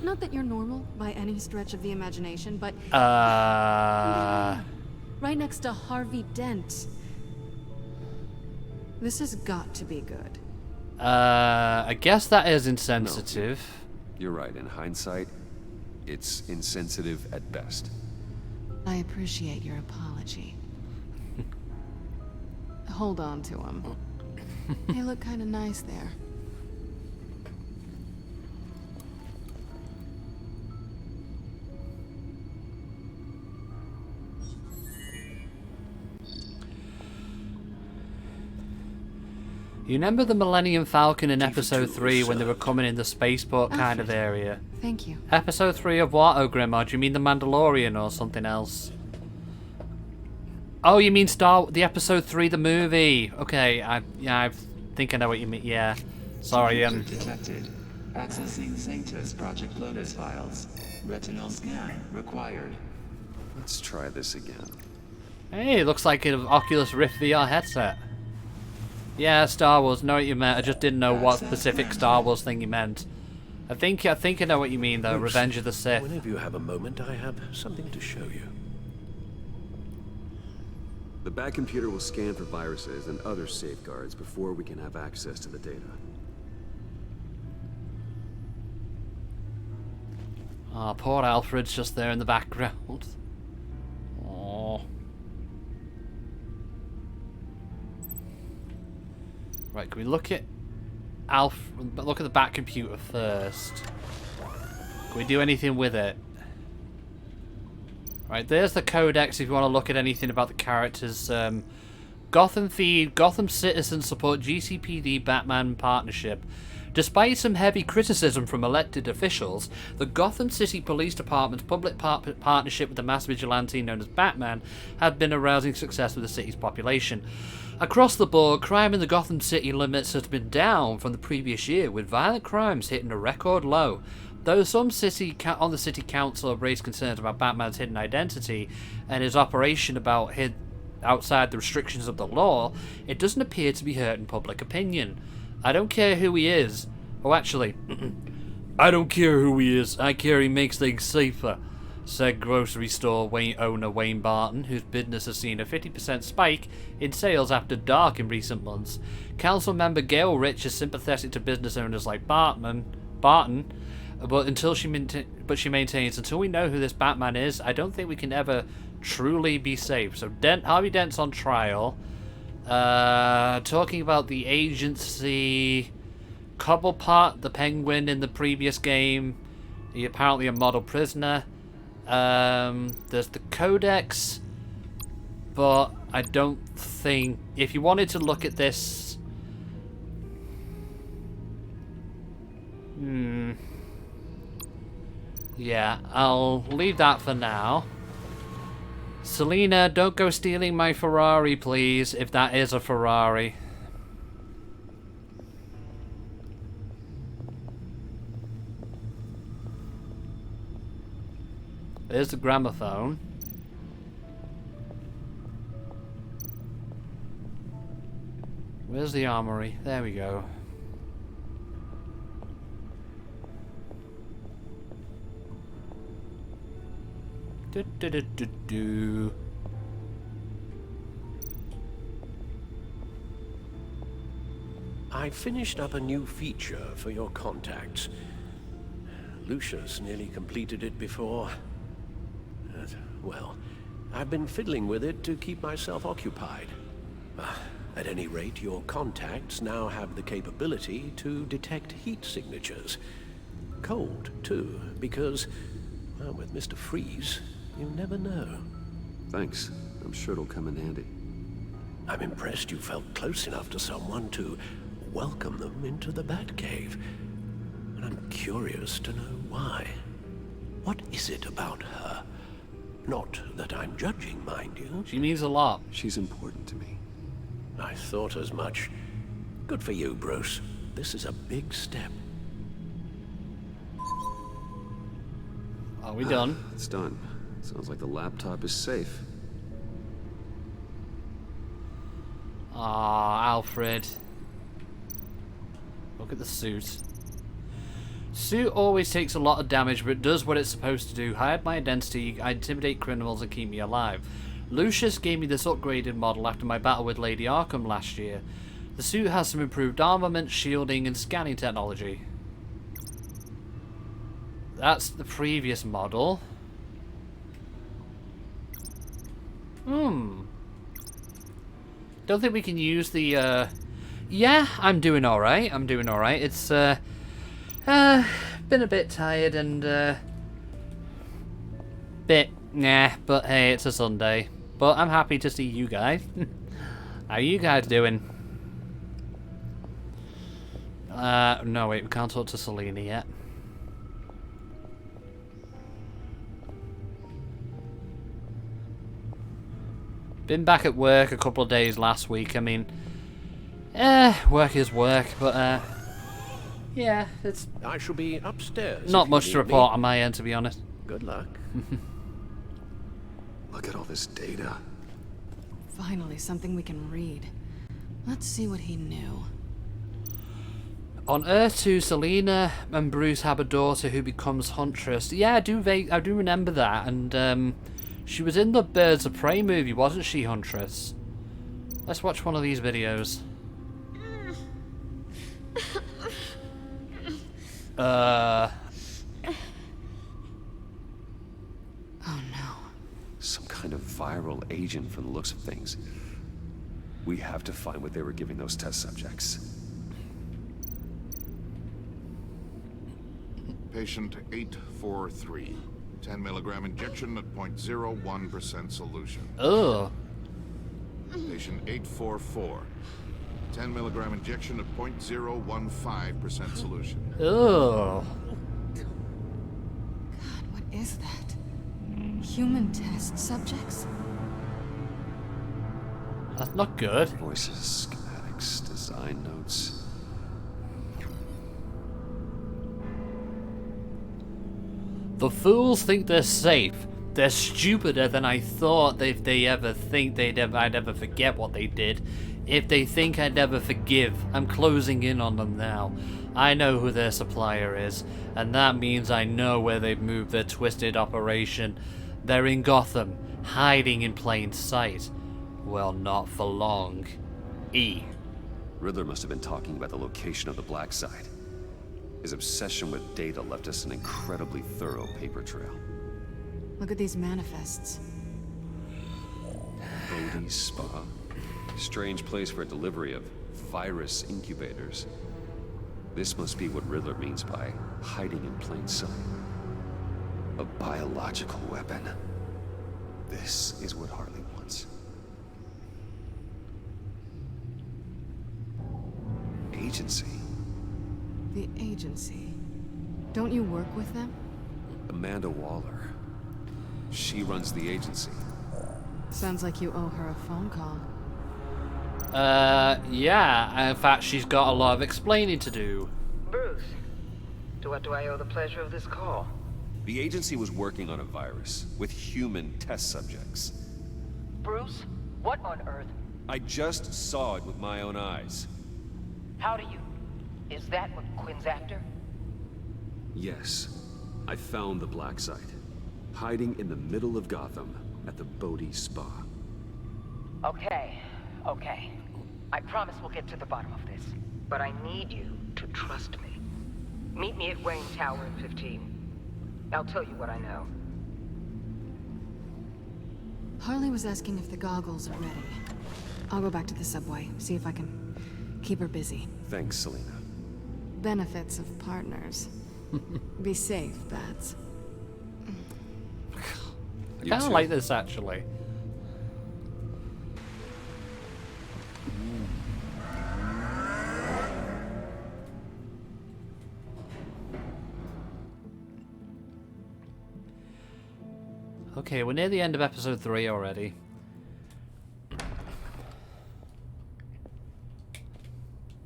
Not that you're normal by any stretch of the imagination, but... right next to Harvey Dent. This has got to be good. I guess that is insensitive. No, you're right. In hindsight, it's insensitive at best. I appreciate your apology. Hold on to him. They look kind of nice there. You remember the Millennium Falcon in Episode 3 when they were coming in the spaceport kind of area? Thank you. Episode 3 of what, O'Grimmar? Do you mean The Mandalorian or something else? Oh, you mean the Episode 3, the movie? Okay, I think I know what you mean. Yeah, sorry. Detected. Accessing Sanctus Project Lotus files. Retinal scan required. Let's try this again. Hey, looks like an Oculus Rift VR headset. Yeah, Star Wars. Know what you meant. I just didn't know what specific Star Wars thing you meant. I think I know what you mean though. Bruce, Revenge of the Sith. Whenever you have a moment, I have something to show you. The Bat computer will scan for viruses and other safeguards before we can have access to the data. Oh, poor Alfred's just there in the background. Oh. Right, can we look at look at the Bat computer first? Can we do anything with it? Right, there's the codex if you want to look at anything about the characters. Gotham feed, Gotham citizens support GCPD Batman partnership. Despite some heavy criticism from elected officials, the Gotham City Police Department's public partnership with the mass vigilante known as Batman had been a rousing success with the city's population. Across the board, crime in the Gotham City limits has been down from the previous year, with violent crimes hitting a record low. Though some on the city council have raised concerns about Batman's hidden identity and his operation outside the restrictions of the law, it doesn't appear to be hurting public opinion. I don't care who he is. Oh, actually, I don't care who he is. I care he makes things safer, said grocery store owner Wayne Barton, whose business has seen a 50% spike in sales after dark in recent months. Council member Gail Rich is sympathetic to business owners like Barton, but she maintains until we know who this Batman is, I don't think we can ever truly be safe. So Harvey Dent's on trial. Talking about the agency, Cobblepot, the Penguin in the previous game, he apparently a model prisoner. There's the Codex, but I don't think if you wanted to look at this, yeah, I'll leave that for now. Selena, don't go stealing my Ferrari, please, if that is a Ferrari. There's the gramophone. Where's the armory? There we go. I finished up a new feature for your contacts. Lucius nearly completed it before. Well, I've been fiddling with it to keep myself occupied. At any rate, your contacts now have the capability to detect heat signatures. Cold, too, because, well, with Mr. Freeze, you never know. Thanks. I'm sure it'll come in handy. I'm impressed you felt close enough to someone to welcome them into the Batcave. And I'm curious to know why. What is it about her? Not that I'm judging, mind you. She means a lot. She's important to me. I thought as much. Good for you, Bruce. This is a big step. Are we done? It's done. Sounds like the laptop is safe. Ah, Alfred. Look at the suit. Suit always takes a lot of damage, but it does what it's supposed to do. Hide my identity, intimidate criminals, and keep me alive. Lucius gave me this upgraded model after my battle with Lady Arkham last year. The suit has some improved armament, shielding, and scanning technology. That's the previous model. Don't think we can use the, Yeah, I'm doing alright. I'm doing alright. It's, been a bit tired and, but hey, it's a Sunday. But I'm happy to see you guys. How are you guys doing? No, wait, we can't talk to Selena yet. Been back at work a couple of days last week. I mean, work is work, but yeah, it's. I shall be upstairs. Not much to report on my end, to be honest. Good luck. Look at all this data. Finally, something we can read. Let's see what he knew. On Earth 2, Selena and Bruce have a daughter who becomes Huntress. Yeah, I do remember that, and she was in the Birds of Prey movie, wasn't she, Huntress? Let's watch one of these videos. Oh no. Some kind of viral agent from the looks of things. We have to find what they were giving those test subjects. Patient 843. 10 milligram injection at 0.01% solution. Oh. Patient 844. 10 milligram injection at 0.015% solution. Oh. God, what is that? Human test subjects? That's not good. Voices, schematics, design notes. The fools think they're safe. They're stupider than I thought. If they ever think I'd ever forget what they did. If they think I'd never forgive, I'm closing in on them now. I know who their supplier is, and that means I know where they've moved their twisted operation. They're in Gotham, hiding in plain sight. Well, not for long. E. Riddler must have been talking about the location of the black site. His obsession with data left us an incredibly thorough paper trail. Look at these manifests. Bodhi's Spa. Strange place for a delivery of virus incubators. This must be what Riddler means by hiding in plain sight. A biological weapon. This is what Harley wants. Agency. The agency. Don't you work with them? Amanda Waller. She runs the agency. Sounds like you owe her a phone call. Yeah. In fact, she's got a lot of explaining to do. Bruce, to what do I owe the pleasure of this call? The agency was working on a virus with human test subjects. Bruce, what on earth? I just saw it with my own eyes. How do you? Is that what Quinn's after? Yes. I found the black site. Hiding in the middle of Gotham at the Bodhi Spa. Okay. I promise we'll get to the bottom of this. But I need you to trust me. Meet me at Wayne Tower in 15. I'll tell you what I know. Harley was asking if the goggles are ready. I'll go back to the subway, see if I can keep her busy. Thanks, Selena. Benefits of partners. Be safe, Bats. I kind of like this, actually. Okay, we're near the end of episode 3 already.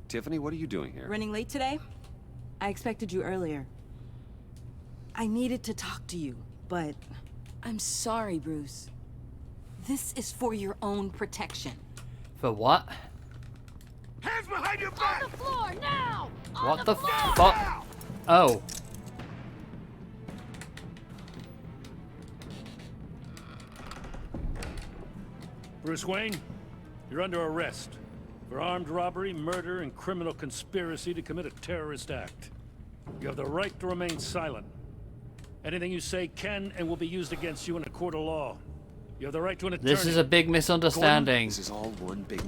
Tiffany, what are you doing here? Running late today? I expected you earlier. I needed to talk to you, but I'm sorry, Bruce. This is for your own protection. For what? Hands behind your back! On the floor, now! What the fuck? Oh. Bruce Wayne, you're under arrest for armed robbery, murder, and criminal conspiracy to commit a terrorist act. You have the right to remain silent. Anything you say can and will be used against you in a court of law. You have the right to an attorney. This is a big misunderstanding. This is all one big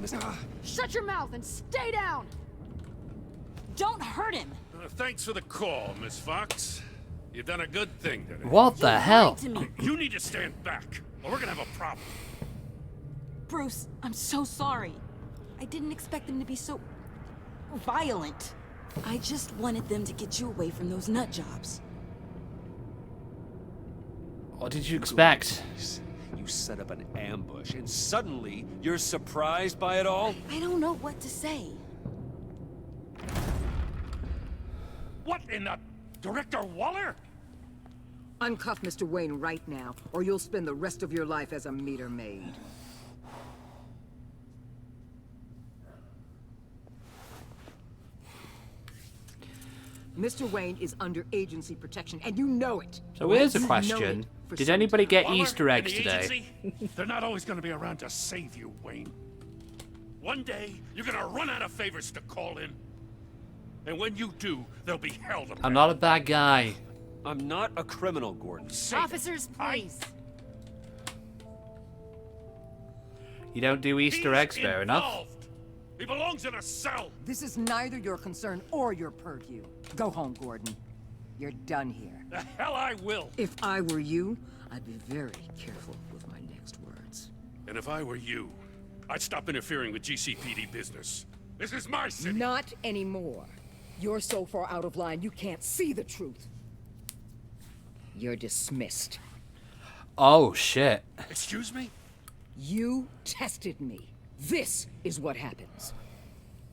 Shut your mouth and stay down! Don't hurt him! Thanks for the call, Miss Fox. You've done a good thing today. What the hell? You need to stand back, or we're gonna have a problem. Bruce, I'm so sorry. I didn't expect them to be so violent. I just wanted them to get you away from those nut jobs. What did you expect? You set up an ambush, and suddenly you're surprised by it all? I don't know what to say. What in the... Director Waller? Uncuff Mr. Wayne right now, or you'll spend the rest of your life as a meter maid. Mr. Wayne is under agency protection, and you know it. So here's a question. Did anybody get Easter eggs today? They're not always going to be around to save you, Wayne. One day, you're going to run out of favors to call in. And when you do, they'll be hell to pay. I'm not a bad guy. I'm not a criminal, Gordon. Officers, please. You don't do Easter eggs, fair enough. He belongs in a cell. This is neither your concern or your purview. Go home, Gordon. You're done here. The hell I will. If I were you, I'd be very careful with my next words. And if I were you, I'd stop interfering with GCPD business. This is my city. Not anymore. You're so far out of line, you can't see the truth. You're dismissed. Oh, shit. Excuse me? You tested me. This is what happens.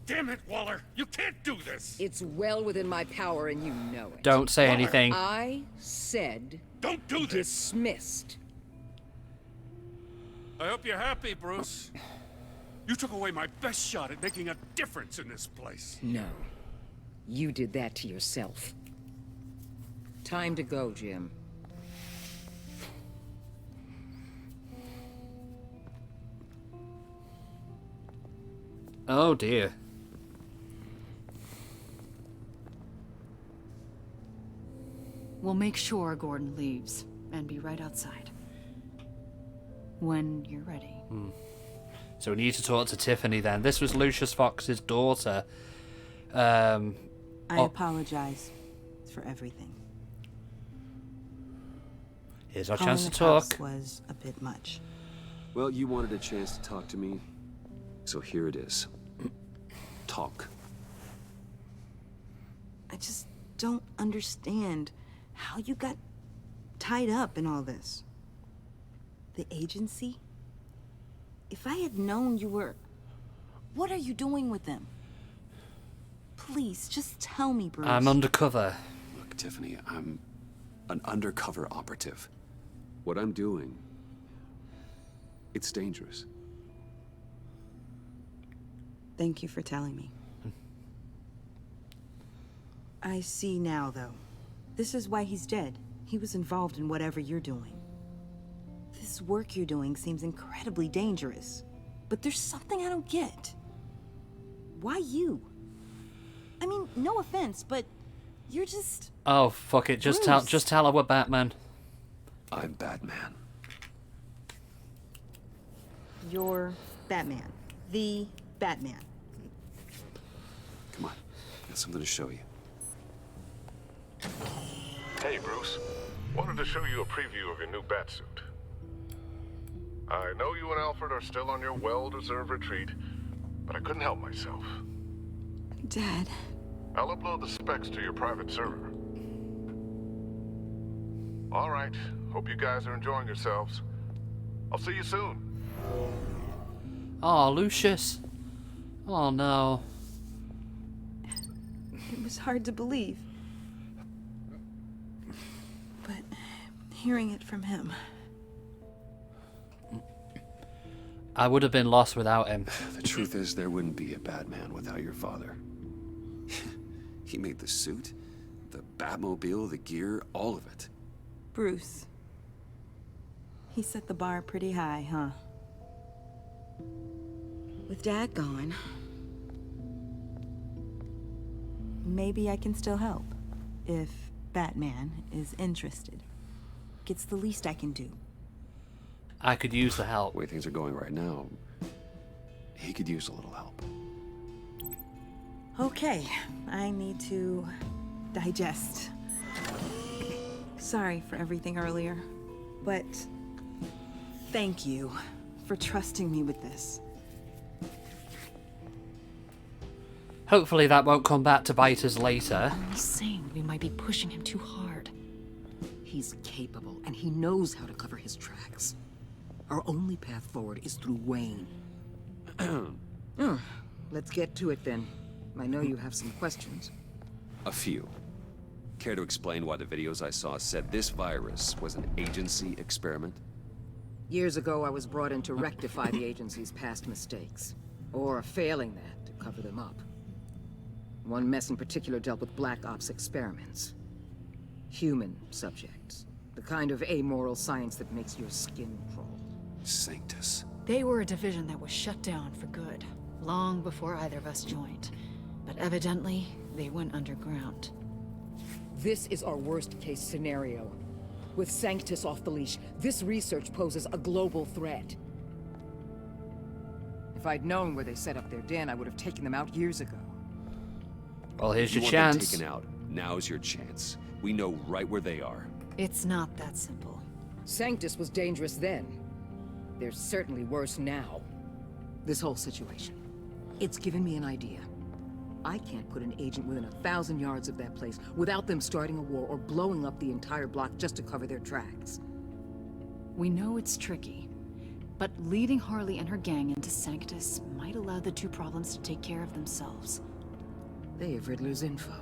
Damn it, Waller! You can't do this! It's well within my power and you know it. Don't say anything. I said... Don't do this! Dismissed. I hope you're happy, Bruce. You took away my best shot at making a difference in this place. No. You did that to yourself. Time to go, Jim. Oh, dear. We'll make sure Gordon leaves and be right outside. When you're ready. So we need to talk to Tiffany then. This was Lucius Fox's daughter. I apologize for everything. Here's our Calling chance to the talk. cops was a bit much. Well, you wanted a chance to talk to me, so here it is. Talk. I just don't understand how you got tied up in all this. The agency? If I had known you were... What are you doing with them? Please, just tell me, Bruce. I'm undercover. Look, Tiffany, I'm an undercover operative. What I'm doing, it's dangerous. Thank you for telling me. I see now, though. This is why he's dead. He was involved in whatever you're doing. This work you're doing seems incredibly dangerous. But there's something I don't get. Why you? I mean, no offense, but you're just... Oh, fuck it. Just tell her we're Batman. I'm Batman. You're Batman. The Batman. Come on. I got something to show you. Hey, Bruce. Wanted to show you a preview of your new batsuit. I know you and Alfred are still on your well-deserved retreat, but I couldn't help myself. Dad. I'll upload the specs to your private server. All right. Hope you guys are enjoying yourselves. I'll see you soon. Oh, Lucius. Oh, no. It was hard to believe. But hearing it from him... I would have been lost without him. The truth is, there wouldn't be a Batman without your father. He made the suit, the Batmobile, the gear, all of it. Bruce. He set the bar pretty high, huh? With Dad gone, maybe I can still help. If Batman is interested. It's the least I can do. I could use the help. The way things are going right now, he could use a little help. Okay, I need to digest. Sorry for everything earlier, but thank you for trusting me with this. Hopefully that won't come back to bite us later. I'm saying we might be pushing him too hard. He's capable, and he knows how to cover his tracks. Our only path forward is through Wayne. Let's get to it then. I know you have some questions. A few. Care to explain why the videos I saw said this virus was an agency experiment? Years ago, I was brought in to rectify the agency's past mistakes. Or failing that, to cover them up. One mess in particular dealt with Black Ops experiments. Human subjects. The kind of amoral science that makes your skin crawl. Sanctus. They were a division that was shut down for good, long before either of us joined. But evidently, they went underground. This is our worst-case scenario. With Sanctus off the leash, this research poses a global threat. If I'd known where they set up their den, I would have taken them out years ago. Well, here's your You want chance. them taken out. Now's your chance. We know right where they are. It's not that simple. Sanctus was dangerous then. They're certainly worse now. This whole situation. It's given me an idea. I can't put an agent within 1,000 yards of that place without them starting a war or blowing up the entire block just to cover their tracks. We know it's tricky, but leading Harley and her gang into Sanctus might allow the two problems to take care of themselves. They have Riddler's info.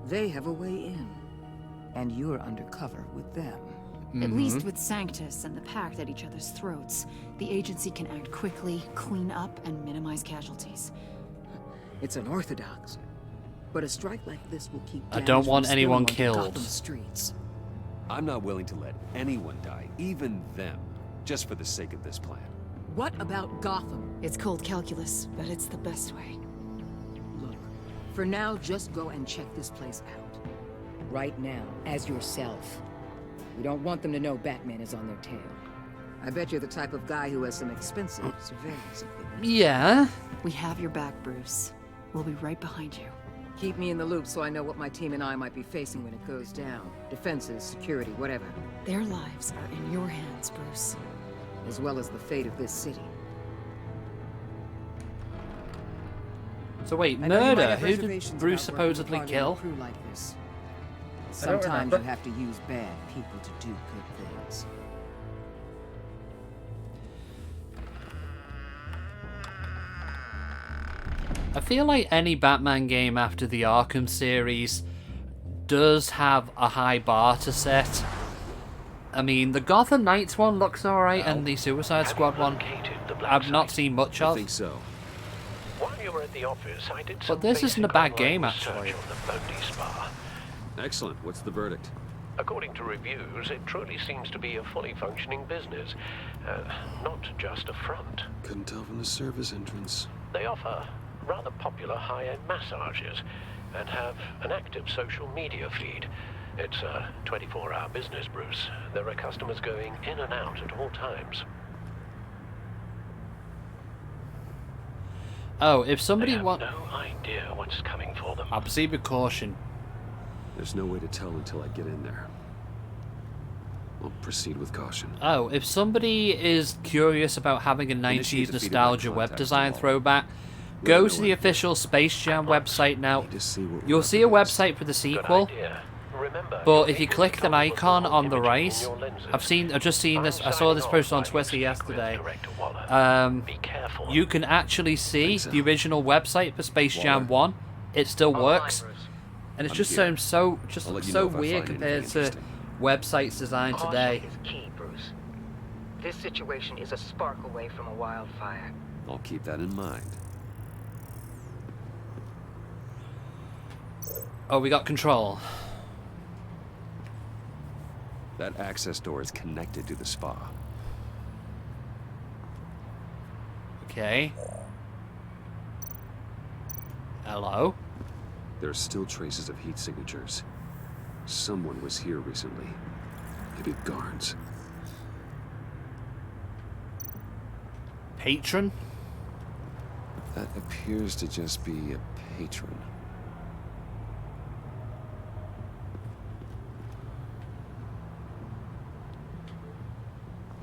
They have a way in. And you're undercover with them. At least with Sanctus and the Pact at each other's throats, the agency can act quickly, clean up, and minimize casualties. It's unorthodox. But a strike like this will keep I don't want damage from anyone spilling onto killed. Gotham streets. I'm not willing to let anyone die, even them, just for the sake of this plan. What about Gotham? It's cold calculus, but it's the best way. Look, for now, just go and check this place out. Right now, as yourself. We don't want them to know Batman is on their tail. I bet you're the type of guy who has some expensive surveillance equipment. Yeah. We have your back, Bruce. We'll be right behind you. Keep me in the loop so I know what my team and I might be facing when it goes down. Defenses, security, whatever. Their lives are in your hands, Bruce. As well as the fate of this city. So wait, I know you might murder? have Who did reservations Bruce about working with supposedly Harley and a kill? crew like this. I don't Sometimes remember. you have to use bad people to do good things. I feel like any Batman game after the Arkham series does have a high bar to set. I mean, the Gotham Knights one looks alright, and the Suicide Squad one I've not seen much of. I think so. While you were at the office, I did But this isn't a bad game, research actually. on the Bodhi Spa. Excellent. What's the verdict? According to reviews, it truly seems to be a fully functioning business, not just a front. Couldn't tell from the service entrance. They offer rather popular high-end massages and have an active social media feed. It's a 24-hour business, Bruce. There are customers going in and out at all times. Oh, if somebody They have wants... no idea what's coming for them. I'll proceed with caution. There's no way to tell until I get in there. I'll proceed with caution. Oh, if somebody is curious about having a Initiate 90s defeated nostalgia by web contact design tomorrow. throwback, go to the official Space Jam website now. You'll see a website for the sequel, but if you click the icon on the right, I've just seen this, I saw this post on Twitter yesterday, you can actually see the original website for Space Jam 1. It still works, and it's just so weird compared to websites designed today. Caution is key, Bruce. This situation is a spark away from a wildfire. I'll keep that in mind. Oh, we got control. That access door is connected to the spa. Okay. Hello? There are still traces of heat signatures. Someone was here recently. Maybe guards. Patron? That appears to just be a patron.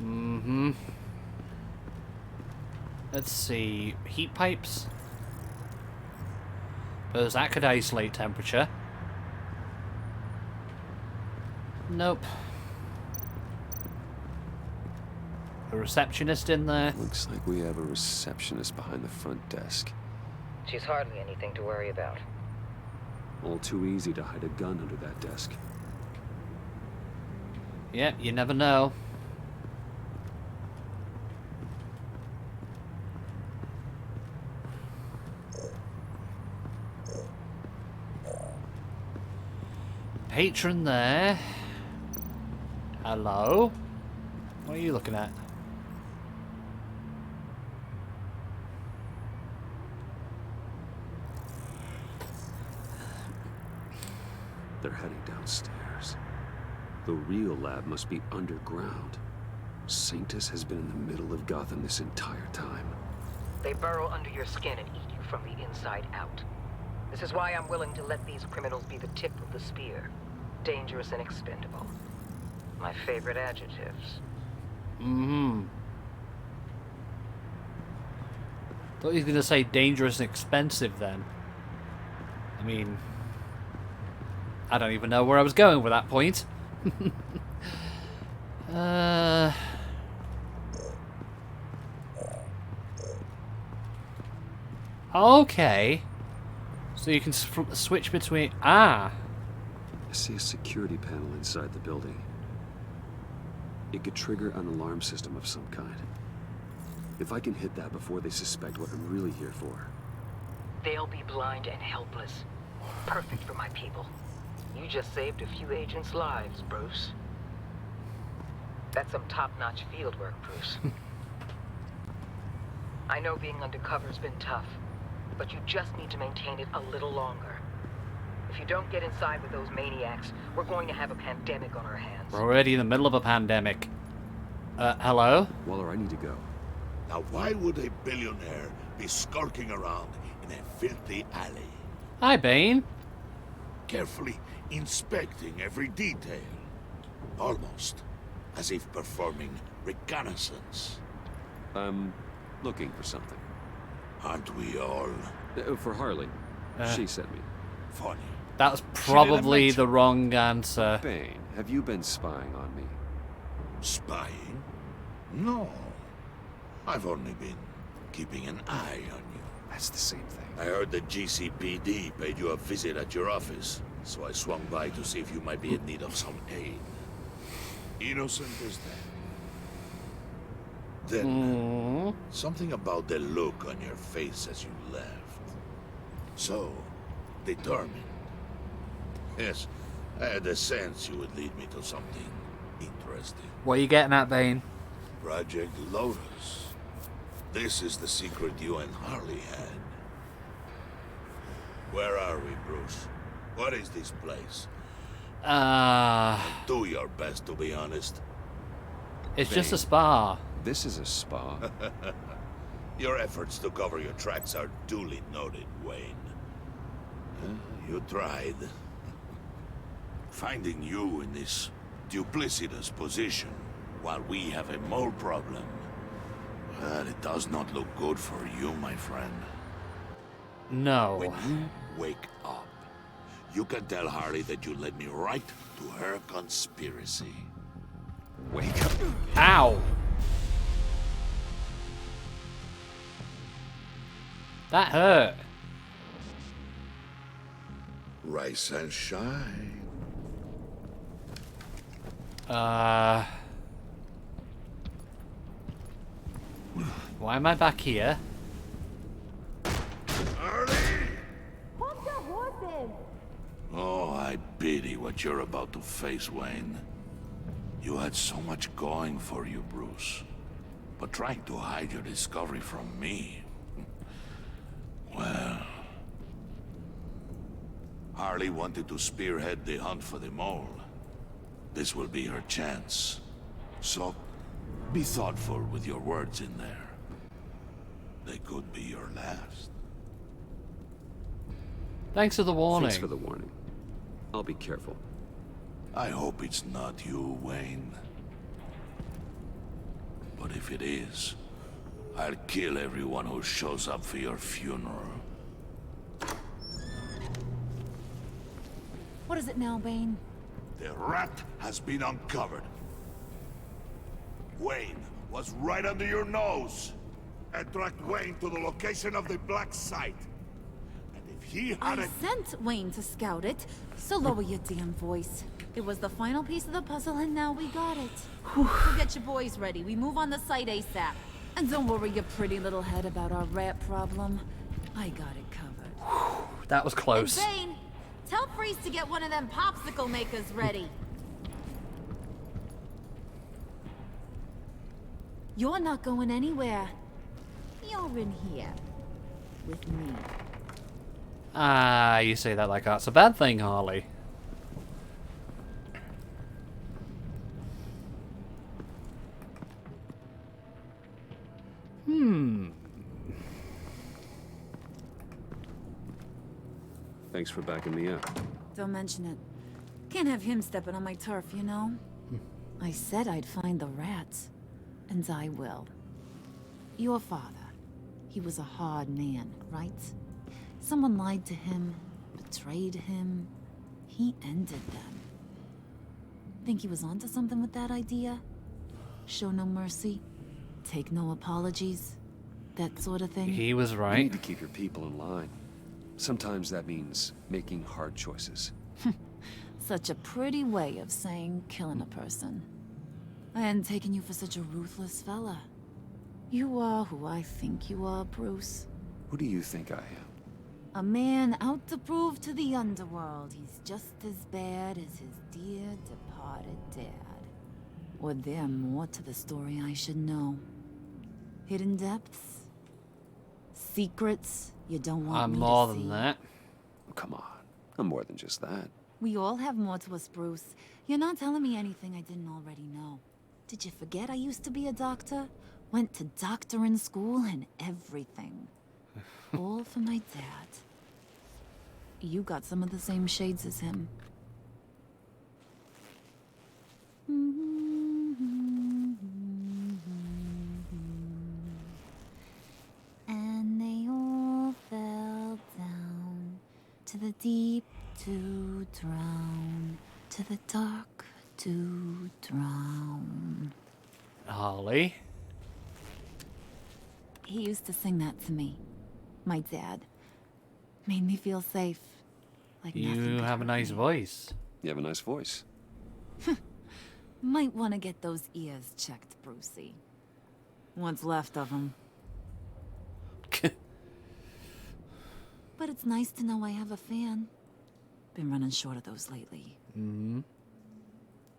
Mm-hmm. Let's see. Heat pipes? Because that could isolate temperature. Nope. A receptionist in there. Looks like we have a receptionist behind the front desk. She's hardly anything to worry about. All too easy to hide a gun under that desk. Yep, you never know. Patron there. Hello? What are you looking at? They're heading downstairs. The real lab must be underground. Sanctus has been in the middle of Gotham this entire time. They burrow under your skin and eat you from the inside out. This is why I'm willing to let these criminals be the tip of the spear. Dangerous and expendable. My favorite adjectives. Mm-hmm. Thought he was going to say dangerous and expensive then. I mean, I don't even know where I was going with that point. Okay. So you can switch between... Ah! I see a security panel inside the building. It could trigger an alarm system of some kind. If I can hit that before they suspect what I'm really here for. They'll be blind and helpless. Perfect for my people. You just saved a few agents' lives, Bruce. That's some top-notch field work, Bruce. I know being undercover's been tough, but you just need to maintain it a little longer. If you don't get inside with those maniacs, we're going to have a pandemic on our hands. We're already in the middle of a pandemic. Hello? Waller, I need to go. Now why would a billionaire be skulking around in a filthy alley? Hi, Bane. Carefully inspecting every detail. Almost as if performing reconnaissance. I'm looking for something. Aren't we all? For Harley. She sent me. Funny. That was probably the wrong answer. Bane, have you been spying on me? Spying? No. I've only been keeping an eye on you. That's the same thing. I heard the GCPD paid you a visit at your office, so I swung by to see if you might be in need of some aid. Innocent as that. Then, something about the look on your face as you left. So, determined. Yes, I had a sense you would lead me to something interesting. What are you getting at, Bane? Project Lotus. This is the secret you and Harley had. Where are we, Bruce? What is this place? Do your best, to be honest. It's just a spa. This is a spa. Your efforts to cover your tracks are duly noted, Wayne. You tried. Finding you in this duplicitous position while we have a mole problem. Well, it does not look good for you, my friend. No. When you wake up, you can tell Harley that you led me right to her conspiracy. Wake up. Ow! That hurt. Rise and shine. Why am I back here? Oh, I pity what you're about to face, Wayne. You had so much going for you, Bruce. But trying to hide your discovery from me... Well... Harley wanted to spearhead the hunt for the mole. This will be her chance. So, be thoughtful with your words in there. They could be your last. Thanks for the warning. Thanks for the warning. I'll be careful. I hope it's not you, Wayne. But if it is, I'll kill everyone who shows up for your funeral. What is it now, Bane? The rat has been uncovered. Wayne was right under your nose. I tracked Wayne to the location of the black site. And if he had I sent Wayne to scout it, so lower your damn voice. It was the final piece of the puzzle, and now we got it. We'll get your boys ready. We move on the site ASAP. And don't worry your pretty little head about our rat problem. I got it covered. That was close. And Bane, tell Freeze to get one of them popsicle makers ready. You're not going anywhere. You're in here. With me. Ah, you say that like that's a bad thing, Harley. Thanks for backing me up. Don't mention it. Can't have him stepping on my turf, you know? I said I'd find the rats. And I will. Your father. He was a hard man, right? Someone lied to him, betrayed him. He ended them. Think he was onto something with that idea? Show no mercy? Take no apologies? That sort of thing? He was You right. need to keep your people in line. Sometimes that means making hard choices. Such a pretty way of saying killing a person. I hadn't taken you for such a ruthless fella. You are who I think you are, Bruce. Who do you think I am? A man out to prove to the underworld he's just as bad as his dear departed dad. Or there more to the story I should know. Hidden depths? Secrets you don't want I'm me more to than see. that. Oh, come on. I'm more than just that. We all have more to us, Bruce. You're not telling me anything I didn't already know. Did you forget I used to be a doctor? Went to doctoring school and everything. All for my dad. You got some of the same shades as him. And they all fell down to the deep to drown, to the dark to drown. Harley? He used to sing that to me. My dad. Made me feel safe. Like nothing You could have a hurt nice me. voice. You have a nice voice. Might want to get those ears checked, Brucey. What's left of them. But it's nice to know I have a fan. Been running short of those lately. Mm-hmm.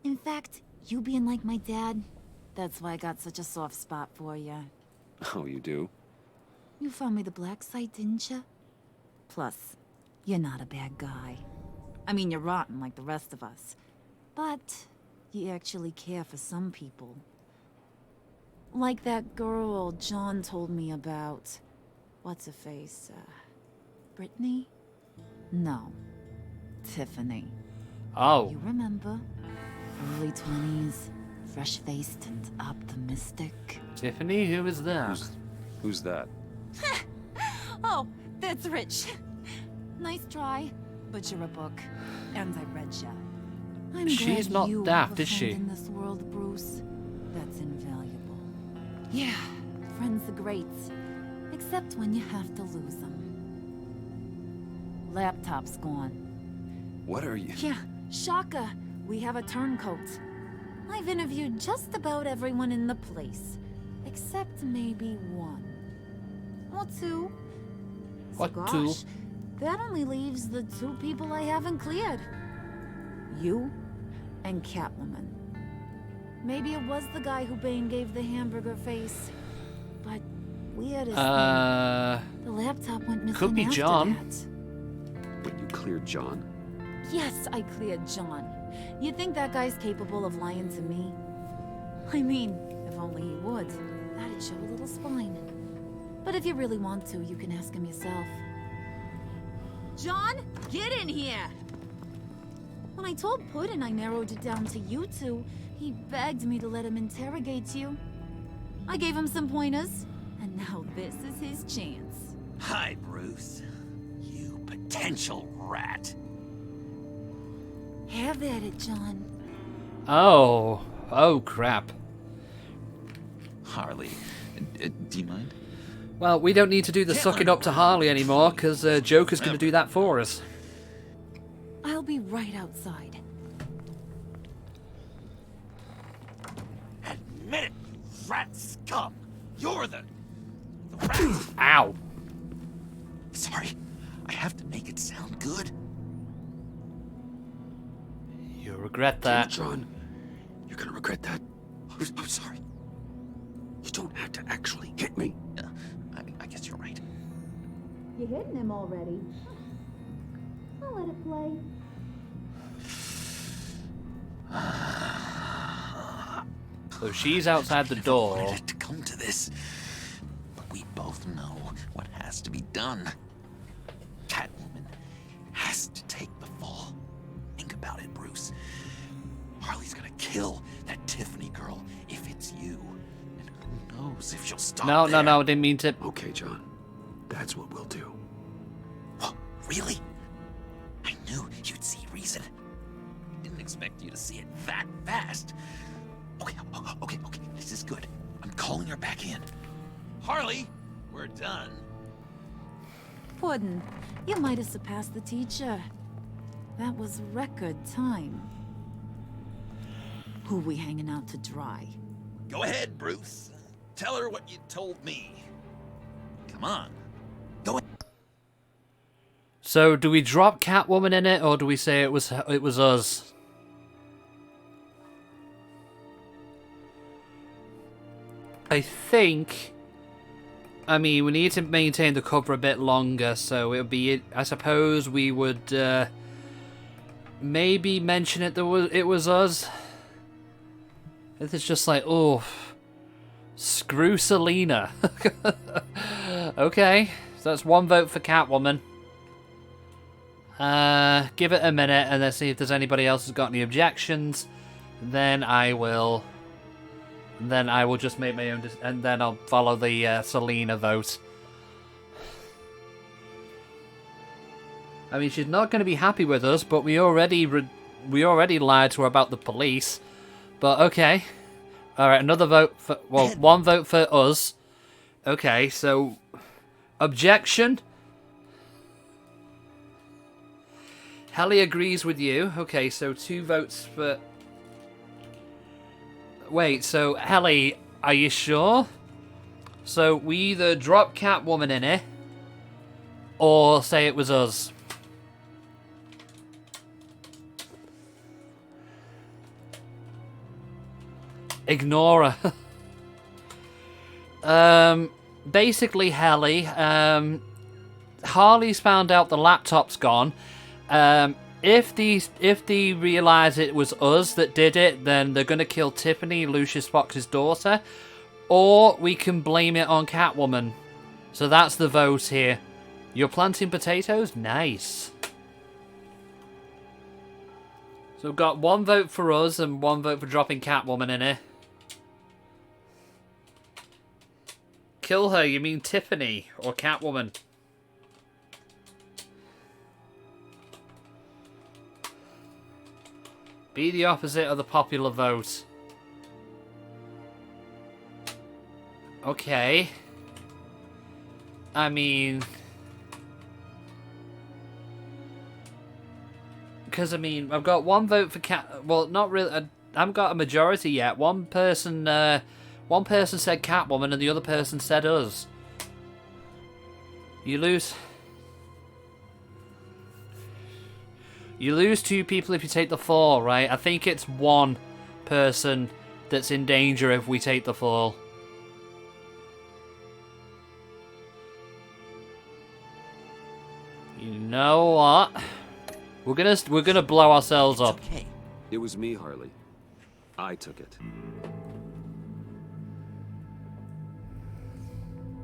In fact, you being like my dad, that's why I got such a soft spot for you. Oh, you do? You found me the black site, didn't you? Plus, you're not a bad guy. I mean, you're rotten like the rest of us. But you actually care for some people. Like that girl John told me about. What's her face? Brittany? No. Tiffany. Oh. You remember? Early 20s, fresh-faced and optimistic. Tiffany? Who is that? Who's that? Oh, that's Rich. Nice try, but you're a book, and I read ya. I'm She's glad not you daft, have a is she? friend in this world, Bruce. That's invaluable. Yeah, friends are great, except when you have to lose them. Laptop's gone. What are you? Yeah, shocker. We have a turncoat. I've interviewed just about everyone in the place, except maybe one. Or two. What Gosh, two? that only leaves the two people I haven't cleared. You and Catwoman. Maybe it was the guy who Bane gave the hamburger face. But weirdest thing, the laptop went missing could be after John. that. But you cleared John? Yes, I cleared John. You think that guy's capable of lying to me? I mean, if only he would. That'd show a little spine. But if you really want to, you can ask him yourself. John, get in here! When I told Puddin' I narrowed it down to you two, he begged me to let him interrogate you. I gave him some pointers, and now this is his chance. Hi, Bruce. You potential rat. Have at it, John. Oh. Oh, crap. Harley, do you mind? Well, we don't need to do the sucking up to Harley anymore, because Joker's going to do that for us. I'll be right outside. Admit it, rat scum! You're the rat! Ow. Sorry, I have to make it sound good. You'll regret that. John, you're gonna regret that. I'm sorry. You don't have to actually hit me. I guess you're right. You're hitting him already. I'll let it play. So she's outside the door. Wanted it to come to this, but we both know what has to be done. Catwoman has to take the fall. Think about it, Bruce. Harley's gonna kill that Tiffany girl if it's you, and who knows if she'll stop. No, there. no, didn't mean to. Okay, John. That's what we'll do. Oh, really? I knew you'd see reason. Didn't expect you to see it that fast. Okay. This is good. I'm calling her back in. Harley, we're done. Puddin', you might have surpassed the teacher. That was record time. Who we hanging out to dry? Go ahead, Bruce. Tell her what you told me. Come on. Go ahead. So, do we drop Catwoman in it, or do we say it was us? I think... I mean, we need to maintain the cover a bit longer, so it'll be... I suppose we would maybe mention it was us. It's just like, oh, screw Selena. Okay, so that's one vote for Catwoman. Give it a minute and let's see if there's anybody else who's got any objections. Then I will just make my own, and then I'll follow the Selena vote. I mean, she's not going to be happy with us, but we already lied to her about the police. But okay, all right, another vote for one vote for us. Okay, so objection. Harley agrees with you. Okay, so 2 votes for... Wait, so Harley, are you sure? So we either drop Catwoman in it, or say it was us. Ignore her. Basically, Harley, Harley's found out the laptop's gone. If they realise it was us that did it, then they're going to kill Tiffany, Lucius Fox's daughter, or we can blame it on Catwoman. So that's the vote here. You're planting potatoes? Nice. So we've got 1 vote for us and 1 vote for dropping Catwoman in it. Kill her, you mean Tiffany or Catwoman? Be the opposite of the popular vote. Okay. I mean... Because, I mean, I've got 1 vote for Cat... Well, not really... I haven't got a majority yet. One person said Catwoman and the other person said us. You lose... You lose 2 people if you take the fall, right? I think it's 1 person that's in danger if we take the fall. You know what? We're gonna blow ourselves up. Okay. It was me, Harley. I took it.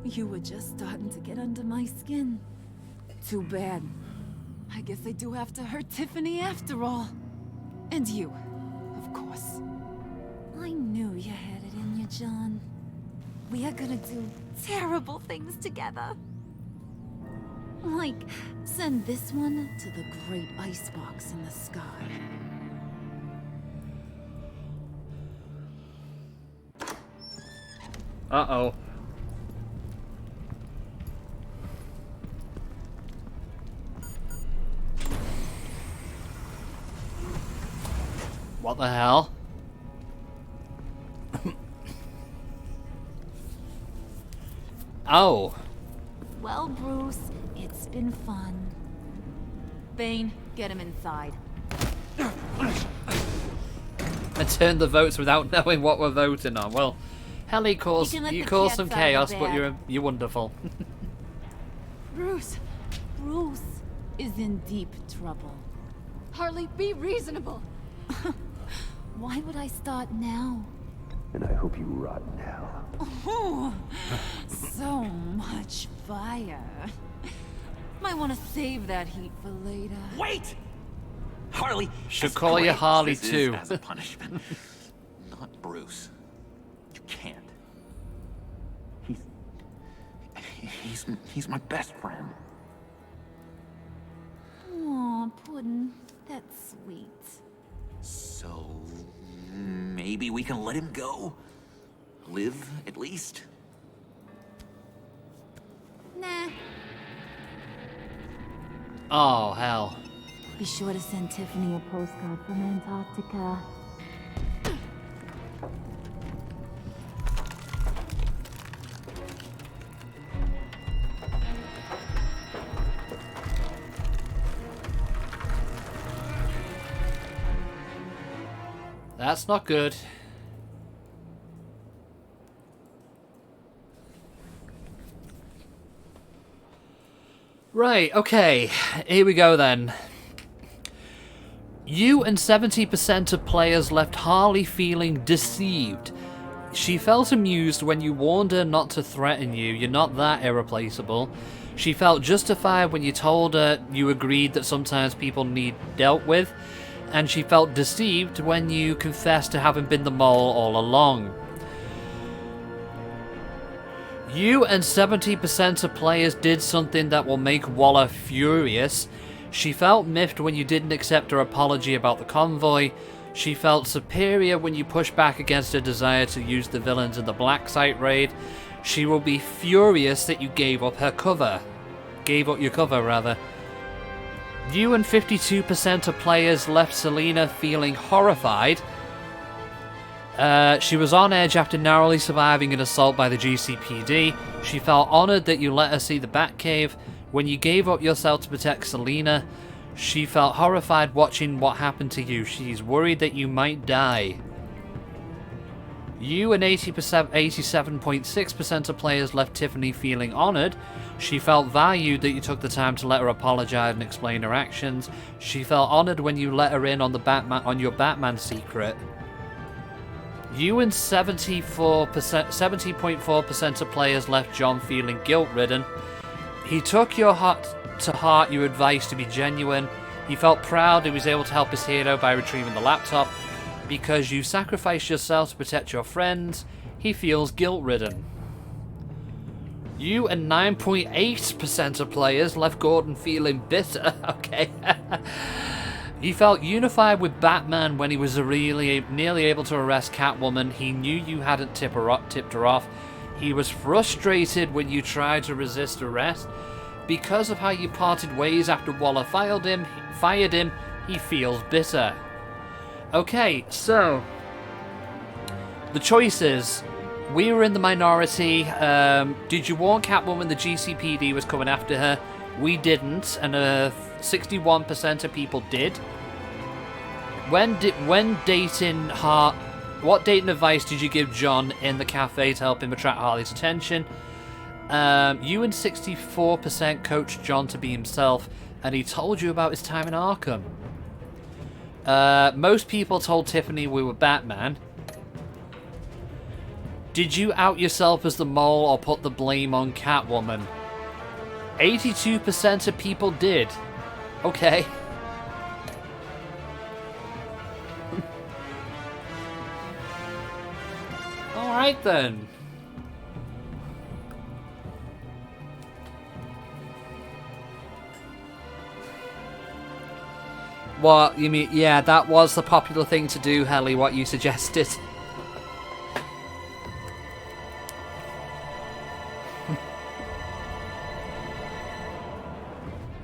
You were just starting to get under my skin. Too bad. I guess I do have to hurt Tiffany after all. And you, of course. I knew you had it in you, John. We are gonna do terrible things together. Like, send this one to the great icebox in the sky. Uh-oh. What the hell? Oh. Well, Bruce, it's been fun. Bane, get him inside. I turned the votes without knowing what we're voting on. Well, hell, you cause some chaos, but you're wonderful. Bruce is in deep trouble. Harley, be reasonable. Why would I start now? And I hope you rot in hell. Oh, so much fire. Might want to save that heat for later. Wait! Harley, should call you Harley too. As a punishment, not Bruce. You can't. He's my best friend. Aw, Puddin', that's sweet. So maybe we can let him go. Live, at least. Nah. Oh, hell. Be sure to send Tiffany a postcard from Antarctica. That's not good. Right, okay. Here we go then. You and 70% of players left Harley feeling deceived. She felt amused when you warned her not to threaten you. You're not that irreplaceable. She felt justified when you told her you agreed that sometimes people need dealt with. And she felt deceived when you confessed to having been the mole all along. You and 70% of players did something that will make Waller furious. She felt miffed when you didn't accept her apology about the convoy. She felt superior when you pushed back against her desire to use the villains in the Black Site raid. She will be furious that you gave up your cover. You and 52% of players left Selena feeling horrified. She was on edge after narrowly surviving an assault by the GCPD. She felt honoured that you let her see the Batcave. When you gave up yourself to protect Selena, she felt horrified watching what happened to you. She's worried that you might die. You and 87.6% of players left Tiffany feeling honoured. She felt valued that you took the time to let her apologise and explain her actions. She felt honoured when you let her in on your Batman secret. You and 70.4% of players left John feeling guilt-ridden. He took your advice to be genuine. He felt proud he was able to help his hero by retrieving the laptop. Because you sacrificed yourself to protect your friends, he feels guilt-ridden. You and 9.8% of players left Gordon feeling bitter. Okay. He felt unified with Batman when he was nearly able to arrest Catwoman. He knew you hadn't tipped her off. He was frustrated when you tried to resist arrest. Because of how you parted ways after Waller fired him, he feels bitter. Okay, so the choices. We were in the minority. Did you warn Catwoman the GCPD was coming after her? We didn't, and 61% of people did. What dating advice did you give John in the cafe to help him attract Harley's attention? You and 64% coached John to be himself, and he told you about his time in Arkham. Most people told Tiffany we were Batman. Did you out yourself as the mole or put the blame on Catwoman? 82% of people did. Okay. Alright then. What, you mean, yeah, that was the popular thing to do, Helly, what you suggested.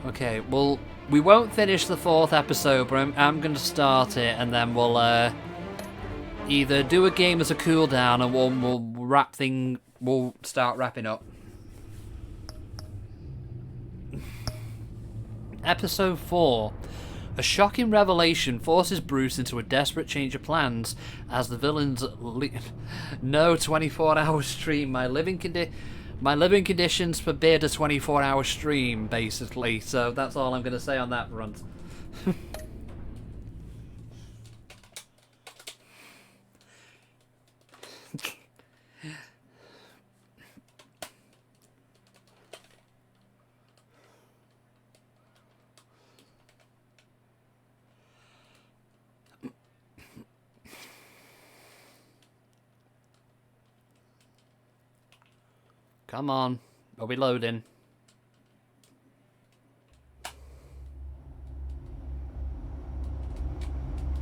Okay, well, we won't finish the 4th episode, but I'm going to start it, and then we'll either do a game as a cooldown, and we'll start wrapping up. Episode 4. A shocking revelation forces Bruce into a desperate change of plans as the villains no 24-hour stream. My living conditions forbid a 24-hour stream, basically. So that's all I'm going to say on that front. Come on, are we loading?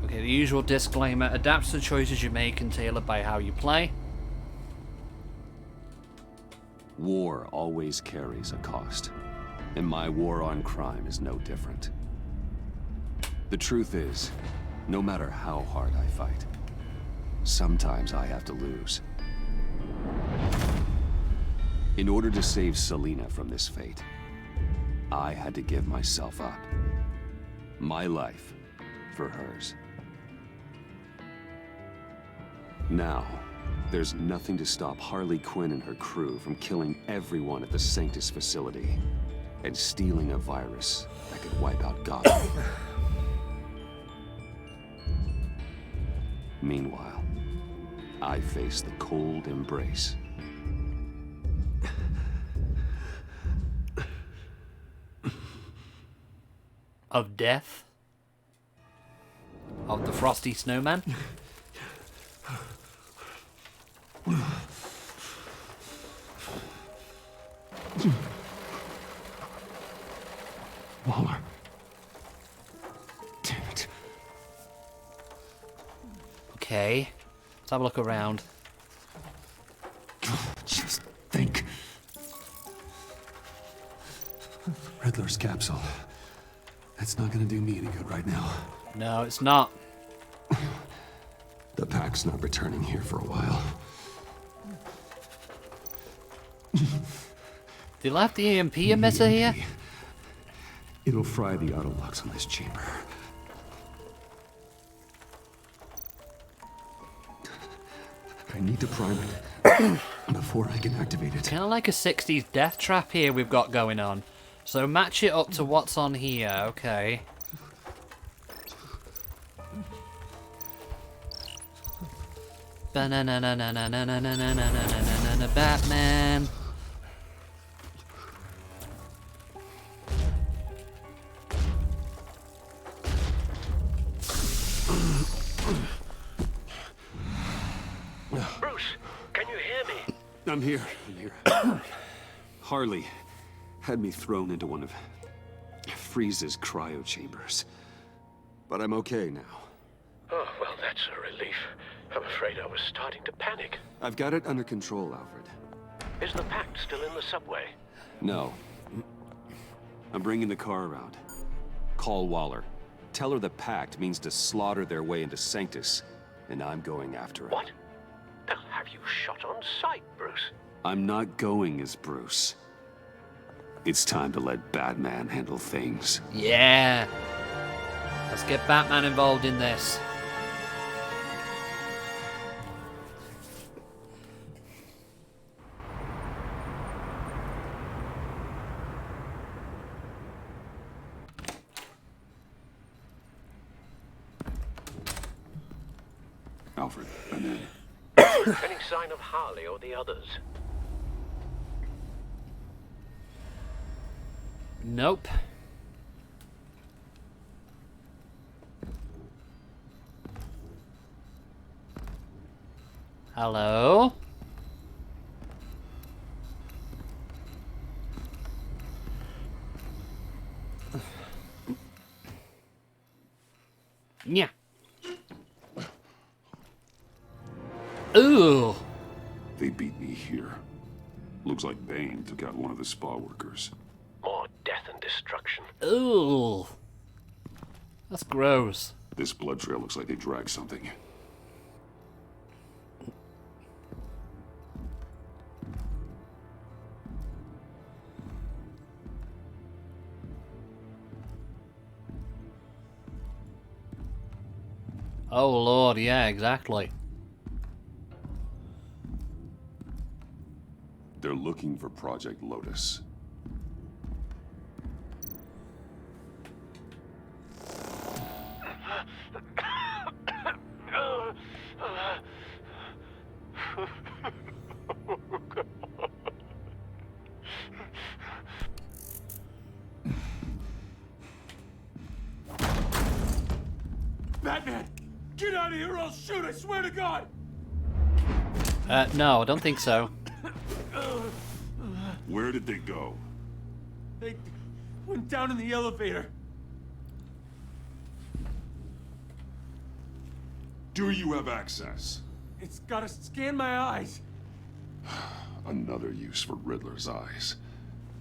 Okay, the usual disclaimer: adapts to the choices you make and tailored by how you play. War always carries a cost, and my war on crime is no different. The truth is, no matter how hard I fight, sometimes I have to lose. In order to save Selina from this fate, I had to give myself up. My life for hers. Now, there's nothing to stop Harley Quinn and her crew from killing everyone at the Sanctus facility and stealing a virus that could wipe out Gotham. Meanwhile, I face the cold embrace of death? Of the Frosty Snowman? Waller. Damn it. Okay. Let's have a look around. Just think. Riddler's capsule. That's not gonna do me any good right now. No, it's not. The pack's not returning here for a while. They left the EMP emitter here? It'll fry the auto locks on this chamber. I need to prime it before I can activate it. Kind of like a 60s death trap here we've got going on. So match it up to what's on here, okay. Batman. Bruce, can you hear me? I'm here. Harley had me thrown into one of Freeze's cryo chambers. But I'm okay now. Oh, well, that's a relief. I'm afraid I was starting to panic. I've got it under control, Alfred. Is the pact still in the subway? No. I'm bringing the car around. Call Waller. Tell her the pact means to slaughter their way into Sanctus, and I'm going after it. What? They'll have you shot on sight, Bruce. I'm not going as Bruce. It's time to let Batman handle things. Yeah. Let's get Batman involved in this. Alfred, I'm in. Any sign of Harley or the others? Nope. Hello? Yeah. Ooh. They beat me here. Looks like Bane took out one of the spa workers. More death and destruction. Ooh. That's gross. This blood trail looks like they dragged something. Oh lord, yeah, exactly. They're looking for Project Lotus. Batman! Get out of here or I'll shoot, I swear to God! No, I don't think so. Where did they go? They went down in the elevator. Do you have access? It's gotta scan my eyes. Another use for Riddler's eyes.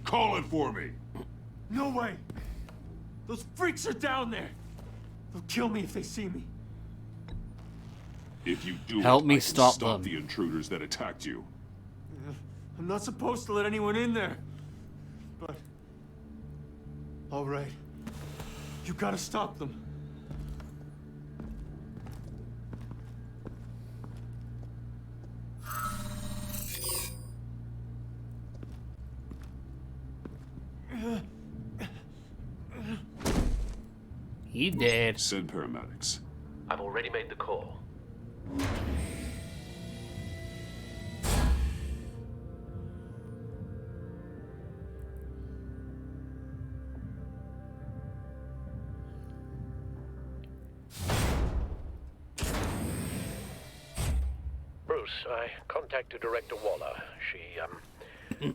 Call it for me! No way! Those freaks are down there! They'll kill me if they see me. If you do Help me I can stop them. the intruders that attacked you. I'm not supposed to let anyone in there. But... all right. You gotta stop them. He did. Send paramedics. I've already made the call. Bruce, I contacted Director Waller. She,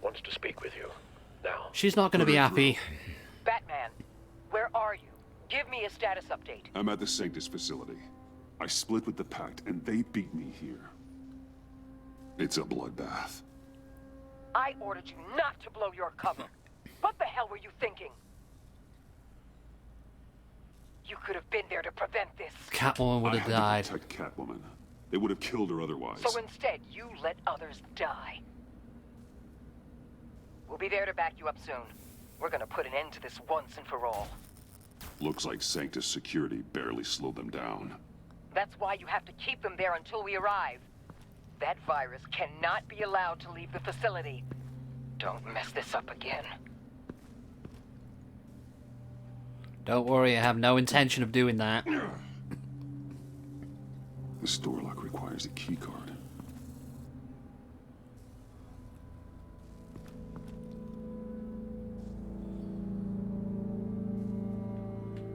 wants to speak with you. Now. She's not going to be happy. Batman, where are you? Give me a status update. I'm at the Sanctus facility. I split with the Pact, and they beat me here. It's a bloodbath. I ordered you not to blow your cover. What the hell were you thinking? You could have been there to prevent this. Catwoman would have I died. had to protect Catwoman. They would have killed her otherwise. So instead, you let others die. We'll be there to back you up soon. We're gonna put an end to this once and for all. Looks like Sanctus security barely slowed them down. That's why you have to keep them there until we arrive. That virus cannot be allowed to leave the facility. Don't mess this up again. Don't worry, I have no intention of doing that. This door lock requires a key card.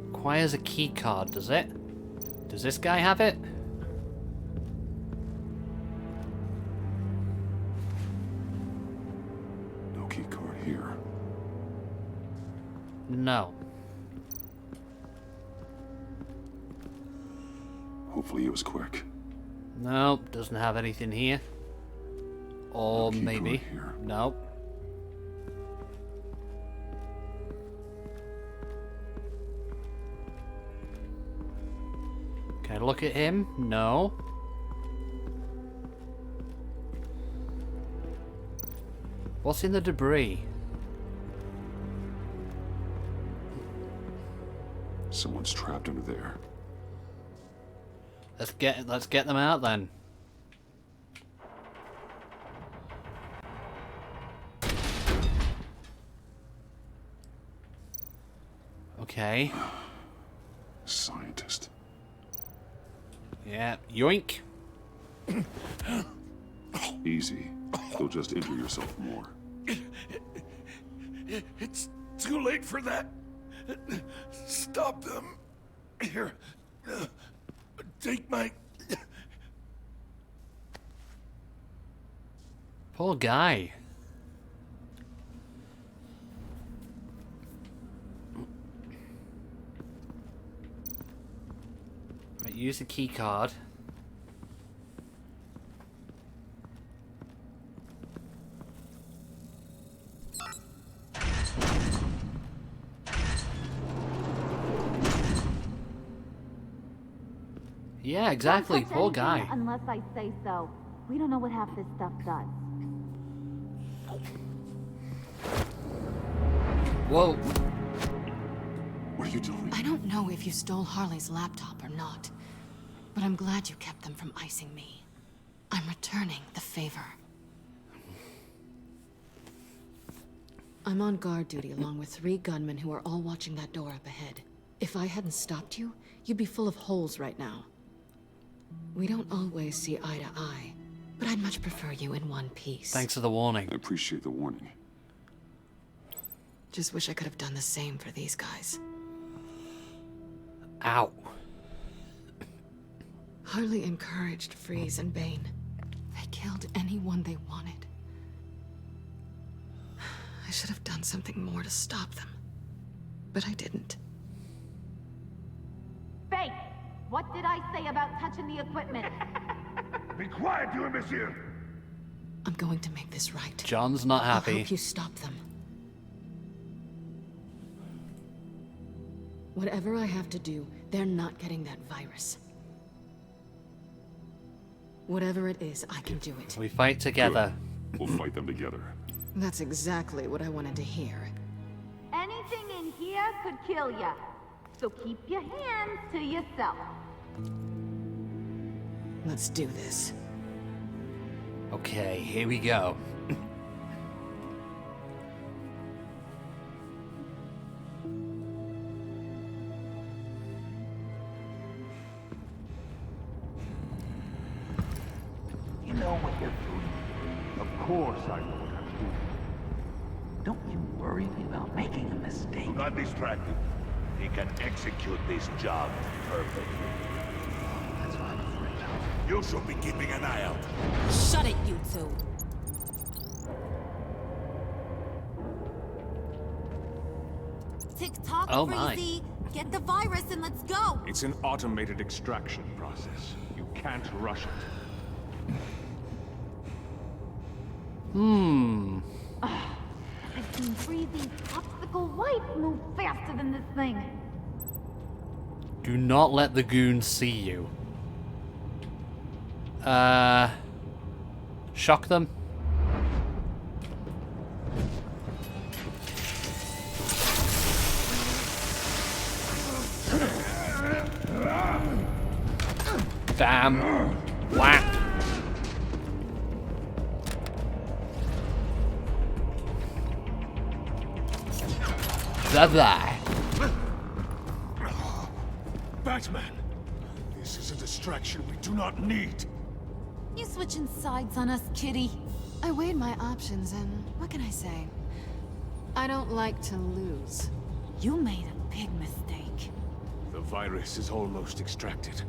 Requires a key card, does it? Does this guy have it? No key card here. No. Hopefully it was quick. Nope, doesn't have anything here. Or No key maybe. card here. Nope. Can I look at him? No. What's in the debris? Someone's trapped under there. Let's get them out then. Okay. Scientist. Yeah, yoink. Easy. You'll just injure yourself more. It's too late for that. Stop them. Here. Take my... Poor guy. Right, use the key card. Yeah, exactly. Don't touch Poor anything guy. Unless I say so. We don't know what half this stuff does. Whoa. What are you doing? I don't know if you stole Harley's laptop or not, but I'm glad you kept them from icing me. I'm returning the favor. I'm on guard duty along with 3 gunmen who are all watching that door up ahead. If I hadn't stopped you, you'd be full of holes right now. We don't always see eye to eye, but I'd much prefer you in one piece. Thanks for the warning. I appreciate the warning. Just wish I could have done the same for these guys. Ow. Harley encouraged Freeze and Bane. They killed anyone they wanted. I should have done something more to stop them, but I didn't. Fake! What did I say about touching the equipment? Be quiet, you imbecile! I'm going to make this right. John's not I'll happy. help you stop them. Whatever I have to do, they're not getting that virus. Whatever it is, I can do it. We fight together. Good. We'll fight them together. That's exactly what I wanted to hear. Anything in here could kill ya. So keep your hands to yourself. Let's do this. Okay, here we go. You know what you're doing. Of course I know what I'm doing. Don't you worry about making a mistake. Do not distract him. He can execute this job perfectly. That's what I'm afraid of. You should be keeping an eye out. Shut it, you two. Tick-tock, Oh my. Freezy. Get the virus and let's go. It's an automated extraction process. You can't rush it. I've seen Freezy's popsicle wife move faster than this thing. Do not let the goons see you. Shock them. Bam. Whack. Bye-bye. Batman! This is a distraction we do not need. You switching sides on us, kitty? I weighed my options and what can I say? I don't like to lose. You made a big mistake. The virus is almost extracted.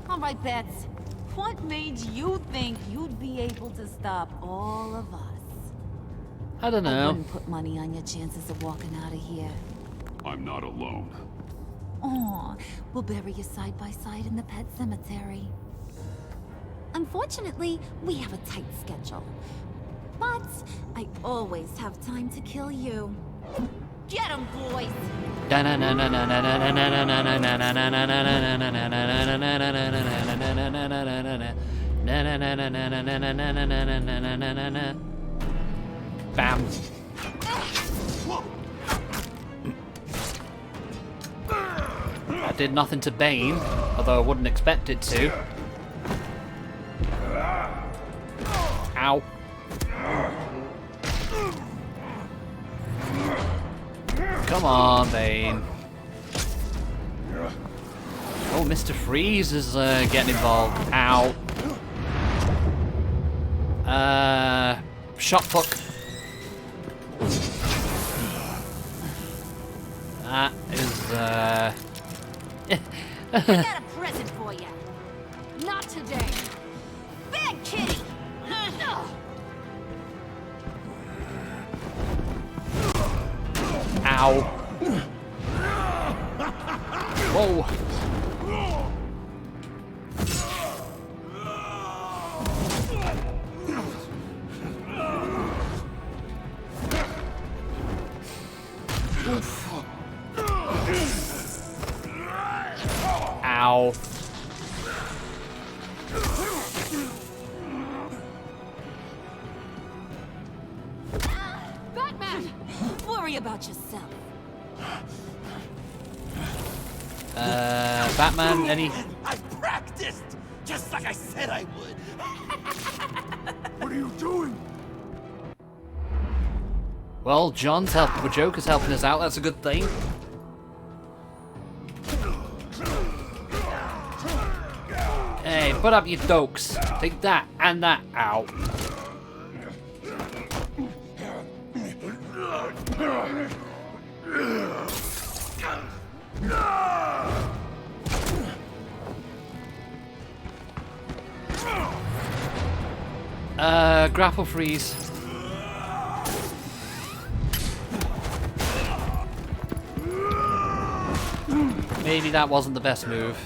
All right, Bats. What made you think you'd be able to stop all of us? I don't I know. wouldn't put money on your chances of walking out of here. I'm not alone. Aw, we'll bury you side by side in the pet cemetery. Unfortunately, we have a tight schedule. But I always have time to kill you. Get 'em, boys! Bam. That did nothing to Bane, although I wouldn't expect it to. Ow. Come on, Bane. Oh, Mr. Freeze is getting involved. Ow. Shot puck. That is, I got a present for you. Not today. Bad kitty! Ow. Whoa. Ow. Worry about yourself. Batman, any... I practiced, just like I said I would. What are you doing? Well, Joker's helping us out, that's a good thing. Hey, put up your dokes. Take that and that out. Grapple freeze. Maybe that wasn't the best move.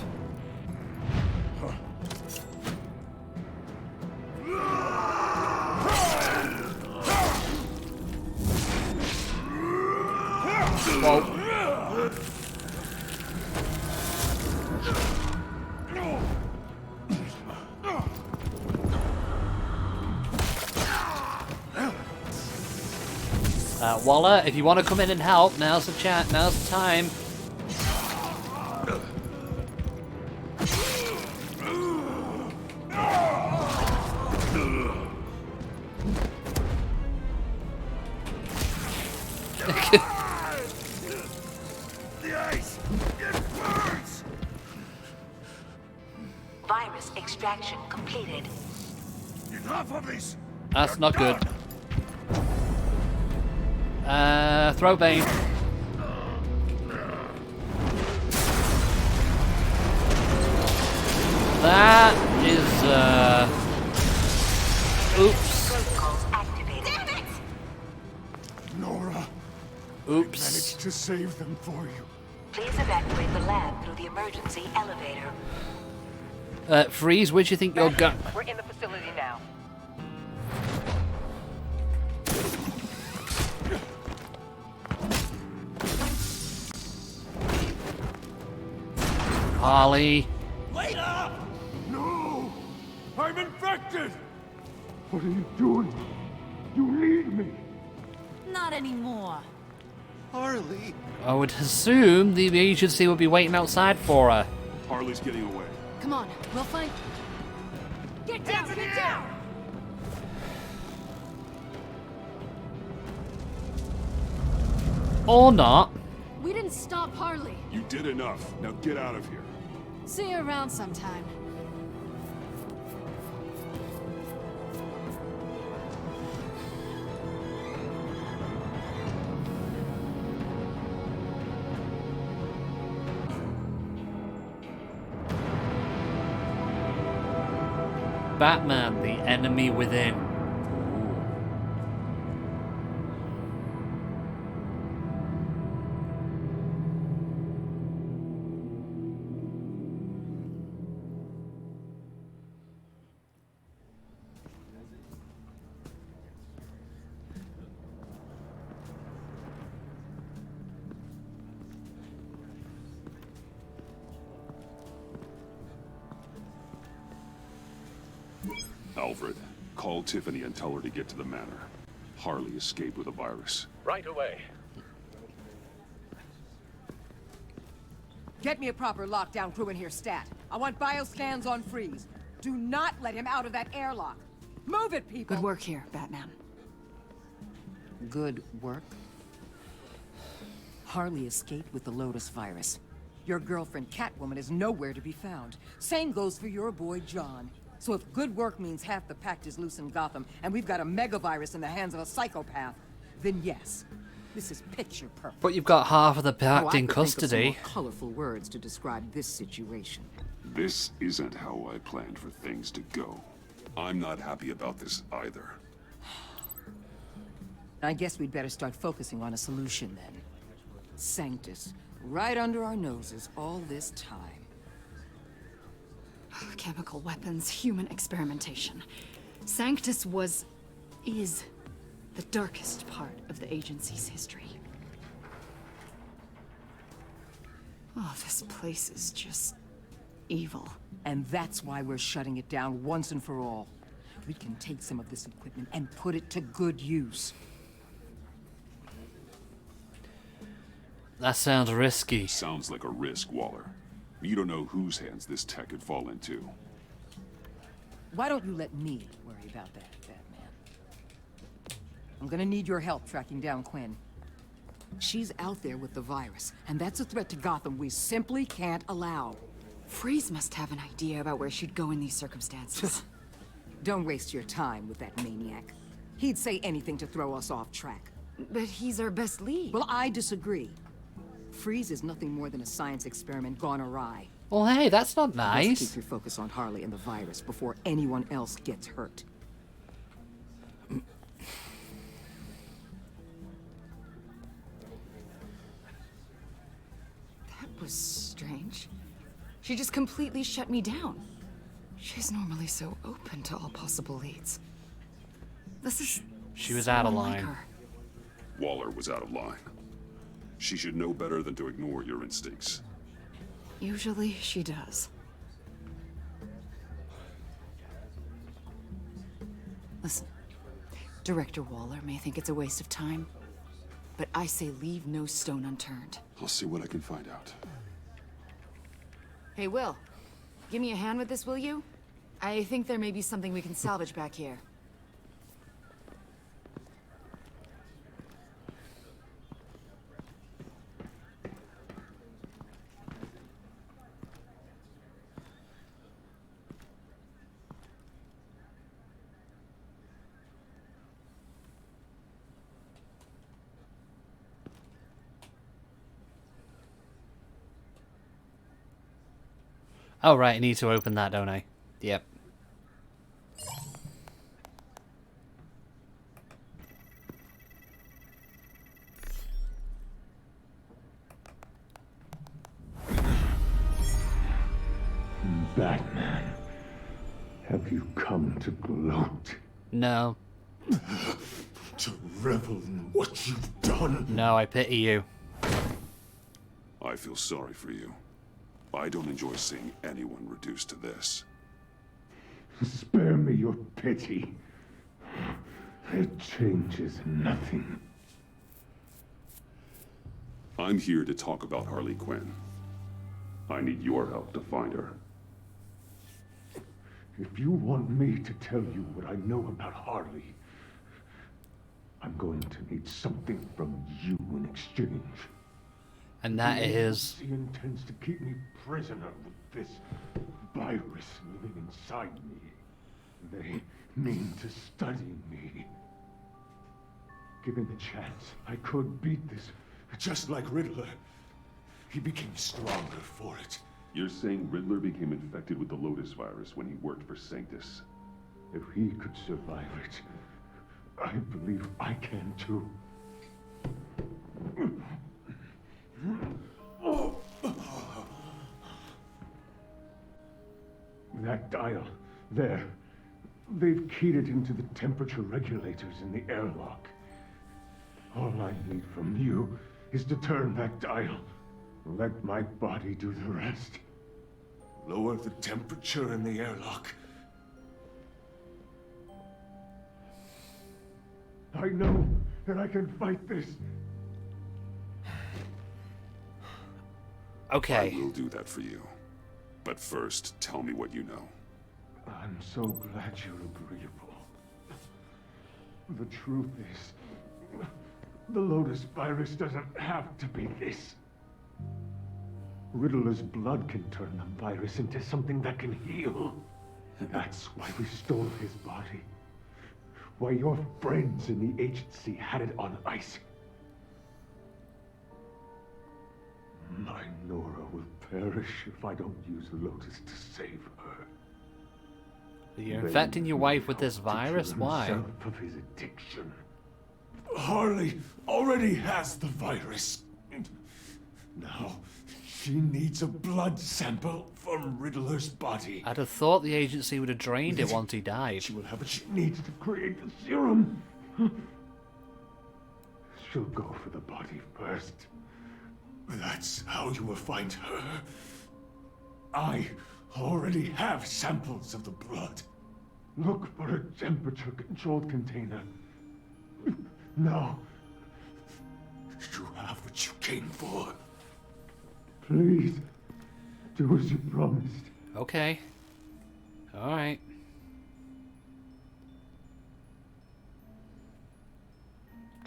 Whoa. Waller, if you want to come in and help, now's the chat, now's the time. The ice! It burns! Virus extraction completed. Enough of this! That's not good. Throw Bane. That is, oops. Damn it! Nora, Oops. I managed to save them for you. Please evacuate the lab through the emergency elevator. Freeze, where do you think you're going? We're in the facility now. Harley. Wait up! No! I'm infected! What are you doing? You need me! Not anymore. Harley! I would assume the agency would be waiting outside for her. Harley's getting away. Come on, we'll find... Get down, get down! Or not. We didn't stop Harley. You did enough. Now get out of here. See you around sometime. Batman, the enemy within. Alfred, call Tiffany and tell her to get to the manor. Harley escaped with a virus. Right away. Get me a proper lockdown crew in here, stat. I want bioscans on freeze. Do not let him out of that airlock. Move it, people! Good work here, Batman. Good work? Harley escaped with the Lotus virus. Your girlfriend, Catwoman, is nowhere to be found. Same goes for your boy, John. So if good work means half the pact is loose in Gotham, and we've got a megavirus in the hands of a psychopath, then yes, this is picture perfect. But you've got half of the pact in I could custody. think of some more colorful words to describe this situation. This isn't how I planned for things to go. I'm not happy about this either. I guess we'd better start focusing on a solution then. Sanctus, right under our noses all this time. Chemical weapons, human experimentation. Sanctus is the darkest part of the agency's history. Oh, this place is just evil. And that's why we're shutting it down once and for all. We can take some of this equipment and put it to good use. That sounds risky. Sounds like a risk, Waller. You don't know whose hands this tech could fall into. Why don't you let me worry about that, Batman? I'm gonna need your help tracking down Quinn. She's out there with the virus, and that's a threat to Gotham we simply can't allow. Freeze must have an idea about where she'd go in these circumstances. Don't waste your time with that maniac. He'd say anything to throw us off track. But he's our best lead. Well, I disagree. Freeze is nothing more than a science experiment gone awry. Well, hey, that's not Let's nice. keep your focus on Harley and the virus before anyone else gets hurt. That was strange. She just completely shut me down. She's normally so open to all possible leads. This is... She was out of unlike line. her. Waller was out of line. She should know better than to ignore your instincts. Usually she does. Listen, Director Waller may think it's a waste of time, but I say leave no stone unturned. I'll see what I can find out. Hey, Will, give me a hand with this, will you? I think there may be something we can salvage back here. Oh, right, I need to open that, don't I? Yep. Batman, have you come to gloat? No. To revel in what you've done? No, I pity you. I feel sorry for you. I don't enjoy seeing anyone reduced to this. Spare me your pity. It changes nothing. I'm here to talk about Harley Quinn. I need your help to find her. If you want me to tell you what I know about Harley, I'm going to need something from you in exchange. And that is... He intends to keep me prisoner with this virus living inside me. They mean to study me. Given the chance, I could beat this, just like Riddler. He became stronger for it. You're saying Riddler became infected with the Lotus virus when he worked for Sanctus? If he could survive it, I believe I can too. That dial, there. They've keyed it into the temperature regulators in the airlock. All I need from you is to turn that dial. Let my body do the rest. Lower the temperature in the airlock. I know that I can fight this. Okay. I will do that for you. But first, tell me what you know. I'm so glad you're agreeable. The truth is, the Lotus virus doesn't have to be this. Riddler's blood can turn the virus into something that can heal. That's why we stole his body. Why your friends in the agency had it on ice. My Nora will perish if I don't use Lotus to save her. You're infecting your wife with this virus? Why? Of his addiction. Harley already has the virus. Now, she needs a blood sample from Riddler's body. I'd have thought the agency would have drained it once he died. She will have what she needs to create the serum. She'll go for the body first. That's how you will find her. I already have samples of the blood. Look for a temperature-controlled container. Now, you have the what you came for. Please, do as you promised. Okay. Alright.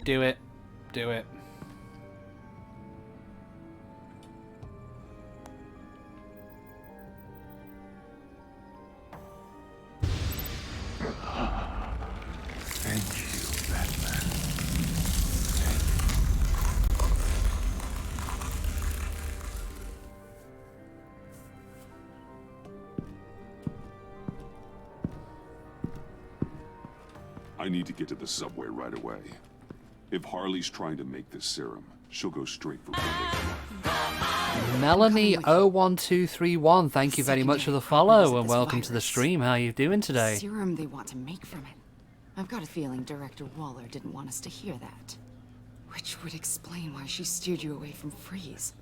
Do it. Do it. Thank you, Batman. I need to get to the subway right away. If Harley's trying to make this serum, she'll go straight for Melanie01231, thank you very much for the follow and welcome to the stream. How are you doing today? Serum they want to make from it. I've got a feeling Director Waller didn't want us to hear that. Which would explain why she steered you away from Freeze.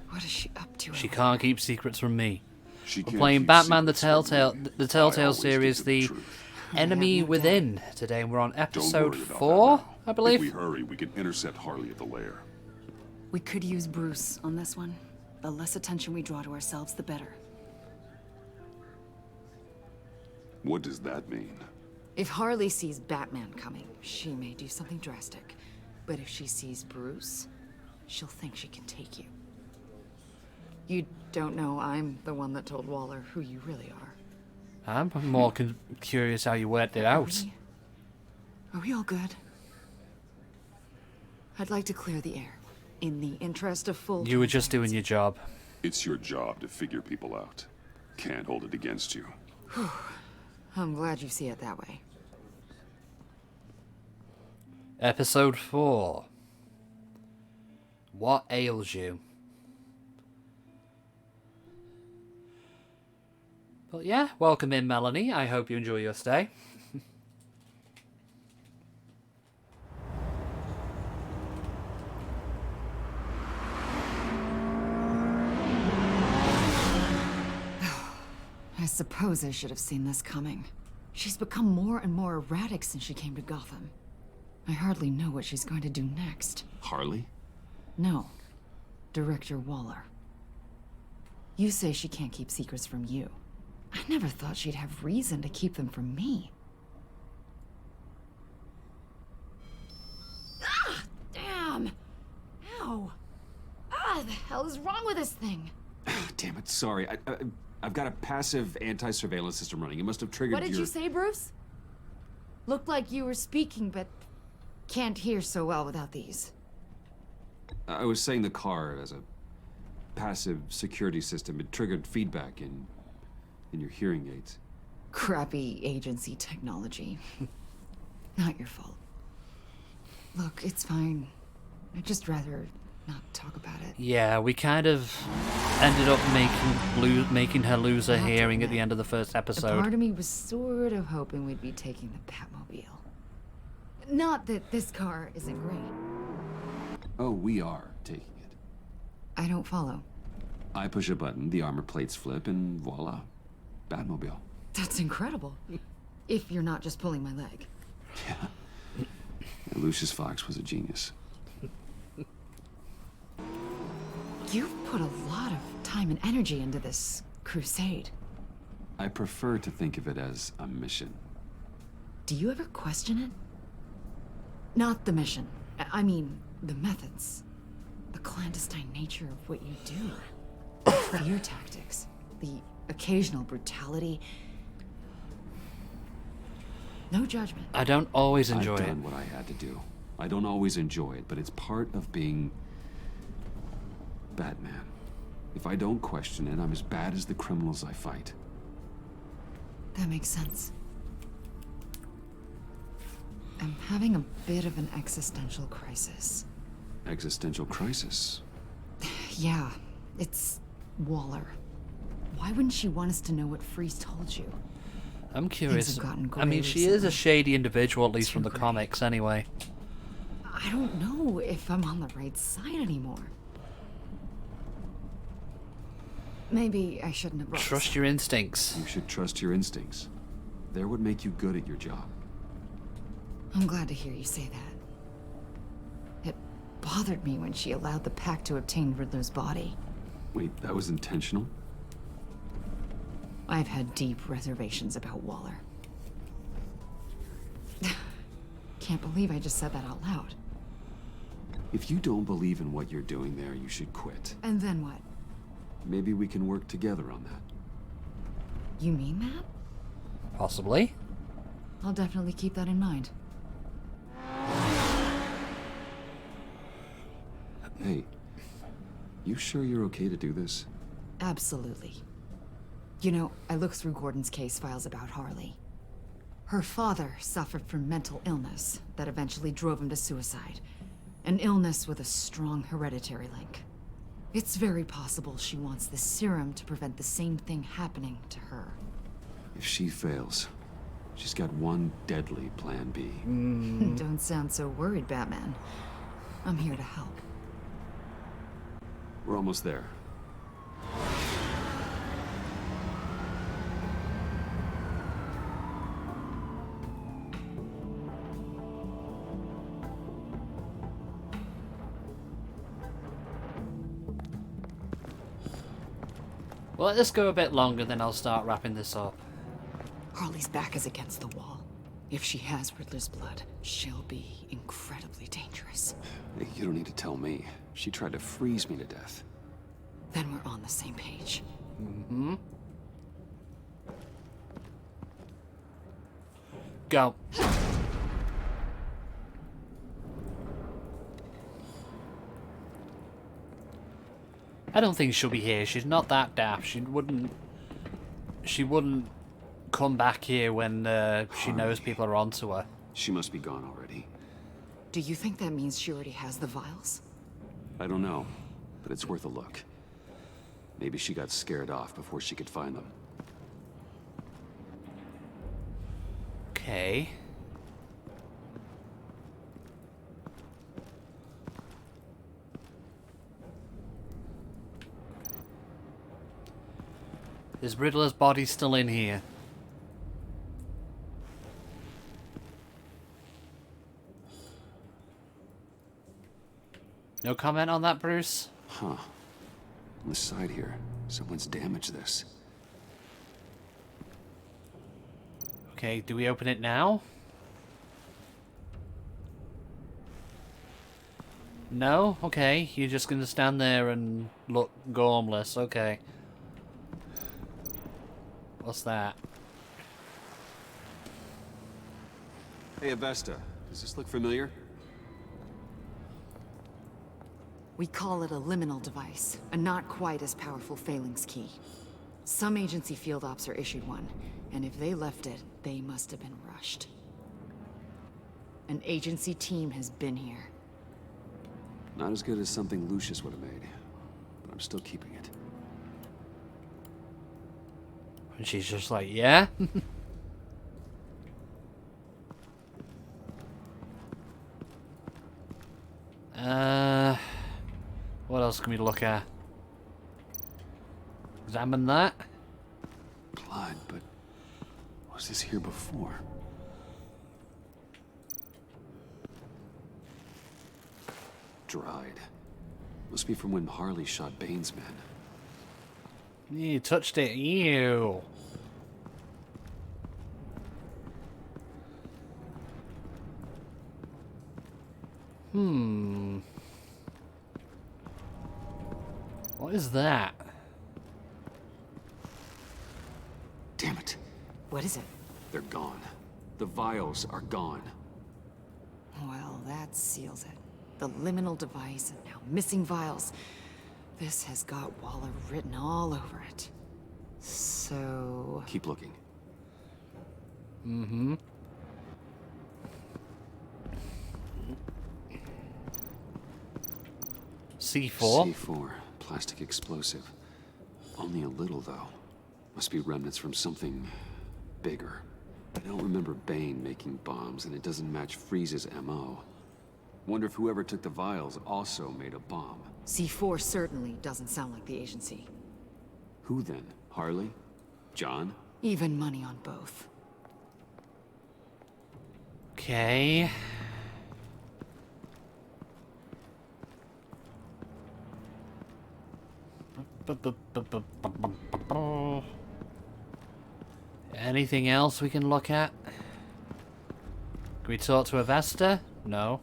What is she up to? She can't keep secrets from me. She We're can't playing keep Batman the secrets from me. Telltale always series, keep the The truth. Enemy Within. Today we're on Don't episode worry about 4, that now. I believe. If we hurry, we can intercept Harley at the lair. We could use Bruce on this one. The less attention we draw to ourselves, the better. What does that mean? If Harley sees Batman coming, she may do something drastic. But if she sees Bruce, she'll think she can take you. You don't know I'm the one that told Waller who you really are. I'm more curious how you worked it out. Are we all good? I'd like to clear the air. In the interest of full... You were just doing your job. It's your job to figure people out. Can't hold it against you. I'm glad you see it that way. Episode 4. What ails you? But yeah, welcome in, Melanie. I hope you enjoy your stay. I suppose I should have seen this coming. She's become more and more erratic since she came to Gotham. I hardly know what she's going to do next. Harley? No. Director Waller. You say she can't keep secrets from you. I never thought she'd have reason to keep them from me. Ah! Damn! Ow! Ah, the hell is wrong with this thing? Damn it, sorry. I've got a passive anti-surveillance system running. It must have triggered What did you say, Bruce? Looked like you were speaking, but can't hear so well without these. I was saying the car as a passive security system. It triggered feedback in your hearing aids. Crappy agency technology. Not your fault. Look, it's fine. I'd just rather not talk about it. Yeah, we kind of ended up making her lose her hearing at the end of the first A episode. part of me was sort of hoping we'd be taking the Batmobile. Not that this car isn't great. Oh, we are taking it. I don't follow. I push a button, the armor plates flip, and voila. Batmobile. That's incredible. If you're not just pulling my leg. Yeah, Lucius Fox was a genius. You've put a lot of time and energy into this crusade. I prefer to think of it as a mission. Do you ever question it? Not the mission. I mean, the methods. The clandestine nature of what you do. The fear tactics. The occasional brutality. No judgment. I don't always enjoy I've it. done what I had to do. I don't always enjoy it, but it's part of being Batman. If I don't question it, I'm as bad as the criminals I fight. That makes sense. I'm having a bit of an existential crisis. Existential crisis. Yeah, it's Waller. Why wouldn't she want us to know what Freeze told you? I'm curious. Things have gotten I mean, gray she is a recently. shady individual, at least from the comics, anyway. I don't know if I'm on the right side anymore. Maybe I shouldn't have brought this Trust your instincts. You should trust your instincts. They're what make you good at your job. I'm glad to hear you say that. It bothered me when she allowed the Pact to obtain Riddler's body. Wait, that was intentional? I've had deep reservations about Waller. Can't believe I just said that out loud. If you don't believe in what you're doing there, you should quit. And then what? Maybe we can work together on that. You mean that? Possibly. I'll definitely keep that in mind. Hey, you sure you're okay to do this? Absolutely. You know, I looked through Gordon's case files about Harley. Her father suffered from mental illness that eventually drove him to suicide. An illness with a strong hereditary link. It's very possible she wants the serum to prevent the same thing happening to her. If she fails, she's got one deadly plan B. Don't sound so worried, Batman. I'm here to help. We're almost there. Well, let this go a bit longer, then I'll start wrapping this up. Harley's back is against the wall. If she has Riddler's blood, she'll be incredibly dangerous. Hey, you don't need to tell me. She tried to freeze me to death. Then we're on the same page. Mm-hmm. Go. I don't think she'll be here. She's not that daft. She wouldn't come back here when she knows people are onto her. She must be gone already. Do you think that means she already has the vials? I don't know, but it's worth a look. Maybe she got scared off before she could find them. Okay. Is Riddler's body still in here? No comment on that, Bruce? Huh. On the side here, someone's damaged this. Okay, do we open it now? No? Okay, you're just gonna stand there and look gormless. Okay. What's that? Hey, Avesta. Does this look familiar? We call it a liminal device, a not quite as powerful phalanx key. Some agency field ops are issued one, and if they left it, they must have been rushed. An agency team has been here. Not as good as something Lucius would have made, but I'm still keeping it. And she's just like, yeah? What else can we look at? Examine that. Blood, but was this here before? Dried. Must be from when Harley shot Bane's men. You touched it. Ew. What is that? Damn it. What is it? They're gone. The vials are gone. Well, that seals it. The liminal device and now missing vials. This has got Waller written all over it. So... Keep looking. Mm-hmm. C4? C4. Plastic explosive. Only a little, though. Must be remnants from something bigger. I don't remember Bane making bombs, and it doesn't match Freeze's MO. Wonder if whoever took the vials also made a bomb. C4 certainly doesn't sound like the agency. Who then? Harley? John? Even money on both. Okay. Anything else we can look at? Can we talk to Avesta? No.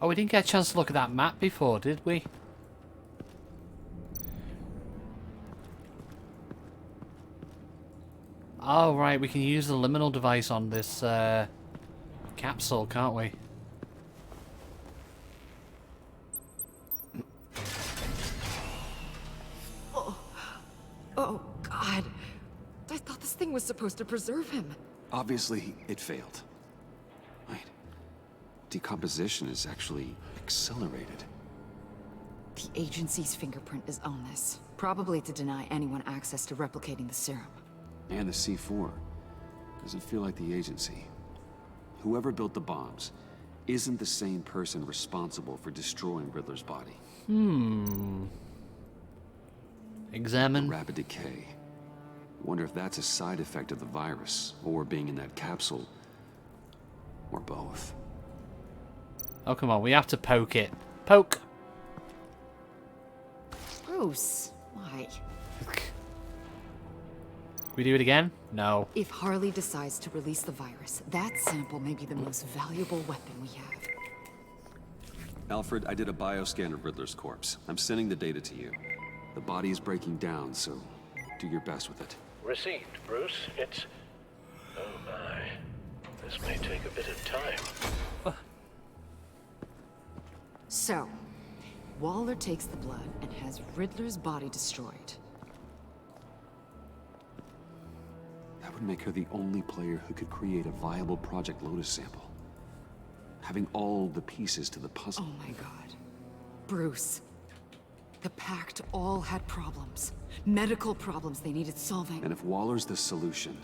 Oh, we didn't get a chance to look at that map before, did we? Oh, right, we can use the liminal device on this capsule, can't we? Oh, God. I thought this thing was supposed to preserve him. Obviously, it failed. Wait. Decomposition is actually accelerated. The agency's fingerprint is on this. Probably to deny anyone access to replicating the serum. And the C4. Doesn't feel like the agency. Whoever built the bombs isn't the same person responsible for destroying Riddler's body. Examine. The rapid decay. Wonder if that's a side effect of the virus, or being in that capsule, or both. Oh, come on, we have to poke it. Poke! Bruce, why? We do it again? No. If Harley decides to release the virus, that sample may be the most valuable weapon we have. Alfred, I did a bioscan of Riddler's corpse. I'm sending the data to you. The body is breaking down, so do your best with it. Received, Bruce. It's... Oh my. This may take a bit of time. So, Waller takes the blood and has Riddler's body destroyed. That would make her the only player who could create a viable Project Lotus sample. Having all the pieces to the puzzle. Oh my God. Bruce. The Pact all had problems. Medical problems they needed solving. And if Waller's the solution,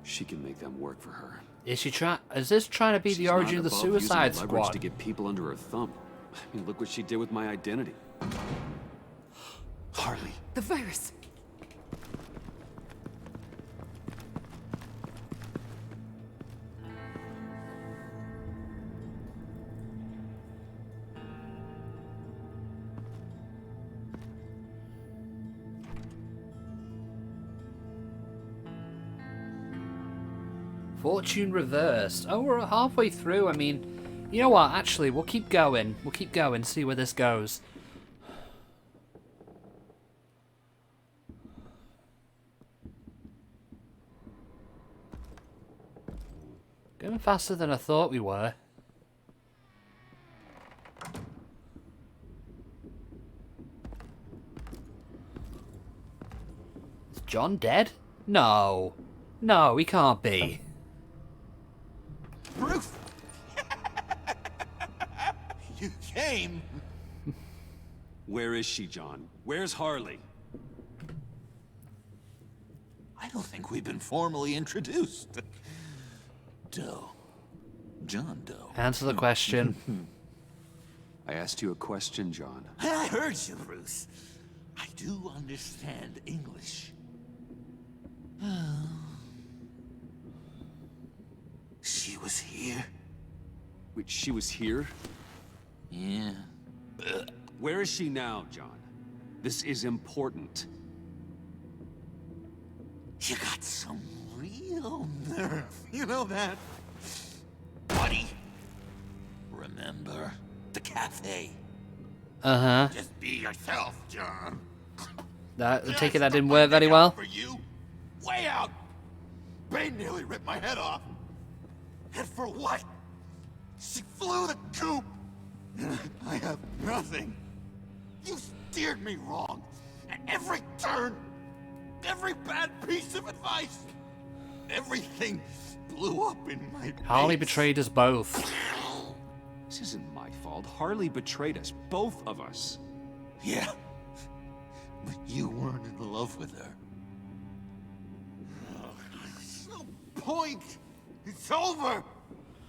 she can make them work for her. Is she trying? Is this trying to be the origin of the Suicide She's not above using leverage Squad? to get people under her thumb. I mean, look what she did with my identity. Harley. The virus. Fortune reversed. Oh, we're halfway through. I mean, you know what? Actually, we'll keep going. We'll keep going, see where this goes. Going faster than I thought we were. Is John dead? No. No, he can't be. Bruce! You came! Where is she, John? Where's Harley? I don't think we've been formally introduced. Doe. John Doe. Answer the question. I asked you a question, John. I heard you, Bruce. I do understand English. She was here? Wait, she was here? Yeah. Where is she now, John? This is important. You got some real nerve, you know that? Buddy, remember the cafe? Uh-huh. Just be yourself, John. I take it that didn't work very well. For you, way out. Bane nearly ripped my head off. And for what? She flew the coop. And I have nothing. You steered me wrong. At every turn. Every bad piece of advice. Everything blew up in my face. Harley betrayed us both. This isn't my fault. Harley betrayed us. Both of us. Yeah. But you weren't in love with her. There's no point. It's over.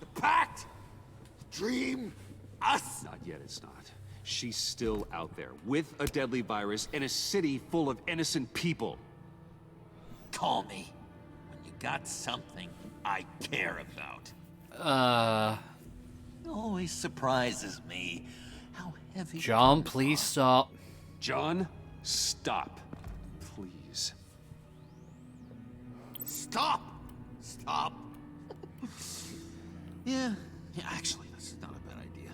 The pact. The dream. Us. Not yet, it's not. She's still out there with a deadly virus in a city full of innocent people. Call me when you got something I care about. It always surprises me how heavy. John, please stop. John, stop. Please. Stop! Stop! Yeah, actually, that's not a bad idea.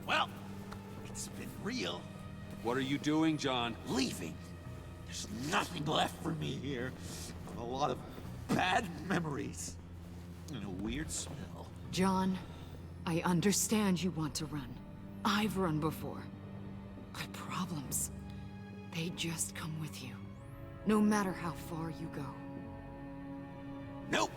Well, it's been real. What are you doing, John? Leaving. There's nothing left for me here. A lot of bad memories. And a weird smell. John, I understand you want to run. I've run before. But problems, they just come with you. No matter how far you go. Nope.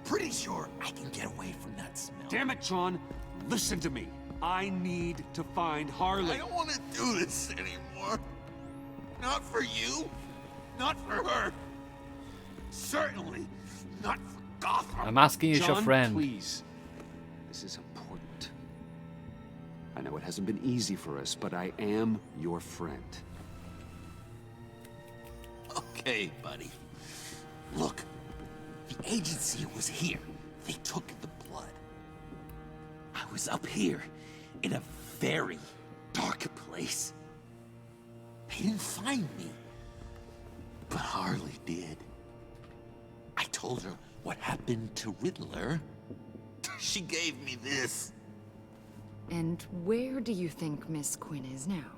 Pretty sure I can get away from that smell. Damn it, John. Listen to me. I need to find Harley. I don't want to do this anymore. Not for you. Not for her. Certainly not for Gotham. I'm asking you as your John, friend. Please. This is important. I know it hasn't been easy for us, but I am your friend. Okay, buddy. Look, the agency was here. They took the blood. I was up here in a very dark place. They didn't find me. But Harley did. I told her what happened to Riddler. She gave me this. And where do you think Miss Quinn is now?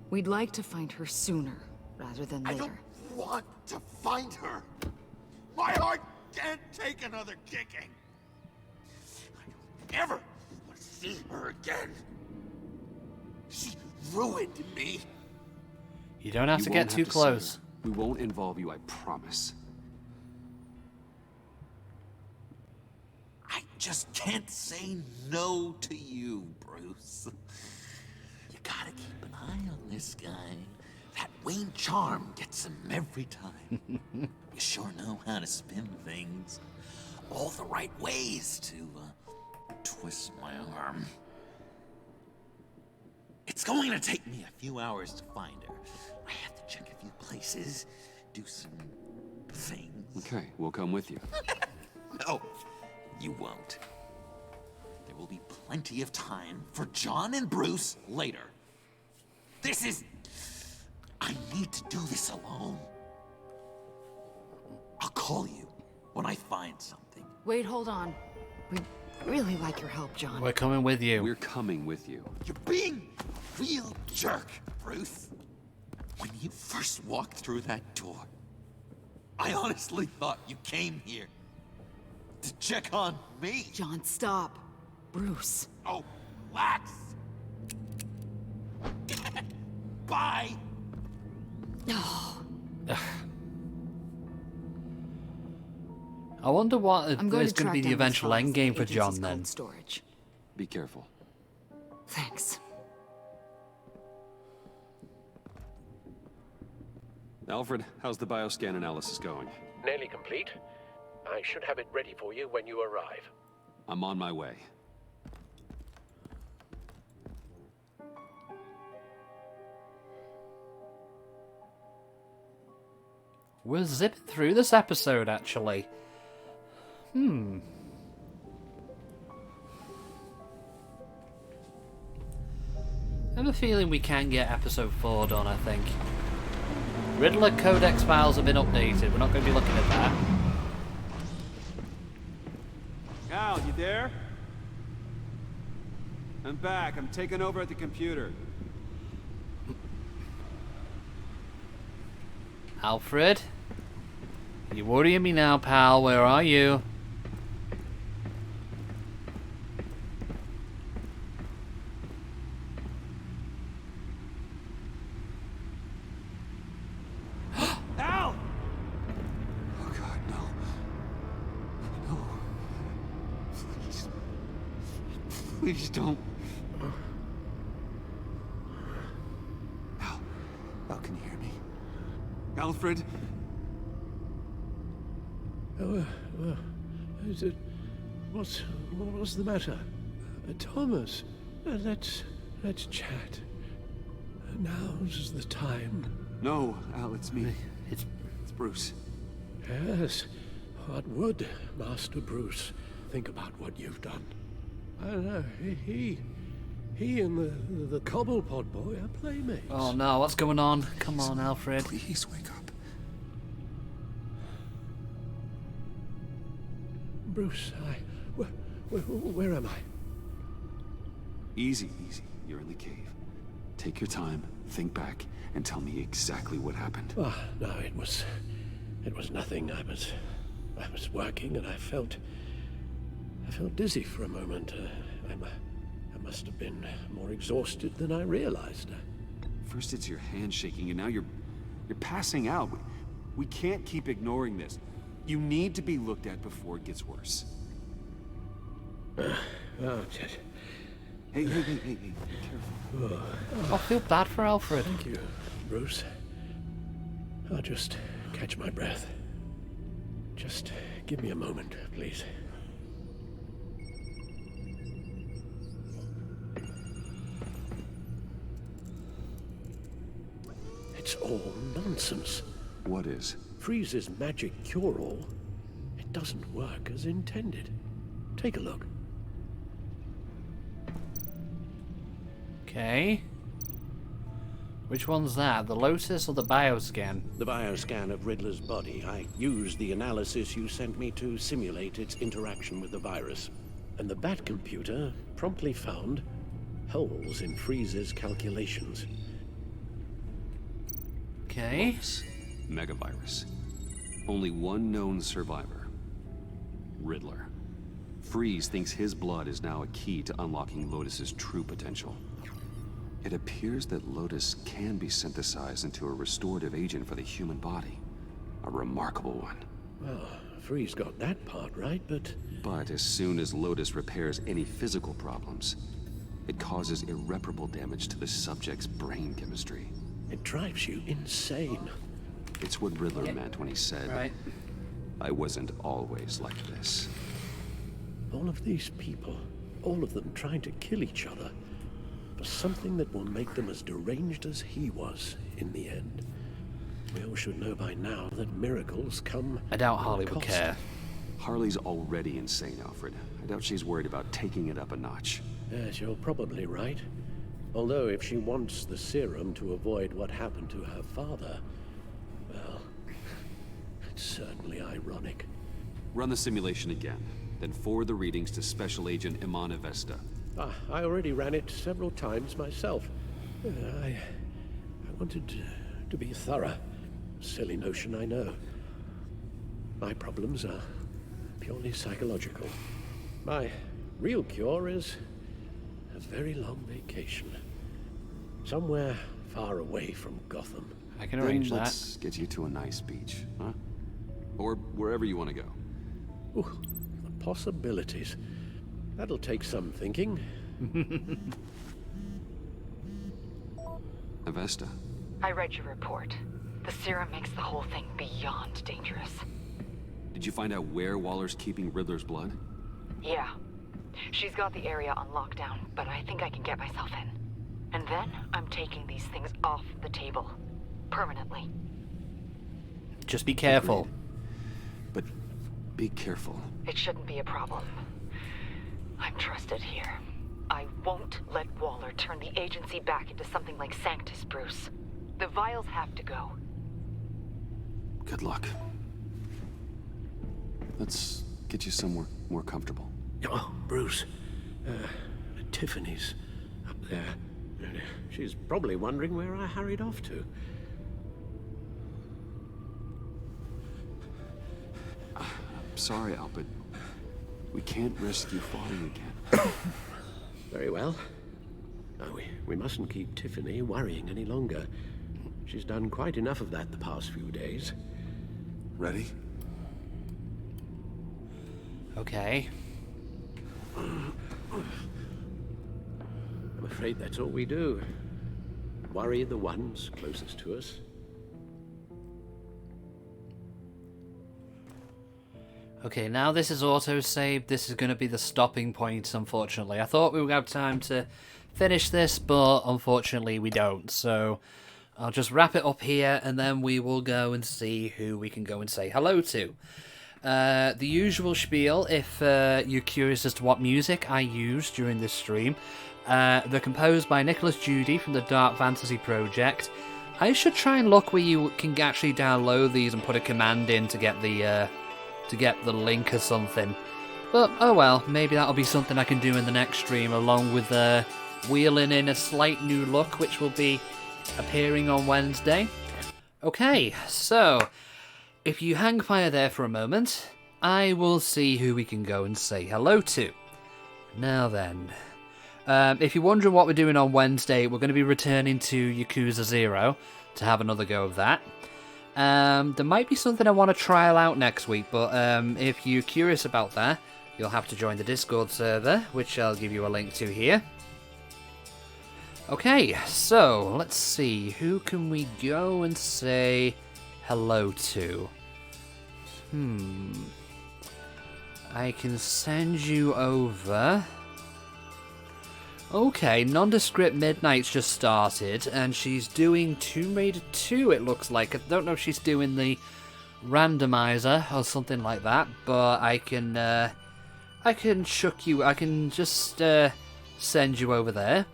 We'd like to find her sooner, rather than later. I don't want to find her. My heart can't take another kicking. I don't ever want to see her again. She ruined me. You don't have to get too close. We won't involve you, I promise. I just can't say no to you, Bruce. You gotta keep an eye on this guy. That Wayne charm gets him every time. You sure know how to spin things. All the right ways to twist my arm. It's going to take me a few hours to find her. I have to check a few places, do some things. Okay, we'll come with you. No, you won't. There will be plenty of time for John and Bruce later. This is... I need to do this alone. I'll call you when I find something. Wait, hold on. We'd really like your help, John. We're coming with you. We're coming with you. You're being a real jerk, Bruce. When you first walked through that door, I honestly thought you came here to check on me. John, stop. Bruce. Oh, relax. Bye. Oh. I wonder what is I'm going going to be the eventual end game for John then. Storage. Be careful. Thanks. Alfred, how's the bioscan analysis going? Nearly complete. I should have it ready for you when you arrive. I'm on my way. We're zipping through this episode, actually. I have a feeling we can get episode 4 done, I think. Riddler Codex files have been updated. We're not going to be looking at that. Al, you there? I'm back. I'm taking over at the computer. Alfred? You're worrying me now, pal. Where are you? Al! Oh God, no. No. Please. Please don't. Al, can you hear me? Alfred? What's the matter? Thomas, let's chat. Now's the time. No, Al, it's me. It's Bruce. Yes, what would Master Bruce think about what you've done. He and the Cobblepot boy are playmates. Oh no, what's going on? Come on, Alfred. Please wake up. Bruce, where am I? Easy, easy. You're in the cave. Take your time, think back, and tell me exactly what happened. Oh, no, it was nothing. I was working and I felt dizzy for a moment. I must have been more exhausted than I realized. First it's your hand shaking, and now you're passing out. We can't keep ignoring this. You need to be looked at before it gets worse. Hey, be careful. I feel bad for Alfred. Thank you, Bruce. I'll just catch my breath. Just give me a moment, please. It's all nonsense. What is? Freeze's magic cure-all. It doesn't work as intended. Take a look. Okay. Which one's that? The Lotus or the bioscan? The bioscan of Riddler's body. I used the analysis you sent me to simulate its interaction with the virus. And the Bat computer promptly found holes in Freeze's calculations. Okay. Megavirus. Only one known survivor. Riddler. Freeze thinks his blood is now a key to unlocking Lotus's true potential. It appears that Lotus can be synthesized into a restorative agent for the human body. A remarkable one. Well, Freeze got that part right, but... But as soon as Lotus repairs any physical problems, it causes irreparable damage to the subject's brain chemistry. It drives you insane. It's what Riddler meant when he said, I wasn't always like this. All of these people, all of them trying to kill each other, for something that will make them as deranged as he was in the end. We all should know by now that miracles come. I doubt Harley would care. Harley's already insane, Alfred. I doubt she's worried about taking it up a notch. Yes, you're probably right. Although if she wants the serum to avoid what happened to her father, well, it's certainly ironic. Run the simulation again, then forward the readings to Special Agent Imana Vesta. I already ran it several times myself. I wanted to be thorough. Silly notion, I know. My problems are purely psychological. My real cure is a very long vacation. Somewhere far away from Gotham. I can arrange that. Let's get you to a nice beach, huh? Or wherever you want to go. Ooh, the possibilities. That'll take some thinking. Avesta. I read your report. The serum makes the whole thing beyond dangerous. Did you find out where Waller's keeping Riddler's blood? Yeah. She's got the area on lockdown, but I think I can get myself in. And then I'm taking these things off the table. Permanently. Just be careful. But be careful. It shouldn't be a problem. I'm trusted here. I won't let Waller turn the agency back into something like Sanctus, Bruce. The vials have to go. Good luck. Let's get you somewhere more comfortable. Oh, Bruce. Tiffany's up there. She's probably wondering where I hurried off to. I'm sorry, Al, but we can't risk you falling again. Very well. No, we mustn't keep Tiffany worrying any longer. She's done quite enough of that the past few days. Ready? Okay. I'm afraid that's all we do. Worry the ones closest to us. Okay, now this is auto-saved. This is going to be the stopping point, unfortunately. I thought we would have time to finish this, but unfortunately we don't. So I'll just wrap it up here, and then we will go and see who we can go and say hello to. The usual spiel, if you're curious as to what music I use during this stream. They're composed by Nicholas Judy from the Dark Fantasy Project. I should try and look where you can actually download these and put a command in to get the link or something. But oh well, maybe that'll be something I can do in the next stream, along with wheeling in a slight new look, which will be appearing on Wednesday. Okay, so if you hang fire there for a moment, I will see who we can go and say hello to. Now then, if you're wondering what we're doing on Wednesday, we're going to be returning to Yakuza 0 to have another go of that. There might be something I want to trial out next week, but if you're curious about that, you'll have to join the Discord server, which I'll give you a link to here. Okay, so let's see, who can we go and say hello to? I can send you over. Okay, Nondescript Midnight's just started, and she's doing Tomb Raider 2, it looks like. I don't know if she's doing the randomizer or something like that, but I can just send you over there.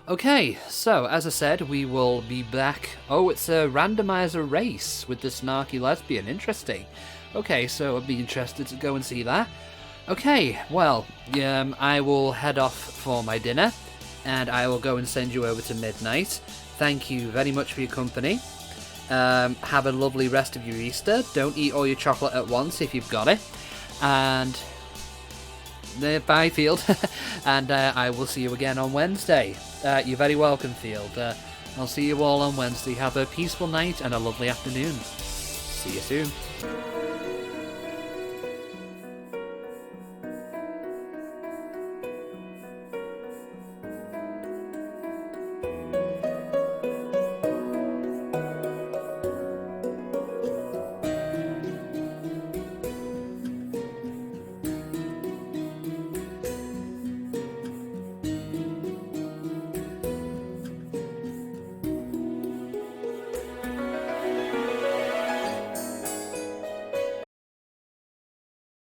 Okay, so as I said, we will be back. Oh, it's a randomizer race with the snarky lesbian. Interesting. Okay, so I'd be interested to go and see that. Okay, well, I will head off for my dinner, and I will go and send you over to Midnight. Thank you very much for your company. Have a lovely rest of your Easter. Don't eat all your chocolate at once if you've got it. And bye, Field. And I will see you again on Wednesday. You're very welcome, Field. I'll see you all on Wednesday. Have a peaceful night and a lovely afternoon. See you soon.